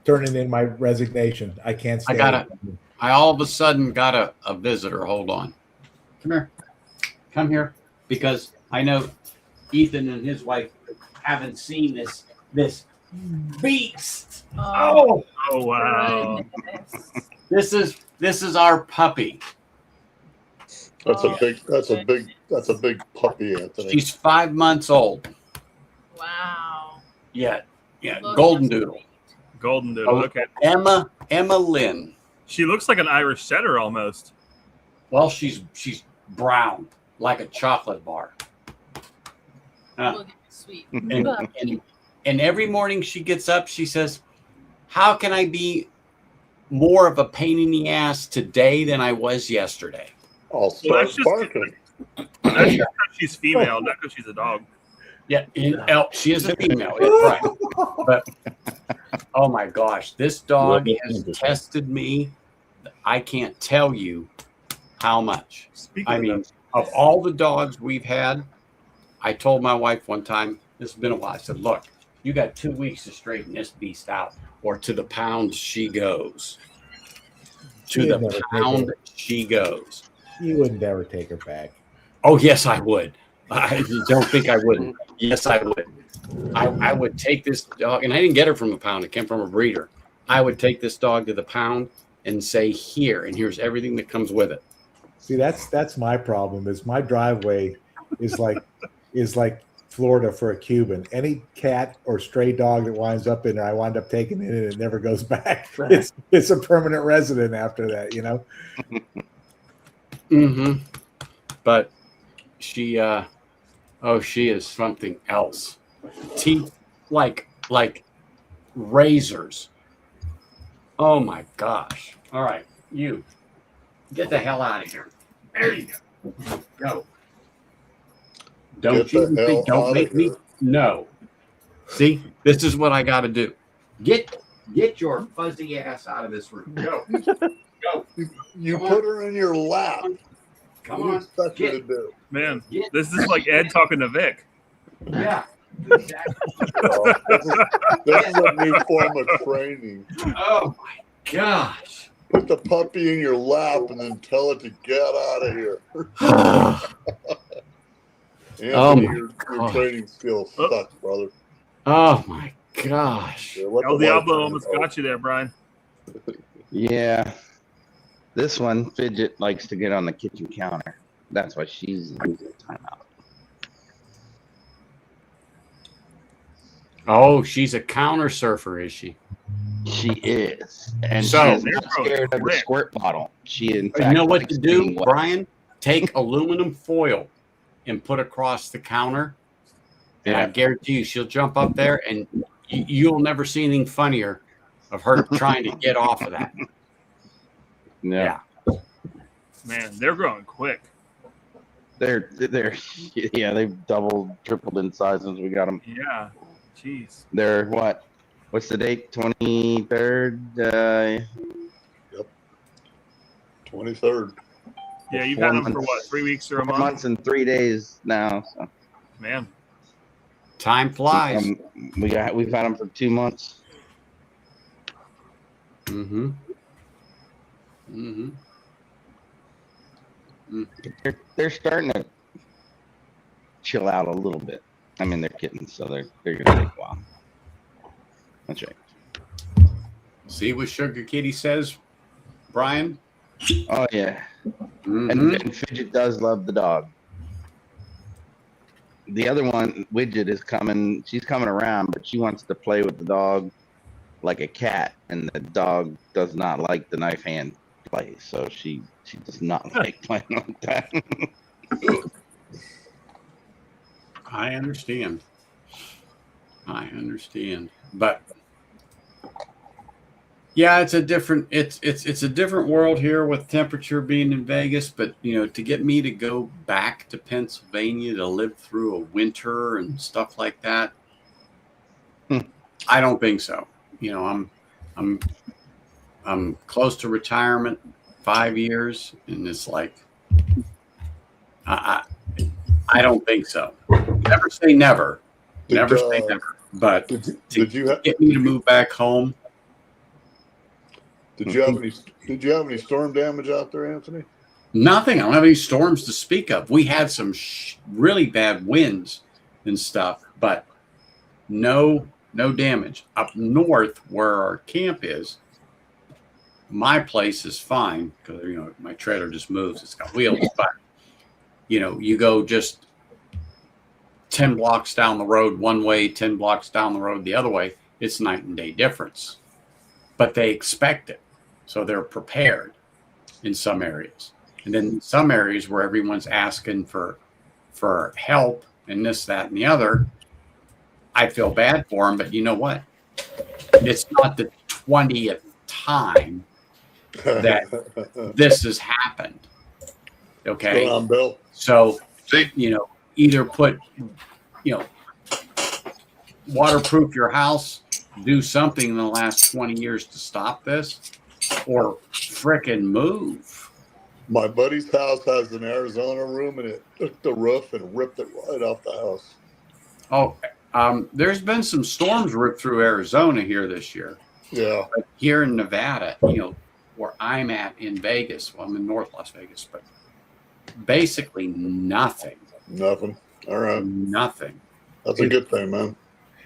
Turning in my resignation. I can't stay. I all of a sudden got a visitor. Hold on. Come here, because I know Ethan and his wife haven't seen this beast. Oh wow. This is our puppy. That's a big puppy, Anthony. She's 5 months old. Wow. Yeah. Golden Doodle. Golden Doodle. Okay. Emma Lynn. She looks like an Irish setter almost. Well, she's brown, like a chocolate bar. Sweet. And every morning she gets up, she says, how can I be more of a pain in the ass today than I was yesterday? I'll start barking. That's just because she's female, not because she's a dog. Yeah, she is a female, right? But oh my gosh, this dog has tested me. I can't tell you how much. Of all the dogs we've had, I told my wife one time, this has been a while, I said, look, you got 2 weeks to straighten this beast out, or to the pound she goes. To the pound she goes. You would never take her back. Oh, yes, I would. I don't think I wouldn't. Yes, I would. I would take this dog, and I didn't get her from a pound. It came from a breeder. I would take this dog to the pound and say, here, and here's everything that comes with it. See, that's my problem. Is my driveway is like Florida for a Cuban. Any cat or stray dog that winds up in there, I wind up taking it, and it never goes back. It's a permanent resident after that, Mm-hmm. But she is something else. Teeth like razors. Oh my gosh. All right, you get the hell out of here. There you go. Go. Don't make me. No. See, this is what I got to do. Get your fuzzy ass out of this room. Go. Go. You put her in your lap. Come What do you on. expect me to Get, do? Man, get. this is like Ed talking to Vic. Yeah. Exactly. Oh, this is a new form of training. Oh my gosh. Put the puppy in your lap and then tell it to get out of here. Anthony, Oh my your God. training skills suck, brother. Oh my gosh. Yeah, let El the Diablo wife almost know. got you there, Brian. Yeah. This one, Fidget likes to get on the kitchen counter. That's why she's in timeout. Oh, she's a counter surfer, is she? She is. And So- she's not scared of the squirt bottle. She, in fact, You know what likes to do, being wet. Brian? Take aluminum foil and put across the counter. And I Yeah. guarantee you she'll jump up there and you'll never see anything funnier of her trying to get off of that. Yeah. Man, they're growing quick. They're yeah, they've doubled, tripled in size since we got them. Yeah. Jeez. They're what? What's the date? 23rd? 23rd. Yeah, you've 4 had them for months. what, 3 weeks or a 4 month? months and 3 days now. So. Man. Time flies. We've had them for 2 months. Mm-hmm. Mm-hmm. They're starting to chill out a little bit. I mean, they're kittens, so they're gonna take a while. That's right. See what Sugar Kitty says, Brian? Oh yeah. Mhm. And Fidget does love the dog. The other one, Widget, is coming. She's coming around, but she wants to play with the dog like a cat, and the dog does not like the knife hand play. So she does not like playing like that. I understand. I understand. But yeah, it's a different it's a different world here with temperature being in Vegas, but you know, to get me to go back to Pennsylvania to live through a winter and stuff like that, I don't think so. You know, I'm close to retirement, 5 years, and it's like I don't think so. Never say never. Never say never. But Did you get me to move back home. Did you have any storm damage out there, Anthony? Nothing. I don't have any storms to speak of. We had some really bad winds and stuff, but no damage. Up north where our camp is, my place is fine because you know my trailer just moves. It's got wheels, but you know you go just 10 blocks down the road one way, 10 blocks down the road the other way. It's night and day difference, but they expect it. So they're prepared in some areas. And then some areas where everyone's asking for help and this, that, and the other, I feel bad for them. But you know what? It's not the 20th time that this has happened. Okay. What's going on, Bill? So, you know, either put, you know, waterproof your house, do something in the last 20 years to stop this, or frickin' move. My buddy's house has an Arizona room, and it took the roof and ripped it right off the house. Oh, there's been some storms ripped through Arizona here this year. Yeah. But here in Nevada, you know, where I'm at in Vegas, well, I'm in North Las Vegas, but basically nothing. Nothing. All right. Nothing. That's a good thing, man.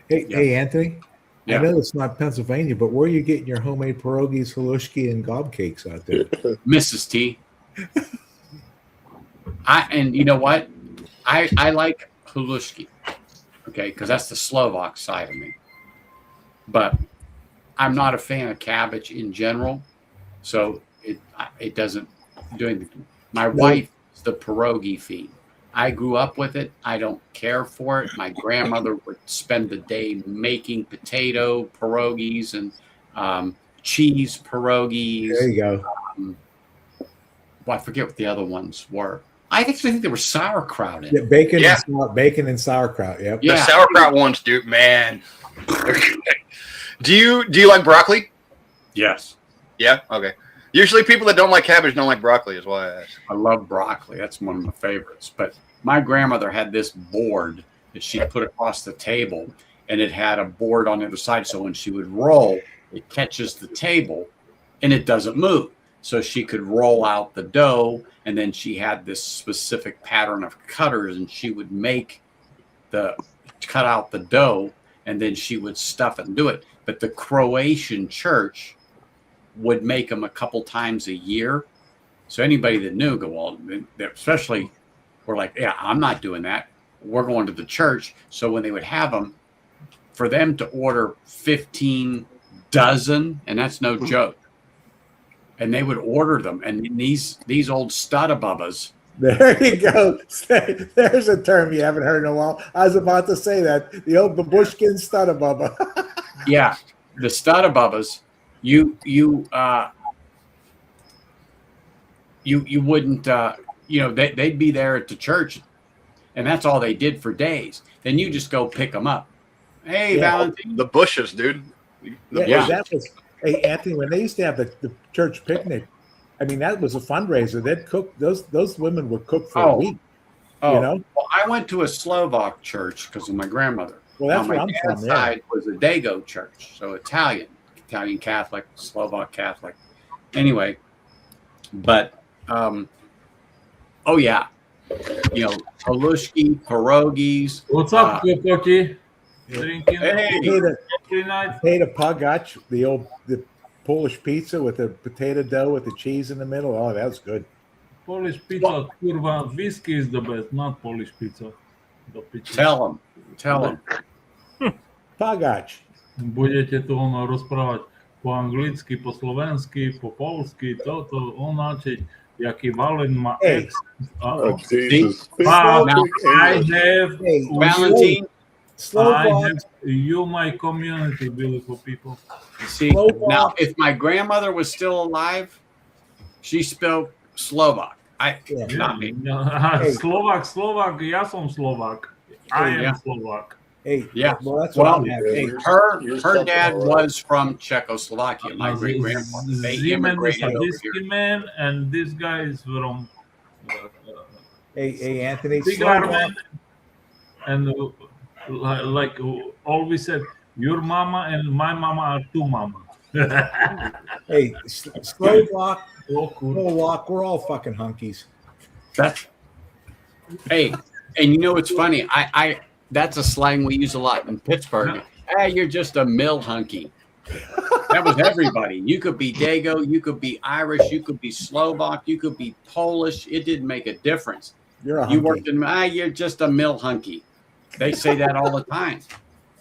Hey, Anthony. Yeah. I know it's not Pennsylvania, but where are you getting your homemade pierogies, halushki, and gob cakes out there? Mrs. T. And you know what? I like halushki, okay, because that's the Slovak side of me. But I'm not a fan of cabbage in general, so it doesn't do anything. My wife is the pierogi fiend. I grew up with it. I don't care for it. My grandmother would spend the day making potato pierogies and cheese pierogies. There you go. Well, I forget what the other ones were. I actually think they were sauerkraut in. Yeah, bacon and sauerkraut. Yep. The sauerkraut ones, dude, man. Do you like broccoli? Yes. Yeah. Okay. Usually people that don't like cabbage don't like broccoli is why I asked. I love broccoli. That's one of my favorites. But my grandmother had this board that she put across the table, and it had a board on the other side. So when she would roll, it catches the table and it doesn't move. So she could roll out the dough, and then she had this specific pattern of cutters, and she would cut out the dough, and then she would stuff it and do it. But the Croatian church would make them a couple times a year. So anybody that knew, especially were like, yeah, I'm not doing that. We're going to the church. So when they would have them, for them to order 15 dozen, and that's no joke, and they would order them. And these old studabubbas. There you go. There's a term you haven't heard in a while. I was about to say that. The old babushkin studabubba. Yeah, the studabubbas. You wouldn't. They'd be there at the church, and that's all they did for days. Then you just go pick them up. Hey, Yeah. Valentine. The bushes, dude. That was. Hey, Anthony, when they used to have the church picnic, I mean, that was a fundraiser. They'd cook. Those women would cook for a week. Oh, You know? Well, I went to a Slovak church because of my grandmother. Well, that's Now, where my I'm dad's from. Yeah. side was a Dago church, so Italian Catholic, Slovak Catholic. Anyway, but oh yeah, halushki, pierogies. What's up, Kokoki? Drinking Hey. every night? Potato pagach, the Polish pizza with the potato dough with the cheese in the middle. Oh, that was good. Polish pizza, kurva, whiskey is the best, not Polish pizza. The pizza. Tell them. Pagach. Budete to ono rozprávať po anglicky, po slovensky, po polsky, toto onáčiť, jaký Valen má Hey. ex. Oh, Jesus. Wow, Now, I have Hey, Valentine. Slovaks. you, my community, beautiful people. See, now if my grandmother was still alive, she spoke Slovak. Not me. Hey. Slovak, ja som Slovak. I am Yeah. Slovak. Hey, Yeah. well, that's what Well, I'm having. hey, You're her something dad all right. was from Czechoslovakia. My great grandfather. They Zeman is immigrated a over whiskey here. man, and this guy is from Hey, Anthony. cigar Slovak. man. And like always said, your mama and my mama are two mama. Hey, Slovak, Slovak, we're all fucking hunkies. Hey, and you know what's funny? I that's a slang we use a lot in Pittsburgh. Hey, you're just a mill hunky. That was everybody. You could be Dago, you could be Irish, you could be Slovak, you could be Polish. It didn't make a difference. You're a hunky. You worked in you're just a mill hunky. They say that all the time.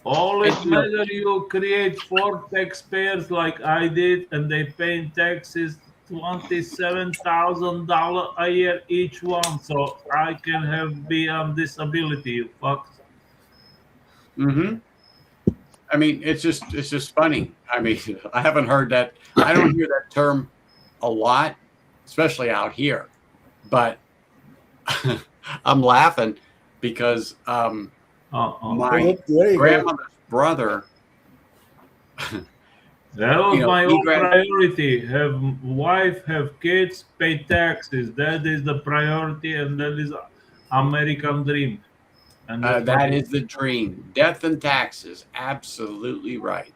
Always matter you create 4 taxpayers like I did, and they pay taxes $27,000 a year each one, so I can be on disability. You fucks. Mm-hmm. I mean, it's just funny. I mean, I haven't heard that. I don't hear that term a lot, especially out here. But I'm laughing because my grandmother's brother. That was my he own priority. Have wife, have kids, pay taxes. That is the priority, and that is American dream. And that is the dream. Death and taxes. Absolutely right.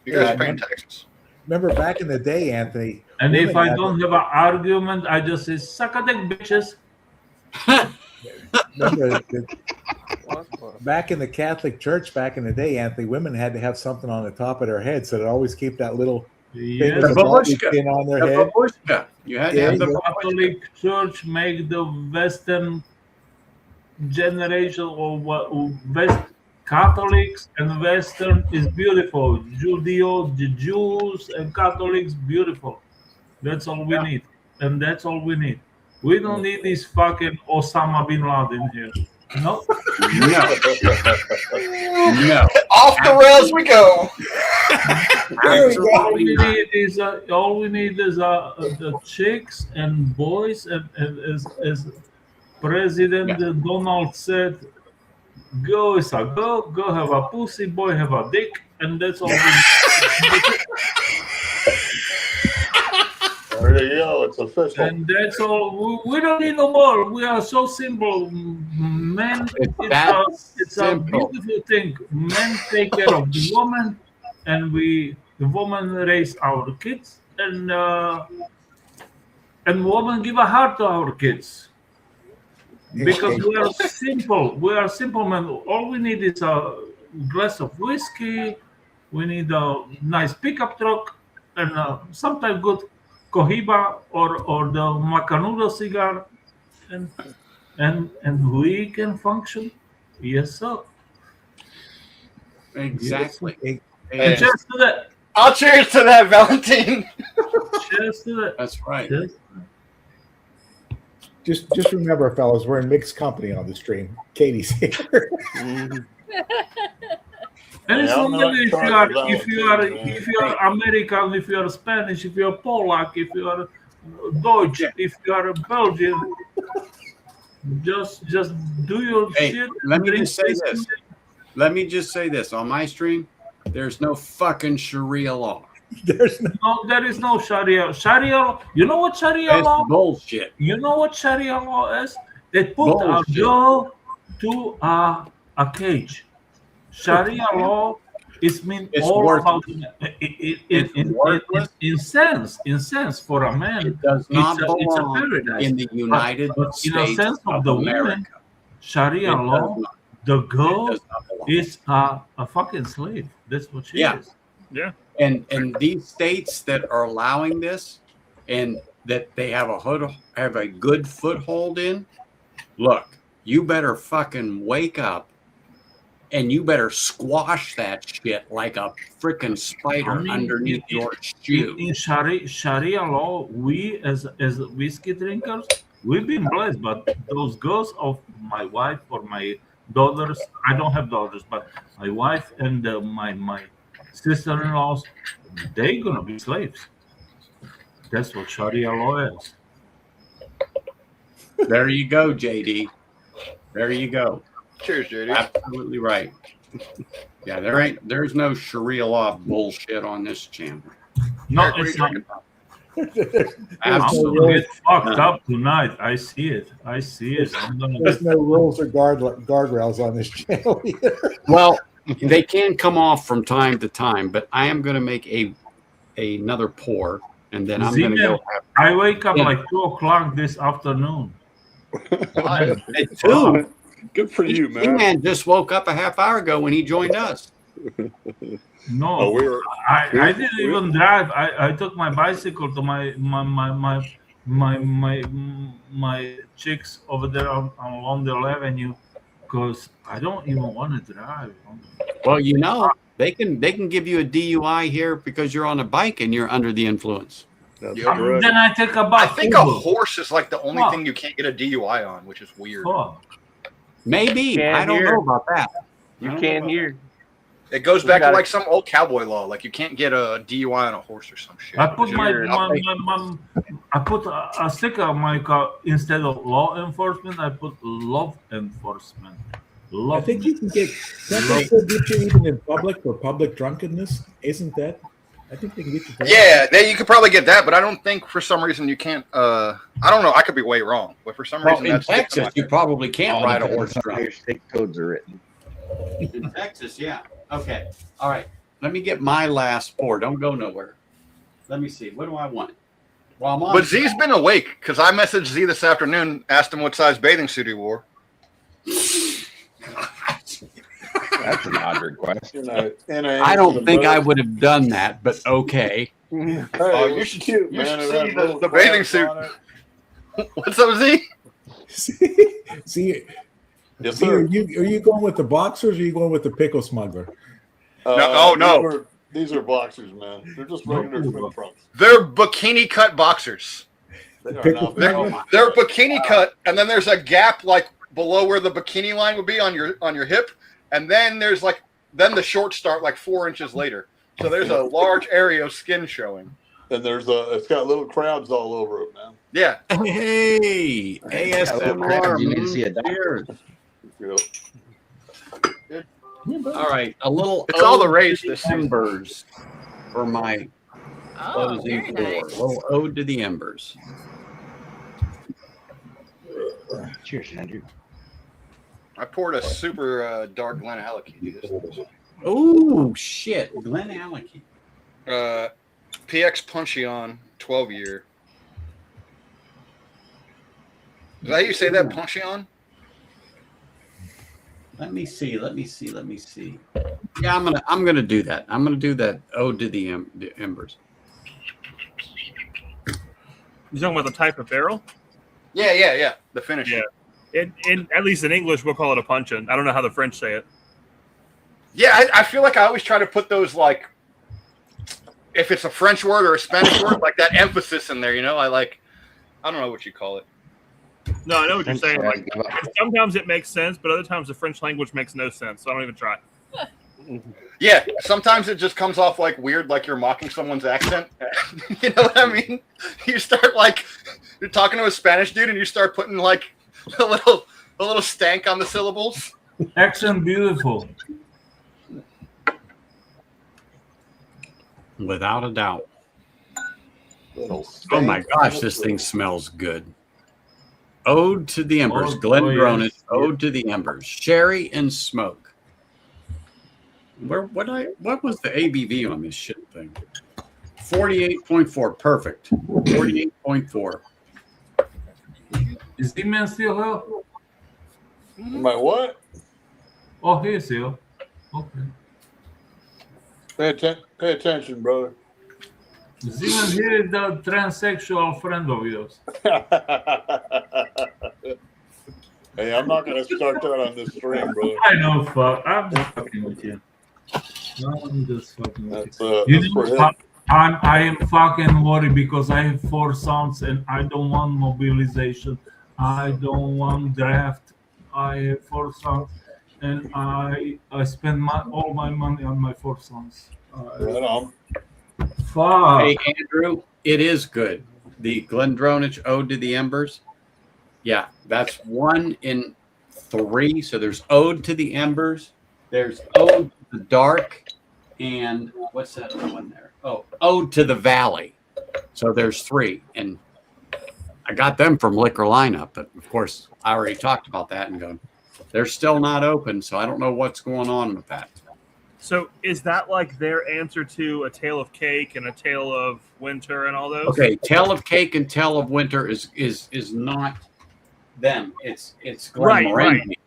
You guys are paying taxes. Remember back in the day, Anthony. And if women I had- don't have an argument, I just say, suck a dick, bitches. remember back in the Catholic Church back in the day, Anthony, women had to have something on the top of their head, so they'd always keep that little thing Yes. with the bobby pin on their The head. babushka. You had to have the The babushka. Catholic Church make the Western generation or West Catholics and Western is beautiful. Judeo, the Jews and Catholics, beautiful. That's all we need, and that's all we need. We don't need this fucking Osama bin Laden here. No. No. No. Off the rails we go. All we need is the chicks and boys, and as President Donald said, go have a pussy, boy have a dick, and that's all we need. There you go. It's official. And that's all. We don't need no more. We are so simple. Men, it's a beautiful thing. Men take care of the woman, and the woman raise our kids, and women give a heart to our kids. Because we are simple. We are simple men. All we need is a glass of whiskey. We need a nice pickup truck and sometimes good Cohiba or the Macanudo cigar, and we can function. Yes, sir. Exactly. And cheers to that. I'll cheers to that, Valentine. Cheers to that. That's right. Cheers. Just remember, fellas, we're in mixed company on the stream. Katie's here. And it's not matter if you are American, if you are Spanish, if you are Polak, if you are Deutsch, if you are Belgian, just do your shit. Let me just say this. On my stream, there's no fucking Sharia law. There is no Sharia. Sharia, you know what Sharia It's law? bullshit. You know what Sharia law is? They put a girl to a cage. Sharia law is mean all about in sense for a man. It does not it's a belong paradise. in the United States in a sense of the America. woman, Sharia law, the girl is a fucking slave. That's what she is. Yeah. And these states that are allowing this and that they have a good foothold in, look, you better fucking wake up and you better squash that shit like a freaking spider underneath your shoe. In Sharia law, we as whiskey drinkers, we've been blessed. But those girls of my wife or my daughters, I don't have daughters, but my wife and my sister-in-laws, they're gonna be slaves. That's what Sharia law is. There you go, JD. There you go. Cheers, JD. Absolutely right. Yeah, there's no Sharia law bullshit on this channel. No, it's not. I'm gonna get fucked up tonight. I see it. There's no rules or guardrails on this channel either. Well, they can come off from time to time, but I am going to make another pour, and then I'm going to go. I wake up like 2:00 this afternoon. At 2. Good for you, man. Z-Man just woke up a half hour ago when he joined us. No, I didn't even drive. I took my bicycle to my chicks over there on Lawndale Avenue because I don't even want to drive. Well, you know, they can give you a DUI here because you're on a bike and you're under the influence. Then I take a bike. I think a horse is like the only thing you can't get a DUI on, which is weird. Maybe. I don't know about that. You can't hear. It goes back to like some old cowboy law. Like you can't get a DUI on a horse or some shit. I put I put a sticker on my car instead of law enforcement. I put love enforcement. I think you can get. Don't they still get you even in public for public drunkenness? Isn't that? I think they can get you. Yeah, you could probably get that, but I don't think for some reason you can't. I don't know. I could be way wrong, but for some reason in Texas you probably can't ride a horse drunk. Your state codes are written. In Texas, yeah. Okay. All right. Let me get my last pour. Don't go nowhere. Let me see. What do I want? Well, but Z's been awake because I messaged Z this afternoon, asked him what size bathing suit he wore. That's an odd request. I don't think I would have done that, but okay. Hey, you should see the bathing suit. What's up, Z? See, yes, sir. sir. Are you going with the boxers or are you going with the pickle smuggler? No. These are boxers, man. They're just regular swim trunks. They're bikini cut boxers. They're bikini cut, and then there's a gap like below where the bikini line would be on your hip, and then there's then the shorts start like 4 inches later. So there's a large area of skin showing. And it's got little crabs all over it, man. Yeah. Hey, ASMR. You need to see a doctor. All right, a little. It's all the rage this embers for my Oh, Closing very four. nice. Little ode to the embers. Cheers, Andrew. I poured a super dark Glen Alecky. Oh shit, Glen Alecky. PX Puncheon 12-year. Is that how you say that, Puncheon? Let me see. Yeah, I'm gonna do that. I'm gonna do that ode to the embers. You talking about the type of barrel? Yeah. The finish. Yeah. In at least in English, we'll call it a puncheon. I don't know how the French say it. Yeah, I feel like I always try to put those, like, if it's a French word or a Spanish word, like that emphasis in there, you know? I don't know what you call it. No, I know what you're saying. Like, sometimes it makes sense, but other times the French language makes no sense. So I don't even try. Yeah, sometimes it just comes off like weird, like you're mocking someone's accent. You know what I mean? You start like you're talking to a Spanish dude, and you start putting like a little stank on the syllables. Accent beautiful. Without a doubt. Oh my gosh, this thing smells good. Ode to the Embers, Glendronach, yes. Ode to the Embers, sherry and smoke. What was the ABV on this shit thing? 48.4, perfect. 48.4. Is the man still here? My what? Oh, he's here. Okay. Pay attention, brother. Zeman here is the transsexual friend of yours. Hey, I'm not gonna start that on this stream, brother. I know, fuck. I'm just fucking with you. I'm just fucking with you. That's You know, for him. I am fucking worried because I have 4 sons and I don't want mobilization. I don't want draft. I have 4 sons and I spend all my money on my 4 sons. Right on. Fuck. Hey, Andrew, it is good. The Glendronach Ode to the Embers. Yeah, that's 1 in 3. So there's Ode to the Embers. There's Ode to the Dark. And what's that other one there? Oh, Ode to the Valley. So there's 3. And I got them from Liquor Lineup. But, of course, I already talked about that and going, they're still not open. So I don't know what's going on with that. So is that like their answer to A Tale of Cake and A Tale of Winter and all those? Okay, Tale of Cake and Tale of Winter is not them. It's Glenmorangie. Right.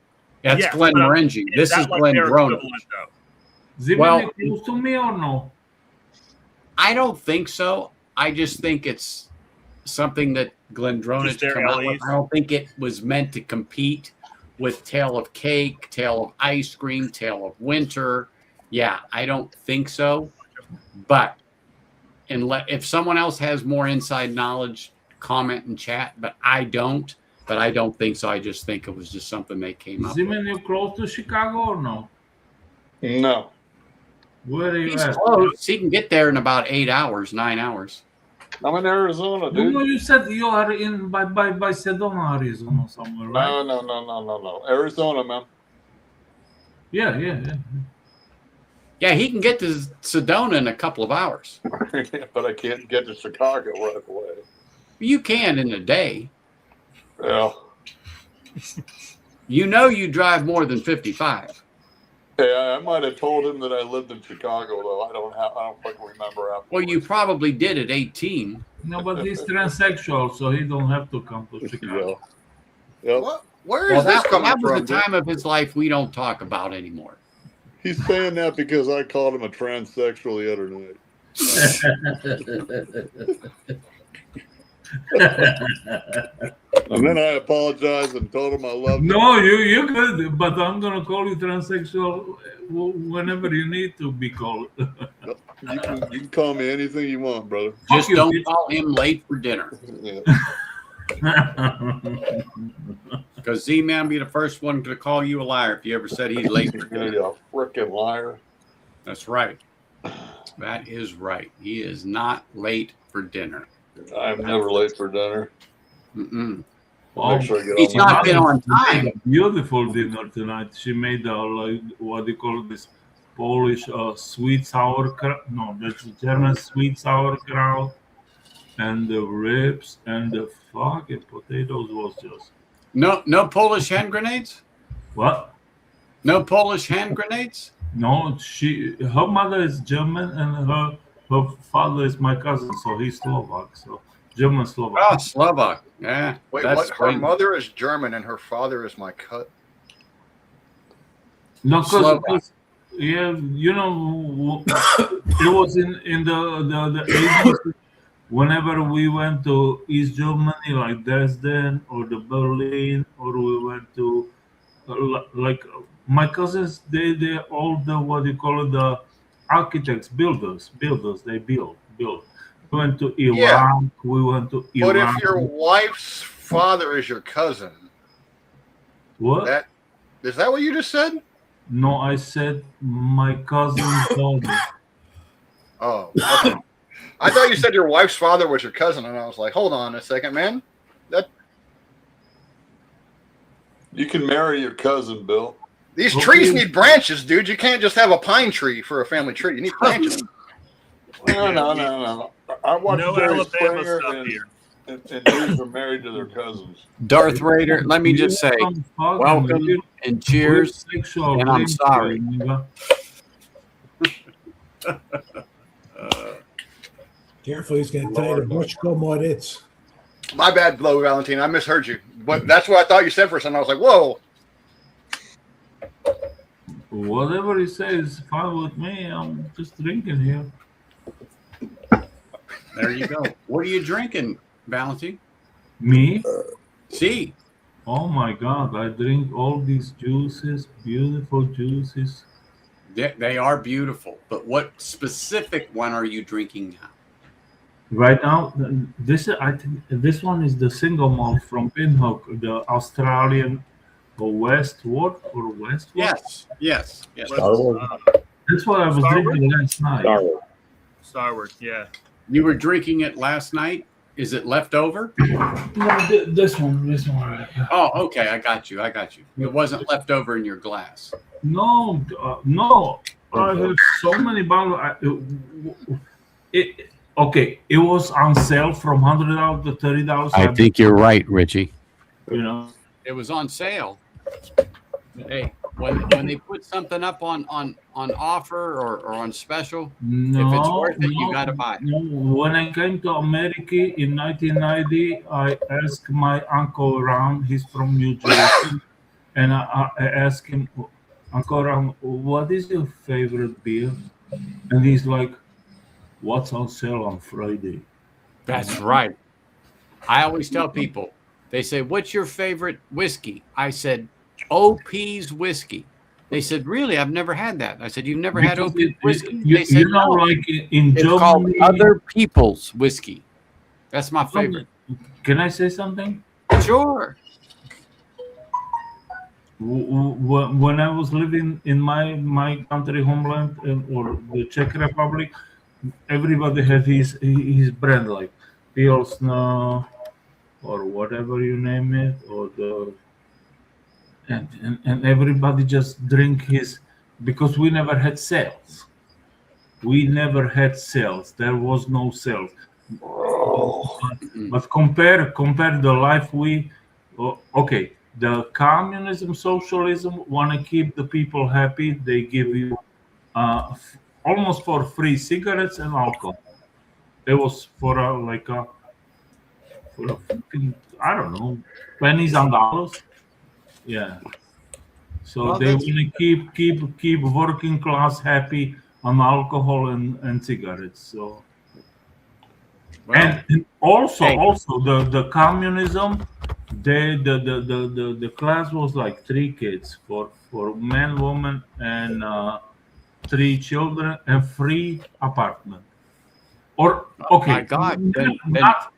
That's Yes, Glenmorangie. This is like their Glendronach. equivalent, though? Zeman Well- close to me or no? I don't think so. I just think it's something that Glendronach Just their come out with. LEs? I don't think it was meant to compete with Tale of Cake, Tale of Ice Cream, Tale of Winter. Yeah, I don't think so. But if someone else has more inside knowledge, comment and chat. But I don't. But I don't think so. I just think it was just something they came up with. Zeman, you close to Chicago or no? No. Where are you He's at? close. He can get there in about 8 hours, 9 hours. I'm in Arizona, No, dude. you said you are in by Sedona, Arizona somewhere, right? No. Arizona, man. Yeah. Yeah, he can get to Sedona in a couple of hours. But I can't get to Chicago right away. You can in a day. Yeah. You know you drive more than 55. Hey, I might have told him that I lived in Chicago, though. I don't fucking remember. Well, you probably did at 18. No, but he's transsexual, so he don't have to come to Chicago. Yep. Where Well, is this coming that was from? the time of his life we don't talk about anymore. He's saying that because I called him a transsexual the other night. And then I apologized and told him I loved him. No, you good, but I'm gonna call you transsexual whenever you need to be called. You can call me anything you want, brother. Just you, don't bitch. call him late for dinner. Yeah. Because Z-Man be the first one to call you a liar if you ever said he's late for dinner. You a freaking liar. That's right. That is right. He is not late for dinner. I'm never late for dinner. Mm-mm. Make sure I get He's on my not been on time. Beautiful dinner tonight. She made like what do you call this? Polish sweet sauerkraut. No, that's German sweet sauerkraut, and the ribs and the fucking potatoes was just No Polish hand grenades. what? No Polish hand grenades. No, her mother is German and her father is my cousin, so he's Slovak. So German Slovak. Oh, Slovak. Yeah. Wait, that's what? Her great. mother is German and her father is my cut. No, Slovak. because yeah, you know, it was in the 80s. Whenever we went to East Germany, like Dresden or the Berlin, or we went to like my cousins, they all the what you call it, the architects, builders. They build. We went to Iraq. Yeah. We went to Iran. But if your wife's father is your cousin, what? Is that what you just said? No, I said my cousin's father. Oh, okay. I thought you said your wife's father was your cousin, and I was like, hold on a second, man. You can marry your cousin, Bill. These trees need branches, dude. You can't just have a pine tree for a family tree. You need branches. No. I watched No Jerry Alabama Springer, stuff here. and these are married to their cousins. Darth Raider, let me just say, welcome and cheers, and I'm sorry. Careful, he's going to tell you the bush come what it's. My bad, Blow Valentine. I misheard you. But that's what I thought you said for a second. I was like, whoa. Whatever he says is fine with me. I'm just drinking here. There you go. What are you drinking, Valentine? Me? See. Oh my God! I drink all these juices, beautiful juices. They are beautiful. But what specific one are you drinking now? Right now, I think this one is the single malt from Pinhook, the Australian Westward or Westward. Yes. That's what I was drinking last night. Starward, yeah. You were drinking it last night. Is it left over? No, this one. Oh, okay. I got you. It wasn't left over in your glass. No. I have so many bottles. Okay, it was on sale from $100 to $30. I think you're right, Richie. You know, it was on sale. Hey, when they put something up on offer or on special, if it's worth it, you got to buy it. No. When I came to America in 1990, I asked my uncle Ram, he's from New Jersey, and I asked him, Uncle Ram, what is your favorite beer? And he's like, what's on sale on Friday? That's right. I always tell people, they say, what's your favorite whiskey? I said, OP's whiskey. They said, really? I've never had that. I said, you've never had OP's whiskey? They said, no. Like in it's Germany, called Other People's Whiskey. That's my favorite. Can I say something? Sure. When I was living in my country, homeland, or the Czech Republic, everybody had his brand, like Pilsner or whatever you name it, or and everybody just drink his, because we never had sales. There was no sales. But compare the life okay. The communism, socialism want to keep the people happy. They give you almost for free cigarettes and alcohol. It was for I don't know, pennies and dollars. Yeah. So Well, they that's- want to keep working class happy on alcohol and cigarettes. So Well, and also Hey. the communism, the class was like 3 kids for man, woman, and 3 children and free apartment. Or okay, my God. Then not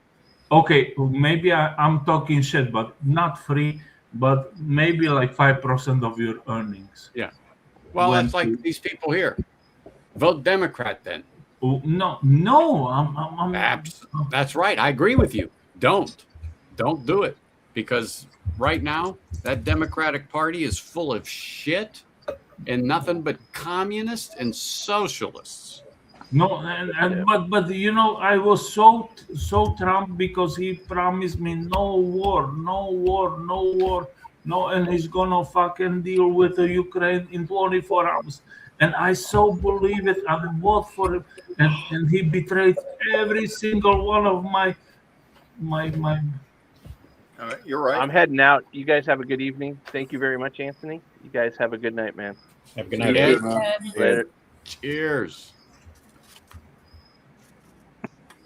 okay. Maybe I'm talking shit, but not free, but maybe like 5% of your earnings. well, when- that's like these people here. Vote Democrat then. Oh, no, I'm That's right. I agree with you. Don't do it, because right now that Democratic Party is full of shit, and nothing but communists and socialists. No, but you know, I was so Trump because he promised me no war, and he's gonna fucking deal with the Ukraine in 24 hours. And I so believe it and vote for him, and he betrayed every single one of my. All right, you're right. I'm heading out. You guys have a good evening. Thank you very much, Anthony. You guys have a good night, man. Have a good night. Yeah. Dave. Later. Cheers.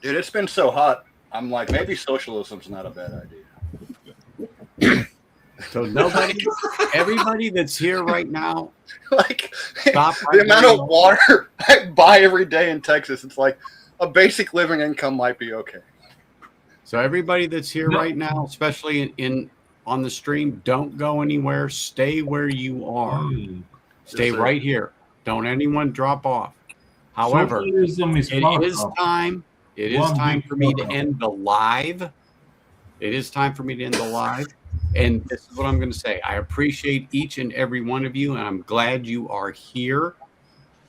Dude, it's been so hot. I'm like, maybe socialism's not a bad idea. So everybody that's here right now, Like stop the right amount now. of water I buy every day in Texas, it's like a basic living income might be okay. So everybody that's here right now, especially on the stream, don't go anywhere. Stay where you are. Stay Yes, sir. right here. Don't anyone drop off. However, Socialism is it fucked is up. time. It is One time big for me to fuck up. end the live. It is time for me to end the live. And this is what I'm going to say. I appreciate each and every one of you, and I'm glad you are here.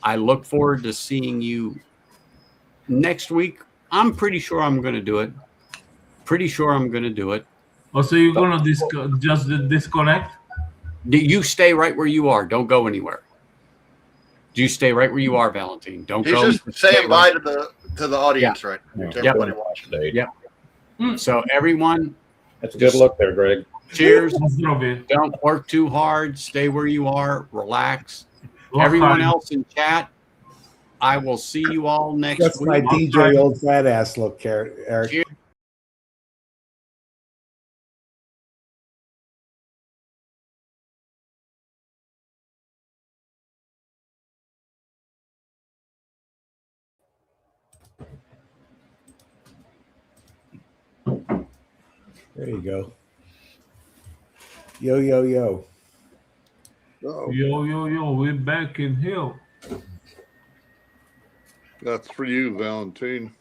I look forward to seeing you next week. I'm pretty sure I'm going to do it. Oh, so you're gonna just disconnect? You stay right where you are. Don't go anywhere. You stay right where you are, Valentine. Don't He's go. just Stay saying right. bye to the audience, right? Yeah. To everybody watching. Yep. So everyone, That's a good look there, Greg. cheers. Zdrowie. Don't work too hard. Stay where you are. Relax. Everyone else in chat, I will see you all next That's my week. DJ old fat ass look, Eric. Cheers. There you go. Yo, yo, yo. Oh, Yo, we're back in here. that's for you, Valentine.